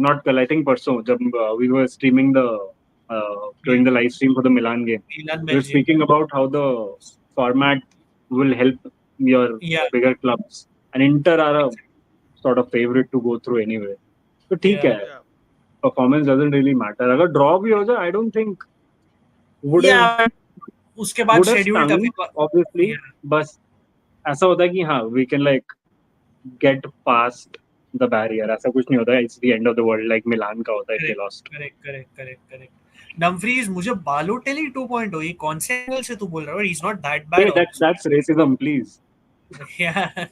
not कल, I think परसों जब we were streaming doing the live stream for the Milan game, Milan, we were speaking about how the format will help your bigger clubs, and Inter are a sort of favorite to go through anyway. So ठीक है, performance doesn't really matter. अगर draw भी हो जाए, I don't think would have Yeah, उसके बाद would have schedule stung tough. obviously, Yeah, बस ऐसा होता है कि हाँ we can like get past the barrier. ऐसा कुछ नहीं होता है. It's the end of the world like Milan का होता है if they lost. Correct. Dumfries मुझे बालोटेली 2.0 ये कौन से एंगल से तू बोल रहा है? He's not that bad Hey, that's racism, please. Yeah.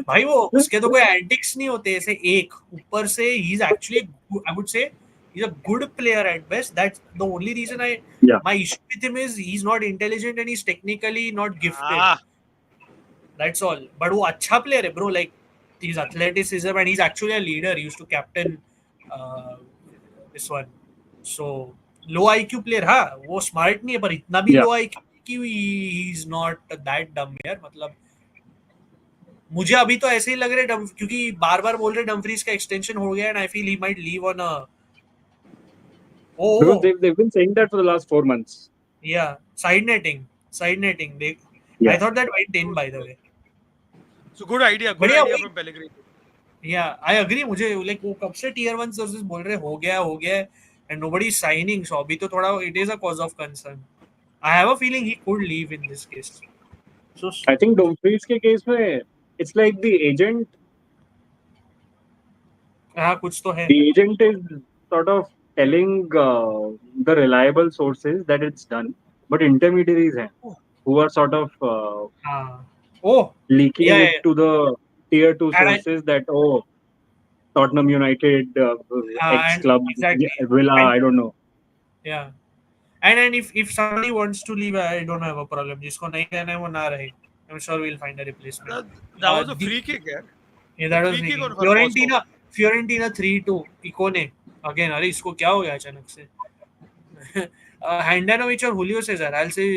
भाई वो उसके तो कोई एंटिक्स नहीं होते ऐसे एक ऊपर से he is actually I would say he is a good player at best that's the only reason I Yeah. My issue with him is he is not intelligent and he is technically not gifted Ah, that's all but वो अच्छा player है bro like his athleticism and he's actually a leader he used to captain this one so low IQ player हाँ वो smart नहीं है पर इतना भी Yeah. low IQ कि he is not that dumb यार मतलब मुझे अभी तो ऐसे ही लग रहा है क्योंकि बार बार बोल रहे डमफ्रीज का एक्सटेंशन हो गया and I feel he might leave on a Because oh they've been saying that for the last 4 months. yeah side netting they I Yeah. thought that went in by the way so good idea but yeah from Pellegrini. yeah I agree मुझे like वो कब से tier 1 sources बोल रहे हो गया and nobody is signing so अभी तो थोड़ा it is a cause of concern I have a feeling he could leave in this case so I think Dumfries के case में it's like the agent हाँ कुछ तो है is sort of telling the reliable sources that it's done, but intermediaries हैं who are sort of हाँ oh leaking yeah, it to the tier 2 and sources that Tottenham United, X and club, exactly Villa, and I don't know. yeah and if somebody wants to leave I don't have a problem जिसको नहीं रहना है वो ना रहे I'm sure we'll find a replacement That was a free kick, yeah. yeah that was Free kick making on Moscow. Fiorentina 3-2 इकोने again अरे इसको क्या हो गया अचानक से Handanovic or Julio Cesar I'll say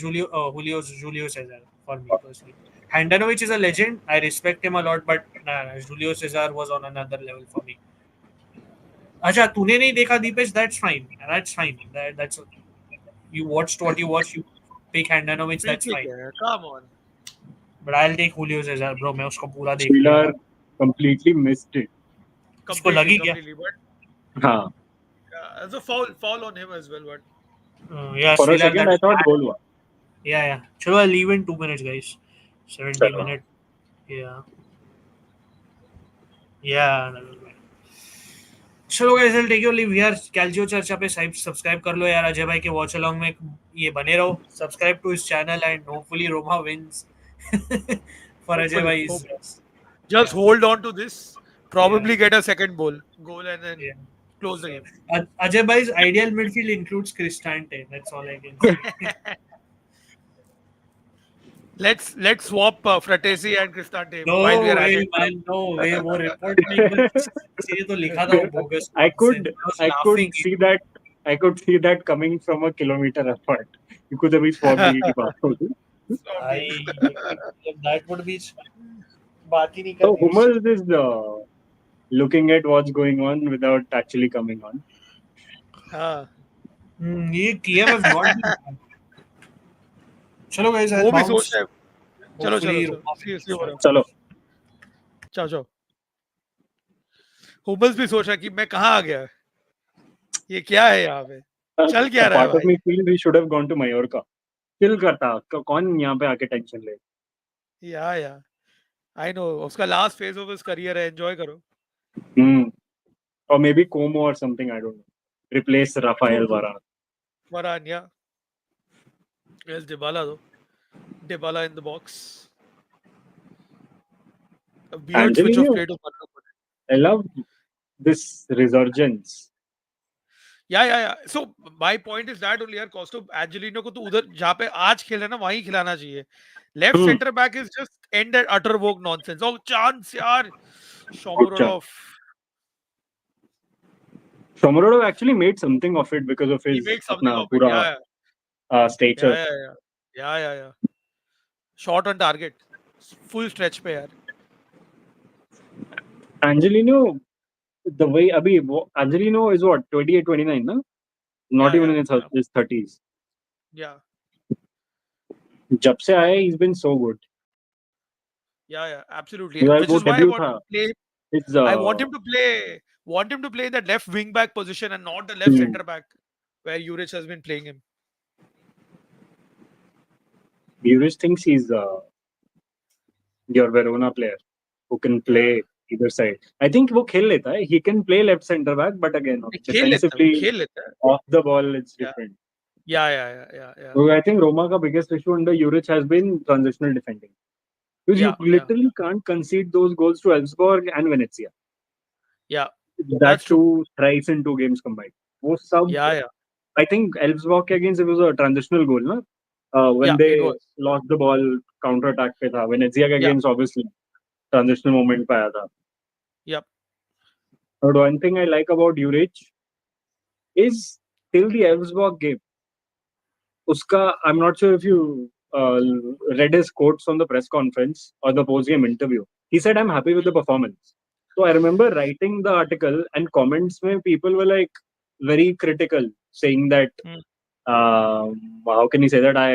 Julio Cesar for me personally Handanovic is a legend I respect him a lot but nah, Julio Cesar was on another level for me अच्छा तूने नहीं देखा Dipesh that's fine that's you watched what you watched, you pick Handanovic, Free that's kick, fine. yeah. Come on. But I'll take Julio Cesar, bro. मैं उसको पूरा देख लिया Sheila था. completely missed it. उसको लगी क्या? But हाँ. there's a foul on him as well. But Yeah, For a Sheila, second, that I was thought bad. goal हुआ. Yeah. चलो I'll leave in 2 minutes, guys. 70 चलो. minutes. Yeah. Yeah. That was bad. चलो guys, I'll take your leave. यार कैल्जियो चर्चा पे subscribe कर लो यार अजय भाई के वॉच अलोंग में ये बने रहो. Subscribe to his channel and hopefully Roma wins. For Ajay hopefully, bhai's. just Yeah. hold on to this. Probably get a second goal and then Yeah. close the game. Ajay bhai's ideal midfield includes Cristante. That's all I can say. Let's swap Fratesi and Cristante No while we are at way, it. man. No way. वो report में एक बार किसी ने तो लिखा था वो bogus I nonsense. could I was I could laughing. see that I could see that coming from a kilometer apart. You could have swap दी की बात होगी. That would be बात ही नहीं So करनी. Hummels is looking at what's going on without actually coming on. हाँ. ये Kiev have not been. चलो guys, I'll वो भी bounce. सोच रहे हैं. चलो Hopefully चलो Roma see wins. हो रहा. चलो. चलो. हुमल्स भी सोच रहा है कि मैं कहाँ आ गया. ये क्या है यहाँ पे. चल क्या रहा है Part of भाई. me feel we should have gone to Mallorca. Chill करता. कौन यहाँ पे आके टेंशन ले. या I know उसका last phase of his career है. Enjoy करो. Or maybe Como or something, I don't know. Replace Rafael True. Varane. Varane, yeah. Yes, Dybala though. Dybala in the box. A weird switch of Angelino, play to Manu. I love this resurgence. Yeah. So my point is that only यार Costa Angelino को तो उधर जहाँ पे आज खेल रहा है ना वहीं खिलाना चाहिए. Left center back is just end at utter woke nonsense. Oh chance यार. Shomurodov. Shomurodov actually made something of it because of He his makes something of it. pura stature. Yeah. Shot on target. Full stretch पे यार. Angelino, the way Angelino is what 28, 29, no? Not even in his 30s. Yeah. जब से आया he's been so good. Yeah, absolutely. Which Which is why I want to play. It's, I want him to play in that left wing back position and not the left center back where Juric has been playing him. Juric thinks he's your Verona player who can play Yeah. either side. I think वो खेल लेता है. He can play left center back, but again, नहीं, वो defensively खेल लेता है. off the ball, it's Yeah. different. Yeah. So I think Roma का biggest issue under Juric has been transitional defending. Because you Yeah. literally can't concede those goals to Elfsborg and Venezia. Yeah. That That's true. too thrice in 2 games combined. वो सब Yeah. I think Elfsborg against it was a transitional goal, no? When Yeah. they It was. lost the ball, counter attack पे था. Venezia के Yeah. against obviously transitional moment पे आया था. Yep. But one thing I like about Juric is till the Elfsborg game, uska I'm not sure if you read his quotes on the press conference or the post-game interview. He said, "I'm happy with the performance." So I remember writing the article and comments where people were like very critical, saying that, Hmm. "How can he say that?" I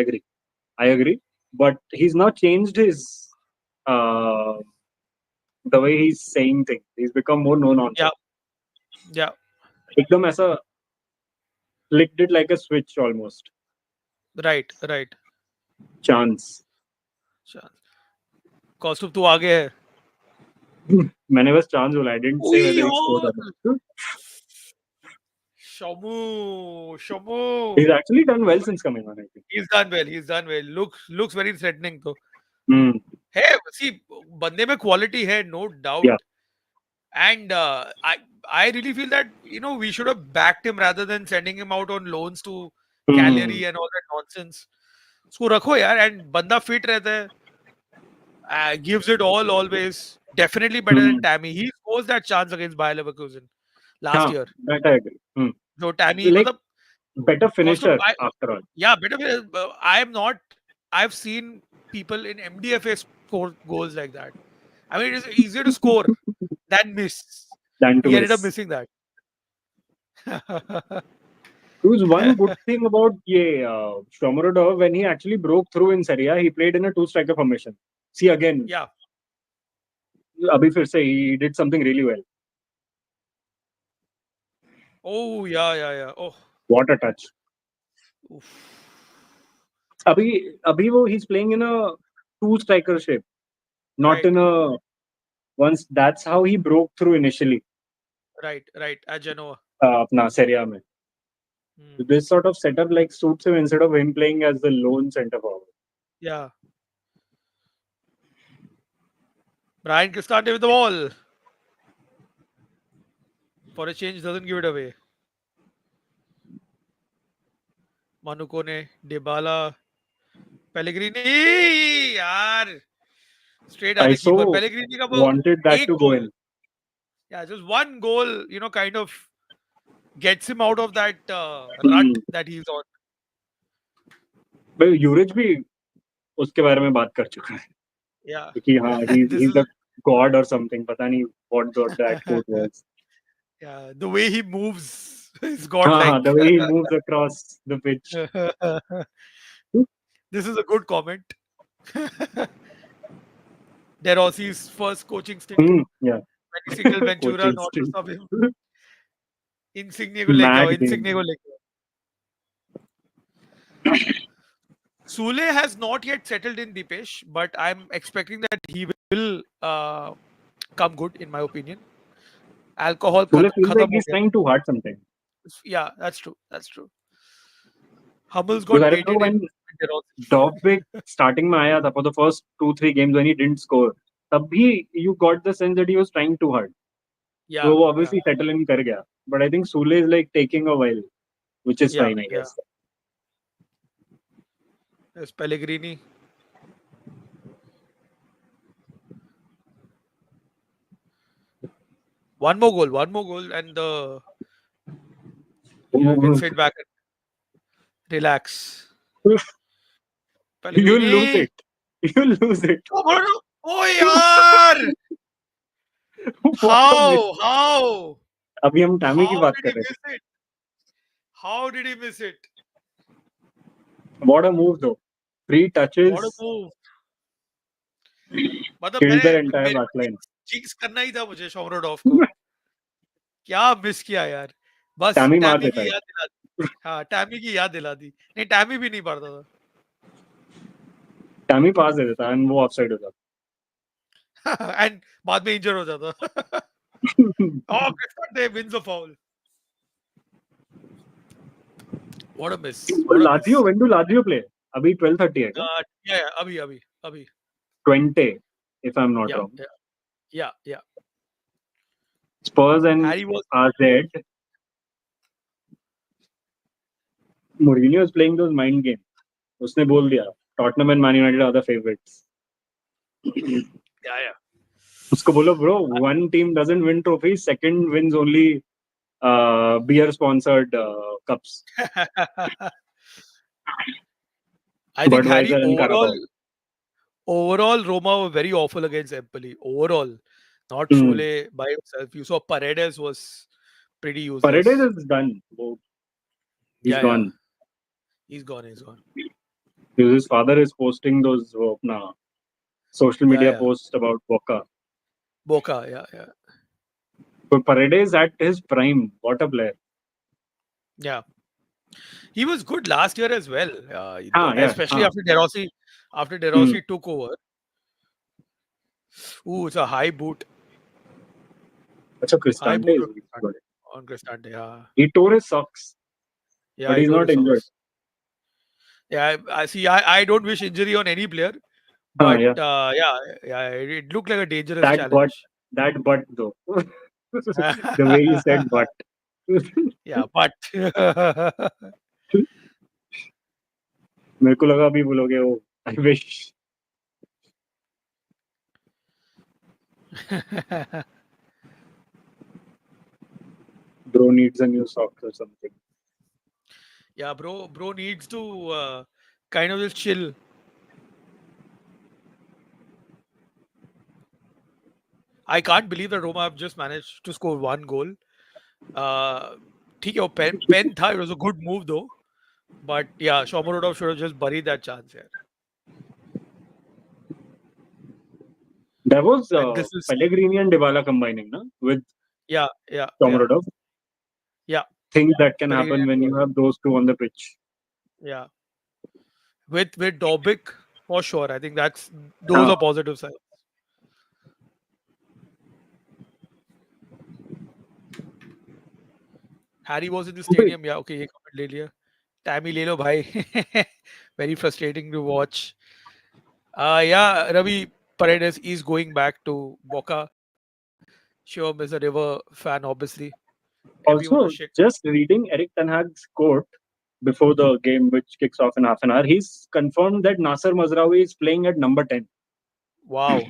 agree, but he's not changed his uh, the way he's saying things. He's become more no nonsense. Yeah. एकदम ऐसा flicked it like a switch almost. Right. Chance. कौस्तुभ तू आगे है. मैंने बस chance बोला. I didn't say whether he scored or not. Shamu. He's actually done well since coming on, I think. He's done well. Looks very threatening though. Hmm. है, see, बंदे में quality है, no doubt. Yeah. And I really feel that we should have backed him rather than sending him out on loans to Cagliari and all that nonsense. उसको रखो यार, and बंदा fit रहता है, gives it all always. Definitely better than Tammy. He scores that chance against Bayer Leverkusen last year. That I agree. So Tammy, Like, मतलब, better finisher Kostum, after all. yeah, better. I am not. I've seen people in MDFA score goals like that. I mean, it is easier to score than miss. Than to He ended up miss. missing that. There was one good thing about Shomurodov when he actually broke through in Serie A. He played in a 2-striker formation. See again. Yeah. अभी फिर से he did something really well. Oh yeah. Oh. What a touch. Oof. अभी वो he's playing in a 2-striker shape, not Right. in a once. That's how he broke through initially. Right. At Genoa. अपना Serie A में. This sort of setup like suits him instead of him playing as the lone centre forward. Yeah. Brian Cristante with the ball. For a change, doesn't give it away. Manu Kone, Dybala, Pellegrini, yaar. Straight at I the keeper. so Pellegrini ka wanted that to go in. Yeah, just one goal, kind of gets him out of that rut that he's on. भाई यूरिच भी उसके बारे में बात कर चुका है. Yeah. कि हाँ, he's the god or something. पता नहीं what that quote was. Yeah, the way he moves is godlike. The way he moves across the pitch. This is a good comment. De Rossi's first coaching stint. Yeah. When he signaled Ventura Coaching not to stint. sub him. Insigne को लेके आओ, Mad Insigne को लेके आओ. Sule has not yet settled in Dipesh, but I'm expecting that he will come good, in my opinion. Alcohol Sule feels like khatam ho he's gaya. trying too hard sometimes. Yeah, that's true. Hummels Because got I baited remember in. when Dovbyk starting में आया था for the first 2-3 games when he didn't score, तब भी you got the sense that he was trying too hard. Yeah. So वो obviously settle in कर गया. But I think Sule is like taking a while, which is fine, I guess. There's Pellegrini. One more goal, and you can sit back and relax. You'll lose it. Oh yaar! How? अभी हम Tammy की How बात did कर he रहे थे. miss it? How did he miss it? What a move though. 3 touches. What a move! मतलब Killed their मेरे entire को backline. jinx करना ही था मुझे शोमरोडोफ को. क्या मिस किया यार. बस Tammy मार टैमी देता की है. याद दिला दी. हाँ, टैमी की याद दिला दी. नहीं, टैमी भी नहीं पड़ता था. Tammy pass दे देता and वो offside होता. And बाद में injure हो जाता. Oh, Cristante wins the foul. What a miss. What a Lazio, miss. when do Lazio play? अभी 12:30 है क्या? Yeah, abhi. 20, if I'm not Yeah, wrong. yeah. Spurs and Harry was RZ. Mourinho is playing those mind games. उसने बोल दिया Tottenham and Man United are the favorites. yeah. उसको बोलो bro, one team doesn't win trophies, second wins only beer sponsored cups. I think Harry Budweiser and Carabao. overall Roma were very awful against Empoli. Overall, not Hmm. Chole by himself. You saw Paredes was pretty useless. Paredes is done. He's gone. He's gone. Because his father is posting those social media Yeah. posts about Boca. Boca, yeah. But Paredes at his prime, what a player. Yeah. He was good last year as well. Yeah. Especially after De Rossi took over. Ooh, it's a high boot. That's a High Cristante boot is good. on Cristante, yeah. He tore his socks. Yeah, But he's tore not his injured. socks. Yeah, I see. I don't wish injury on any player, but it looked like a dangerous challenge. That butt though. The way he said butt. Yeah, but मेरे को लगा अभी बोलोगे वो I wish. Bro needs a new socks or something. Yeah, bro needs to kind of just chill. I can't believe that Roma have just managed to score one goal. ठीक है वो pen था. It was a good move though. But yeah, Shomurodov should have just buried that chance here. That was And this is Pellegrini and Dybala combining, no? With yeah. Shomurodov. Yeah. Things that can Pellegrini happen and when you Dybala. have those two on the pitch. Yeah. With Dobic for sure. I think those are positive signs. Harry was in the stadium. Yeah, okay, ये comment ले लिया. Tammy ले लो भाई. Very frustrating to watch. Yeah, Ravi Paredes is going back to Boca. Shivam is a River fan, obviously. Everyone Also, was shit. just reading Eric Ten Hag's quote before the game, which kicks off in half an hour, he's confirmed that Nasser Mazraoui is playing at number 10. Wow.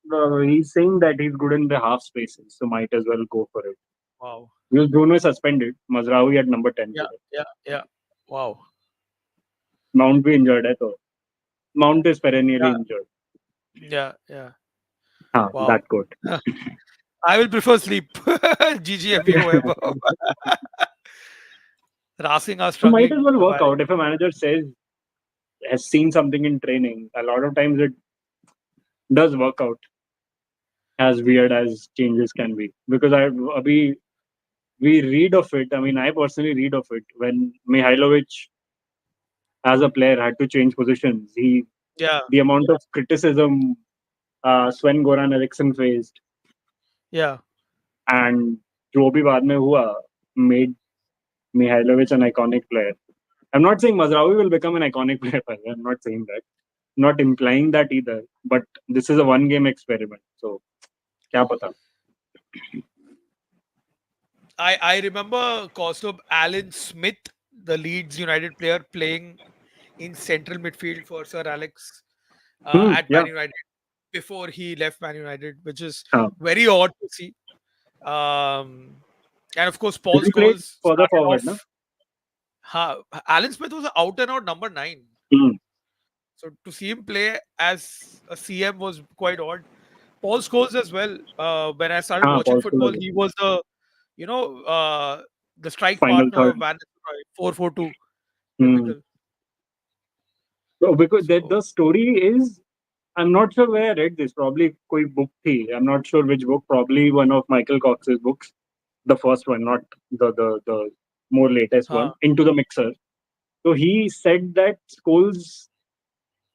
He's saying that he's good in the half spaces, so might as well go for it. Wow. Because Bruno is suspended, Mazraoui at number 10. Yeah. Wow. Mount be injured, so Mount is perennially injured. Yeah. Wow. That quote. I will prefer sleep. GGMB November. Racing are So might struggling. as well work out. If a manager has seen something in training, a lot of times it does work out. As weird as changes can be, because we read of it. I mean, I personally read of it when Mihailovic, as a player, had to change positions. The amount of criticism Sven Goran Eriksson faced, and जो भी बाद में हुआ made Mihailovic an iconic player. I'm not saying Mazraoui will become an iconic player. I'm not saying that. Not implying that either. But this is a one-game experiment. So, क्या पता. I remember Kostob Alan Smith, the Leeds United player, playing in central midfield for Sir Alex at Man United before he left Man United, which is very odd to see. And of course, Paul Scholes further forward, no? Alan Smith was an out and out number 9. So to see him play as a CM was quite odd. Paul Scholes as well. When I started watching football, he was the strike Final partner third. of Van Nistelrooy, 4-4-2. Typical. So because the story is, I'm not sure where I read this. Probably koi book thi. I'm not sure which book. Probably one of Michael Cox's books. The first one, not the more latest one. Into the Mixer. So he said that Scholes,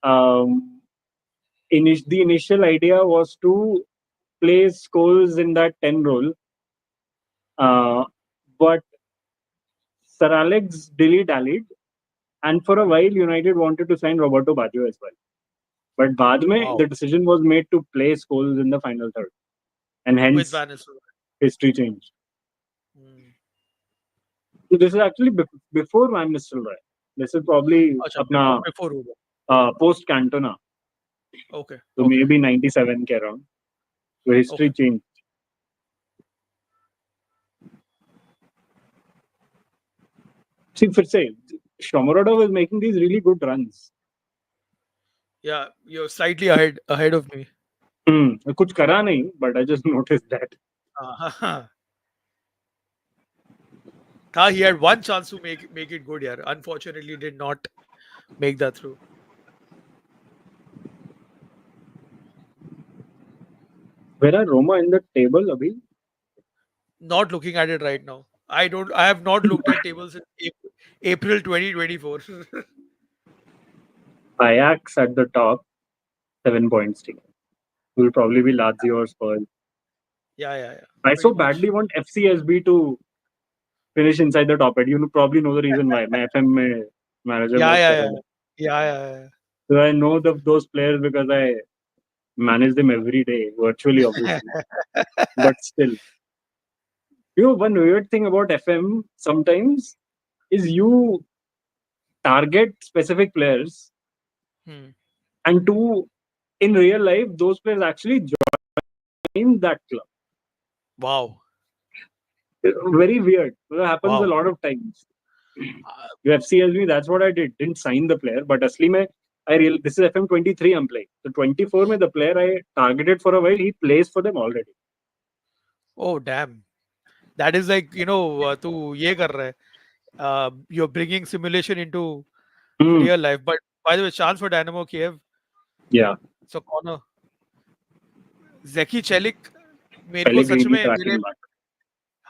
um, the initial idea was to play Scholes in that 10 role, uh, but Sir Alex dilly-dallied, and for a while United wanted to sign Roberto Baggio as well. But बाद में, Wow. the decision was made to play Scholes in the final third, and With hence Van Nistelrooy. history changed. Hmm. So this is actually before Van Nistelrooy. This is probably Acha, अपना before Uber. post Cantona, Okay. so Okay. maybe 97 के around. So history Okay. changed. See, फिर से Shomurodov is making these really good runs. Yeah, you're slightly ahead of me. कुछ करा नहीं, but I just noticed that. He had one chance to make it good here. Unfortunately, did not make that through. Where are Roma in the table, Abhi? Not looking at it right now. I don't. I have not looked at tables in April 2024. Ajax at the top, 7 points. Will probably be Lazio or Spurs. Yeah. I so Pretty much. badly want FCSB to finish inside the top 8. You probably know the reason why. मैं FM में manager Yeah, work yeah, कर yeah, रहा हूँ. yeah. So I know those players because I manage them every day, virtually, obviously. But still, one weird thing about FM sometimes is you target specific players, Hmm. and in real life, those players actually join that club. Wow. Very weird. That happens a Wow. lot of times. Uh, FCSB, that's what I did. Didn't sign the player, but asli mein, this is FM23 I'm playing. So 24 mein, the player I targeted for a while, he plays for them already. oh damn. That is like तू ये कर रहा है. You're bringing simulation into Hmm. real life. But by the way, chance for Dynamo Kiev. Yeah. So corner. Zeki Chelik मेरे को सच Pellegrini में मेरे tracking back.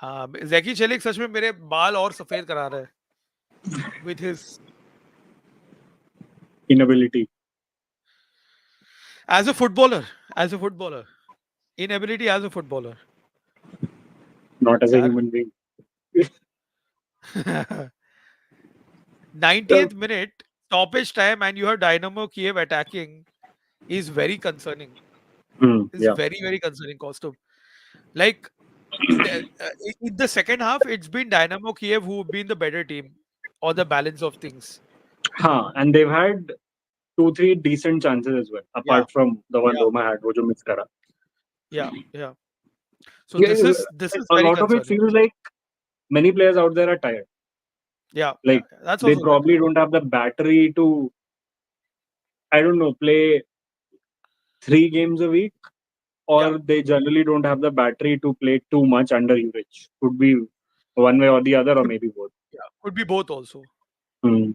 हाँ जैकी चेलिक सच में मेरे बाल और सफेद करा रहा है with his Inability. as a footballer inability as a footballer Not as a यार human being. 90th minute stoppage time and you have Dynamo Kiev attacking is very concerning. Is Yeah. very concerning, Kostov. Like in the second half, it's been Dynamo Kiev who have been the better team on the balance of things. And they've had 2-3 decent chances as well, Yeah, apart from the one yeah, Roma had, wo jo miss kara. yeah. So Yeah, this is a very lot of it concerning. feels like many players out there are tired. Yeah. Like That's they also there. probably don't have the battery to, I don't know, play 3 games a week, Yeah, or they generally don't have the battery to play too much under Urich. Could be one way or the other, or could maybe both. could be both also. Hmm.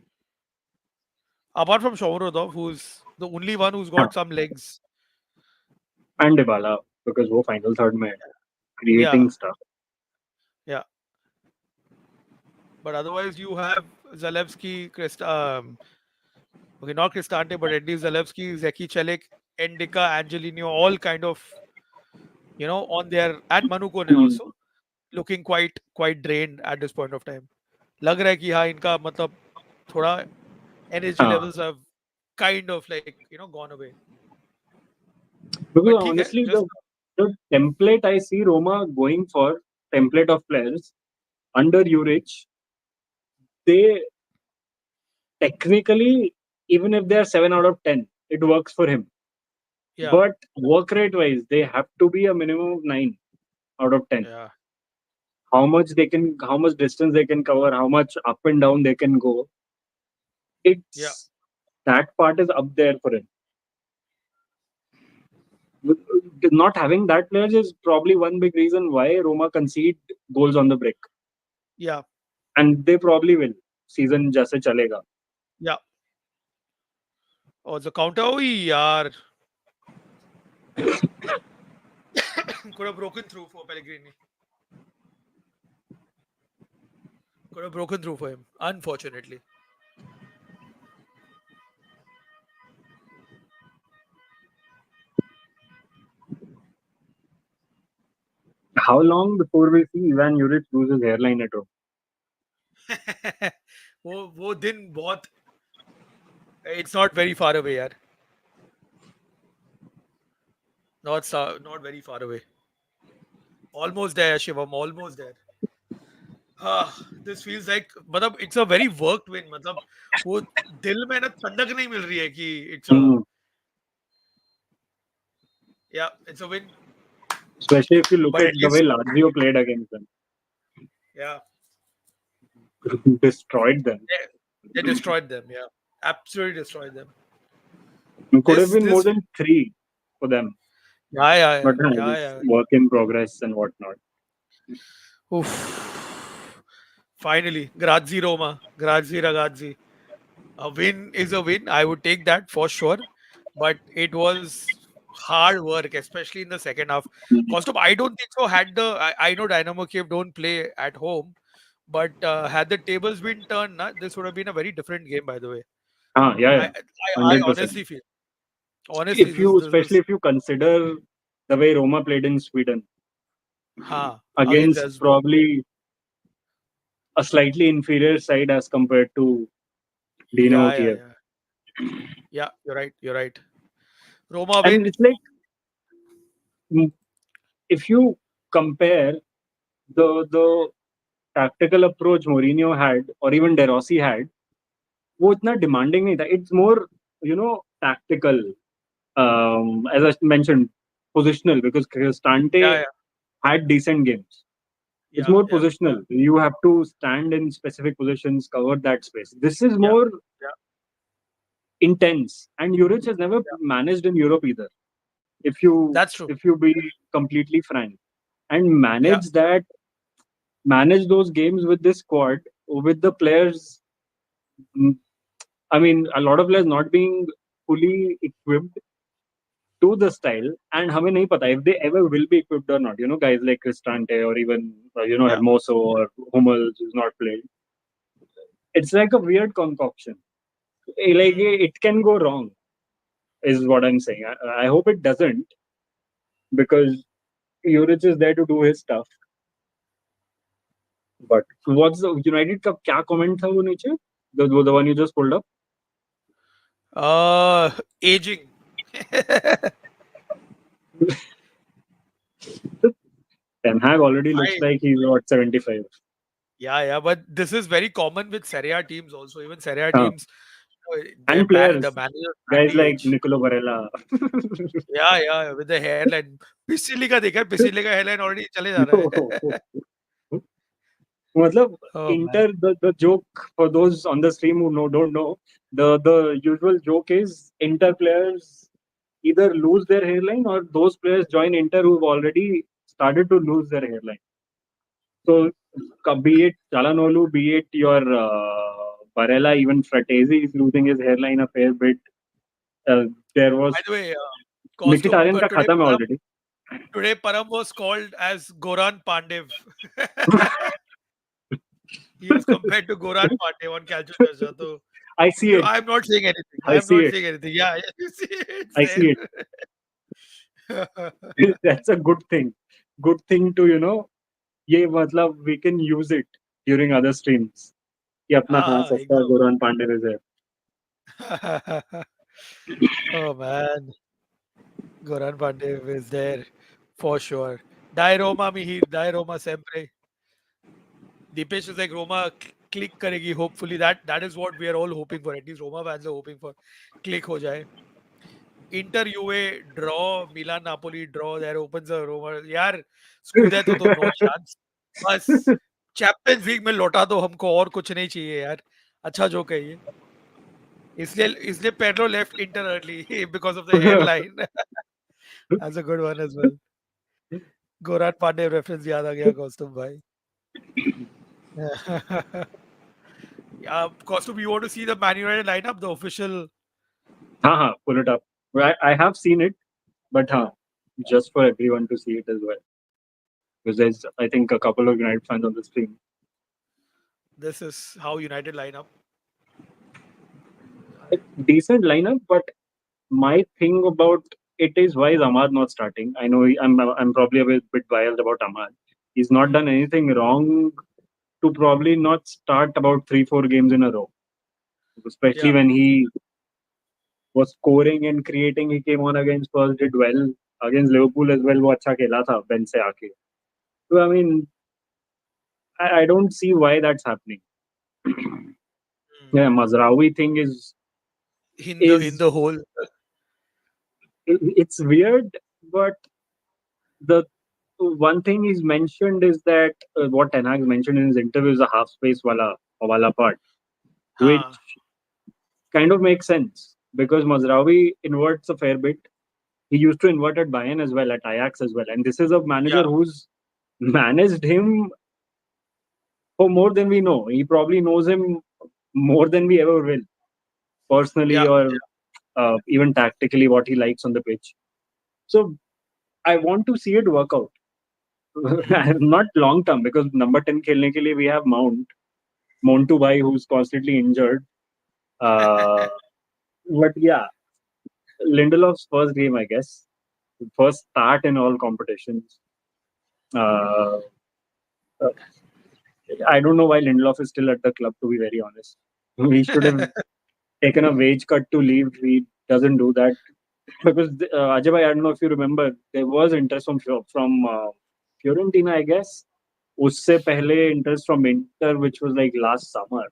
Apart from Shomurodov, who's the only one who's Huh. got some legs. And Dybala, because वो final third में Yeah, creating stuff. yeah. But otherwise, you have Zalewski, okay, not Cristante, but at least Zalewski, Zeki Celik, Endika, Angelino, all kind of, on their, and Manu Kone Hmm. also, looking quite drained at this point of time. लग रहा है कि हाँ इनका मतलब थोड़ा energy हाँ. levels have kind of like gone away. Because But ठीक है, honestly, just the template I see Roma going for, template of players under Urich, they technically, even if they are 7 out of 10, it works for him. yeah, But work rate wise, they have to be a minimum of 9 out of 10. yeah, How much distance they can cover, how much up and down they can go. yeah, It's that part is up there for him. Not having that players is probably one big reason why Roma concede goals on the break. yeah, And they probably will. Season जैसे चलेगा. yeah. Oh, the counter, oh yaar. Could have broken through for Pellegrini. Could have broken through for him, unfortunately. How long before we see Ivan Juric lose his hairline at home? वो दिन बहुत, it's not very far away यार, not very far away, almost there Shivam, almost there. This feels like, मतलब it's a very worked win, मतलब वो दिल में ना ठंडक नहीं मिल रही है कि it's a, Hmm. yeah, it's a win, Especially if you look but at at the way least, Lazio played against them, yeah, destroyed them. they destroyed them, yeah, absolutely destroyed them. It could have This been more this than 3 for them, yeah, yeah, but yeah, yeah, it's yeah. work in progress and whatnot. Oof. Finally, grazie Roma, grazie ragazzi. A win is a win. I would take that for sure. But it was hard work, especially in the second half. Mhm. Costume, I don't think so. I know Dynamo Kyiv don't play at home, but had the tables been turned, na, this would have been a very different game. By the way, Yeah, I yeah, I 100%. honestly feel, honestly, If you, this especially was, if you consider the way Roma played in Sweden against against Elfsborg. probably a slightly inferior side as compared to Dynamo Yeah, yeah, Kiev. yeah, yeah. You're right. You're right. Roma And win. it's like, mm, if you compare the tactical approach Mourinho had or even De Rossi had, वो इतना demanding नहीं था. It's more, tactical. As I mentioned, positional, because Yeah, Cristante yeah, had decent games. It's yeah, more yeah, yeah, positional. You have to stand in specific positions, cover that space. This is yeah, more yeah. intense, and Juric has never Yeah. managed in Europe either. If you That's true. if you be completely frank, and Yeah, manage those games with this squad, with the players. mm, I mean, a lot of players not being fully equipped to the style, and हमें नहीं पता if they ever will be equipped or not. Guys like Cristante or even yeah. Hermoso or Hummels who's not played. It's like a weird concoction. Like Hmm. it can go wrong, is what I'm saying. I hope it doesn't, because Juric is there to do his stuff. But what's the United का क्या comment था वो नीचे? The one you just pulled up? Aging. Ten Hag already looks I like he's what, 75. Yeah, yeah, but this is very common with Serie A teams also. Even Serie A Uh, teams, and the players, managers guys badly like age. Nicolo Barella. Yeah, yeah, with the hairline. पिछली का देखा है, पिछली का hairline already चले जा रहा है. मतलब Oh man. Inter, the joke for those on the stream who don't know, the usual joke is Inter players either lose their hairline or those players join Inter who've already started to lose their hairline. So be it Chalanolu, be it your Barella, even Fratesi is losing his hairline a fair bit. There By was the way, costume Mkhitaryan का खत्म है already. today Param was called as Goran Pandev. He was compared to Goran Pandev on Calcio Churcha. So I see it. I'm not saying anything. I I'm see not it. saying anything. Yeah, yeah, you see, it's I see it. there. That's a good thing. Good thing to ये मतलब we can use it during other streams. कि अपना हाँ हाँ, सस्ता एकदम. गोरान Pandey is there. Oh man, Goran Pandev is there for sure. Dai Roma Mihir, Dai Roma sempre. Deepesh is like Roma click karegi. Hopefully that is what we are all hoping for. At least Roma fans are hoping for. Click ho jaye. Inter UA draw, Milan Napoli draw. There opens a Roma. यार Scudetto तो no chance. बस champions league में लौटा दो हमको, और कुछ नहीं चाहिए यार. अच्छा जोक है ये. इसलिए इसलिए Pedro left Inter early because of the hairline. That's a good one as well. Goran Pandev reference याद आ गया कौस्तुभ भाई. Kostum, you want to see the Man United lineup, the official? हाँ, pull it up. I have seen it, but just for everyone to see it as well. Because there's, I think, a couple of United fans on the stream. This is how United line up. Decent lineup, but my thing about it is why is Ahmad not starting? I know I'm probably a bit biased about Ahmad. He's not done anything wrong to probably not start about 3-4 games in a row, especially Yeah. when he was scoring and creating. He came on against Spurs, did well against Liverpool as well. वो अच्छा खेला था bench से आके. So I mean, I don't see why that's happening. Yeah, Mm. Mazraoui thing is In is the whole, it's weird, but the one thing he's mentioned is that what Ten Hag mentioned in his interview is a half space wala part, which huh. kind of makes sense because Mazraoui inverts a fair bit. He used to invert at Bayern as well, at Ajax as well, and this is a manager Yeah. who's managed him for more than we know. He probably knows him more than we ever will, personally Yeah. or even tactically, what he likes on the pitch. So I want to see it work out. Mm. Not long term because number 10 खेलने के लिए we have Montu Bhai who's constantly injured. Uh, but yeah, Lindelof's first game, I guess, first start in all competitions. Uh, uh, I don't know why Lindelof is still at the club. To be very honest, he should have taken a wage cut to leave. He doesn't do that because Ajay bhai, I don't know if you remember, there was interest from Fiorentina, I guess. उससे पहले interest from Inter, which was like last summer.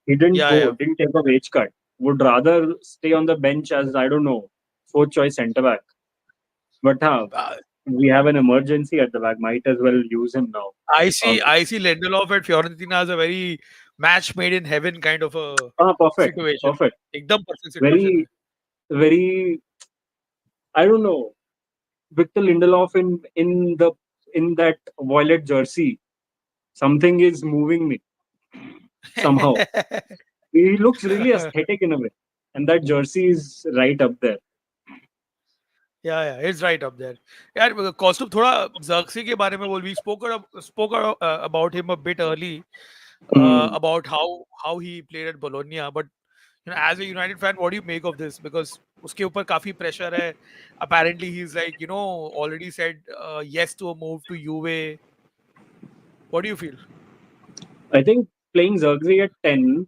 He didn't Yeah. go, Yeah. didn't take a wage cut. Would rather stay on the bench as, I don't know, fourth choice centre back. But Uh, we have an emergency at the back. Might as well use him now. I see Lindelof at Fiorentina as a very match made in heaven kind of a Perfect, situation. perfect. एकदम perfect situation Very, है. very. I don't know. Victor Lindelof in that violet jersey, something is moving me somehow. He looks really aesthetic in a way, and that jersey is right up there. Yeah, it's right up there. यार कौस्तुभ थोड़ा Xerxes के बारे में बोल. We spoke about him a bit early Hmm. about how he played at Bologna, but as a United fan, what do you make of this? Because उसके ऊपर काफी pressure है. Apparently, he's like already said yes to a move to Juve. What do you feel? I think playing Xerxes at 10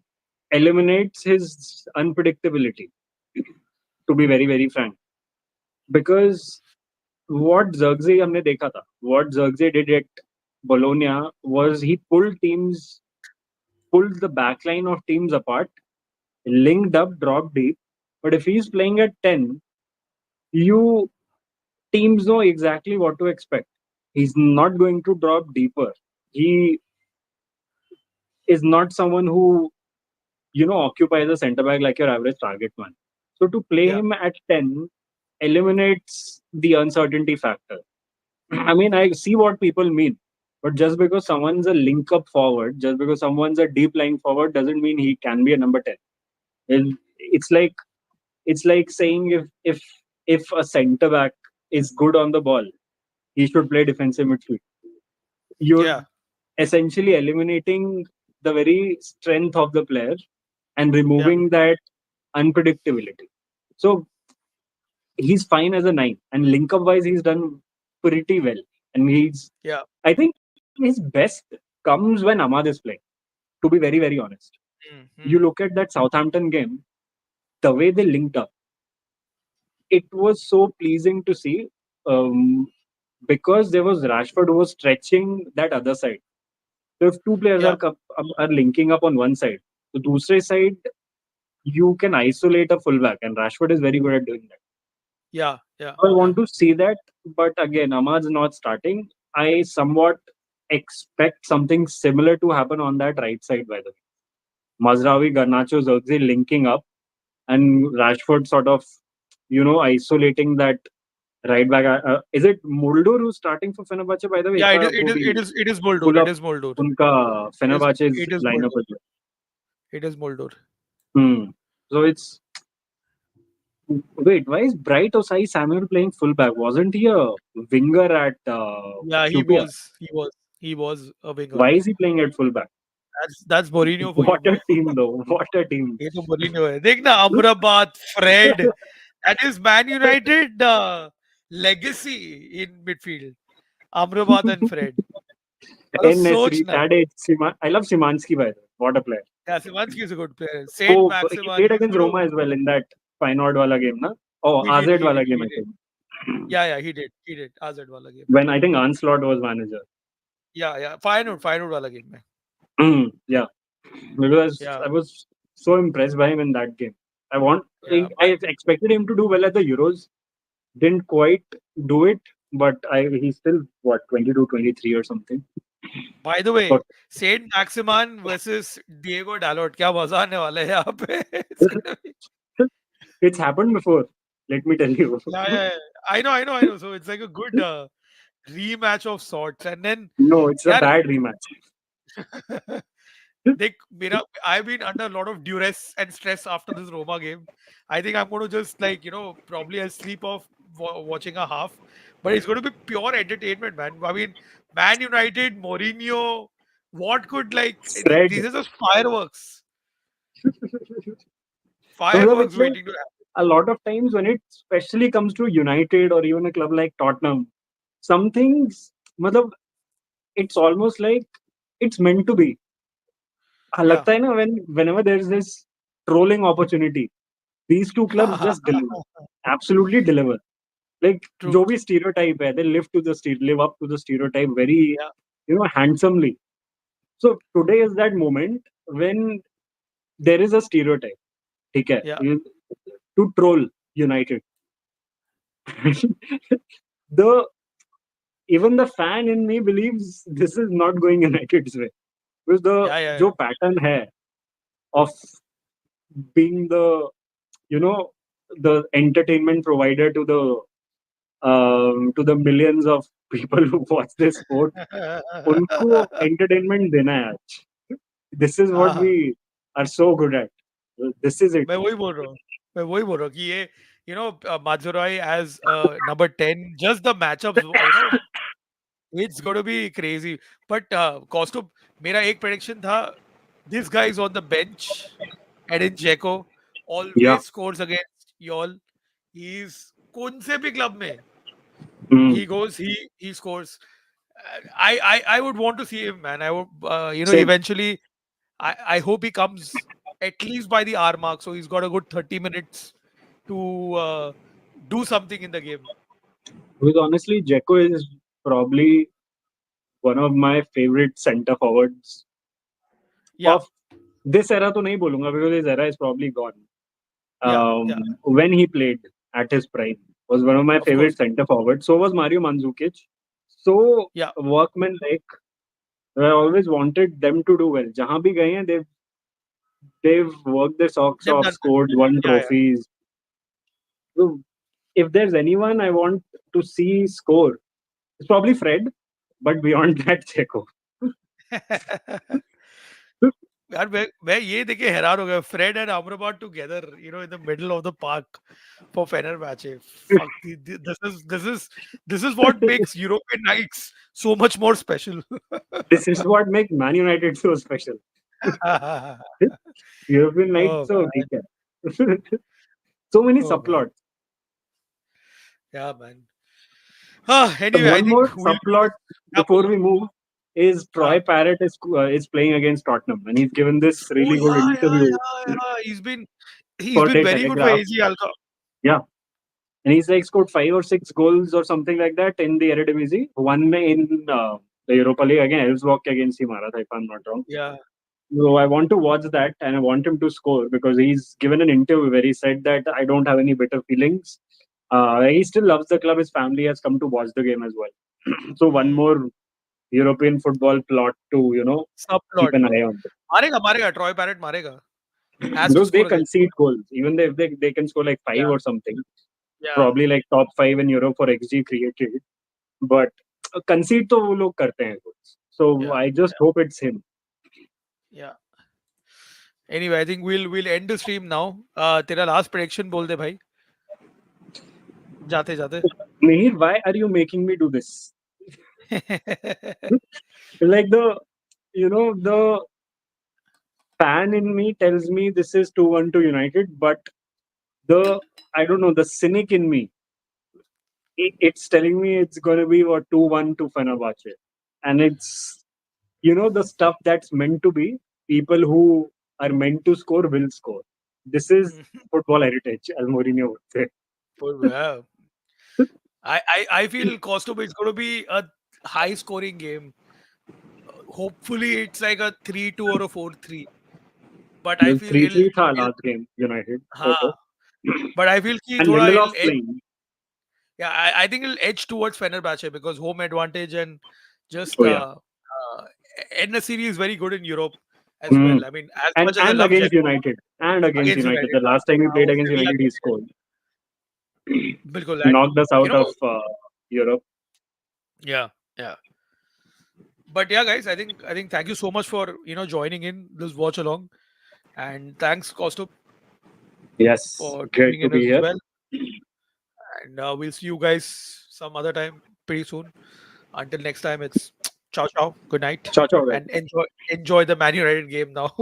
eliminates his unpredictability, to be very, very frank. Because what Xerxes हमने देखा था, what Xerxes did at Bologna was he pulled the backline of teams apart, linked up, dropped deep. But if he's playing at 10, you teams know exactly what to expect. He's not going to drop deeper. He is not someone who occupies a centre back like your average target man. So to play Yeah, him at 10 eliminates the uncertainty factor. I mean, I see what people mean, but just because someone's a link up forward, just because someone's a deep lying forward, doesn't mean he can be a number 10. It's like saying if a centre back is good on the ball, he should play defensive midfield. You're yeah, essentially eliminating the very strength of the player and yeah, removing that unpredictability. So he's fine as a 9, and link up wise, he's done pretty well. And yeah. I think his best comes when Ahmad is playing. To be very, very honest, you Mm-hmm. look at that Southampton game, the way they linked up, it was so pleasing to see. Um, because there was Rashford who was stretching that other side. So if two players Yeah, are linking up on one side, the दूसरे side you can isolate a fullback, and Rashford is very good at doing that. yeah, yeah, So I yeah, want to see that, but again, Ahmad's not starting. I somewhat expect something similar to happen on that right side, by the way. Mazraoui, Garnacho, Zirkzee linking up, and Rashford sort of, isolating that right back. Is it Muldur who's starting for Fenerbahce, by the way? yeah. एक बार आप वो भी It is Muldur. pull It up is Muldur. उनका Fenerbahce's It is lineup Muldur. as well. It is Muldur. So it's wait, why is Bright Osai Samuel playing fullback? Wasn't he a winger at Yeah, QPR? he was a winger. Why is he playing at fullback? That's Mourinho for you, What a bro. team, though. What a team. ये तो Mourinho है. देखना Amrabat, Fred. That is Man United legacy in midfield. Amrabat and Fred. मतलब In Nesri, सोच ना. I love Szymanski, by the way. What a player. Yeah, Simansky is a good player. Saint Oh, he Maximan, played he's against going to. Roma as well in that Feyenoord wala game, na? Oh, He did, AZ he wala did, game, he I did. think. Yeah, he did. He did. AZ wala game. When I think Onslaught was manager. Yeah. Feyenoord wala game mein. Yeah, because Yeah, I was so impressed by him in that game. yeah. I expected him to do well at the Euros. Didn't quite do it, but he's still what 22, 23 or something. By the way, But Saint Maximan versus Diego Dalot. क्या मजा आने वाला है यहाँ पे. It's gonna be. it's happened before. Let me tell you. Yeah. I know. So it's like a good rematch of sorts. And then, No, it's a यार, bad rematch. I've been under a lot of duress and stress after this Roma game. I think I'm going to just probably I'll sleep off watching a half, but it's going to be pure entertainment, man. I mean, Man United, Mourinho, what could Fred. these are just fireworks, So it's like waiting to happen. a lot of times when it especially comes to United or even a club like Tottenham, some things, matlab, it's almost like it's meant to be. Yeah, लगता है ना whenever there's this trolling opportunity, these two clubs just deliver, absolutely deliver. Like true. जो भी stereotype है, they live up to the stereotype very Yeah, handsomely. So today is that moment when there is a stereotype, ठीक है, yeah, to troll United. the Even the fan in me believes this is not going United's way, because the yeah. जो pattern है of being the you know the entertainment provider to the millions of people who watch this sport, उनको entertainment देना है आज. This is what हाँ, we are so good at. This is it. मैं वही बोल रहा हूँ. मैं वही बोल रहा हूँ कि ये Mazzurai as number 10, just the matchups, it's going to be crazy. But Costo, मेरा एक prediction था, this guy is on the bench, Edin Dzeko, Yeah. always scores against y'all. He's कौन से भी club में Mm. he goes, he scores. I would want to see him, man. I would, Same. eventually. I hope he comes at least by the hour mark, so he's got a good 30 minutes to do something in the game. Because honestly, Jeko is probably one of my favorite centre forwards Yeah, of this era. तो नहीं बोलूंगा because his era is probably gone. yeah. When he played at his prime, was one of my Of course. favorite centre forwards. So was Mario Mandzukic. So Yeah, workmanlike. I always wanted them to do well. जहाँ भी गए हैं, they've worked their socks they've off, done that. scored, won Yeah, trophies. So if there's anyone I want to see score, it's probably Fred, but beyond that, Checo. yeah. यार मैं ये देखे हैरान हो गया. Fred and Amrabat together, in the middle of the park for Fenerbahce. Fuck, this is what makes European nights so much more special. This is what makes Man United so special. European night, Oh so man, so many oh man, subplots. yeah, man. Anyway, I One more think we'll subplot yeah, before we move is uh, Troy Parrott is playing against Tottenham, and he's given this oh really good interview yeah. He's for been the very good for Telegraph. AZ Alka. Yeah, and he's like scored 5 or 6 goals or something like that in the Eredivisie. One in the Europa League again, Elfsborg against Imara, if I'm not wrong. Yeah. So I want to watch that, and I want him to score because he's given an interview where he said that I don't have any bitter feelings. He still loves the club. His family has come to watch the game as well. So one Hmm. more European football plot to keep Subplot. an eye on. मारेगा. Troy Parrott मारेगा. Has to Because they score again. concede goals, even if they can score like 5 Yeah. or something, Yeah. probably like top 5 in Europe for XG created. But concede to वो लोग करते हैं goals. So Yeah. I just hope it's him. Yeah. Anyway, I think we'll end the stream now. तेरा last prediction बोल दे भाई. जाते जाते. Mihir, why are you making me do this? Like the fan in me tells me this is 2-1 to United, but the I don't know, the cynic in me, it's telling me it's going to be what 2-1 to Fenerbahce, and it's the stuff that's meant to be. People who are meant to score will score. This is football heritage, as Mourinho would say. Yeah. I feel Kostovo is going to be a high scoring game. Hopefully, it's like a 3-2 or a 4-3. But I The feel 3-3 tha he'll last game, United, हाँ, photo. but I feel कि And थोड़ा Lindelof he'll edge, playing. yeah, I think he'll edge towards Fenerbahce because home advantage and just Oh, yeah. N-Serie is very good in Europe as Hmm. well. I mean, as And much as I and love against Genoa United. And against against United. United, The last time he played वो against Sevilla United, के he लिए, scored. बिल्कुल, and Knocked us you out of know, Europe. yeah, yeah. But yeah, guys, I think thank you so much for joining in this watch along, and thanks Costo Yes, for great tuning to in be as here. well. And we'll see you guys some other time pretty soon. Until next time, it's ciao ciao. Good night, Ciao, ciao, guys. and enjoy the Man United game now.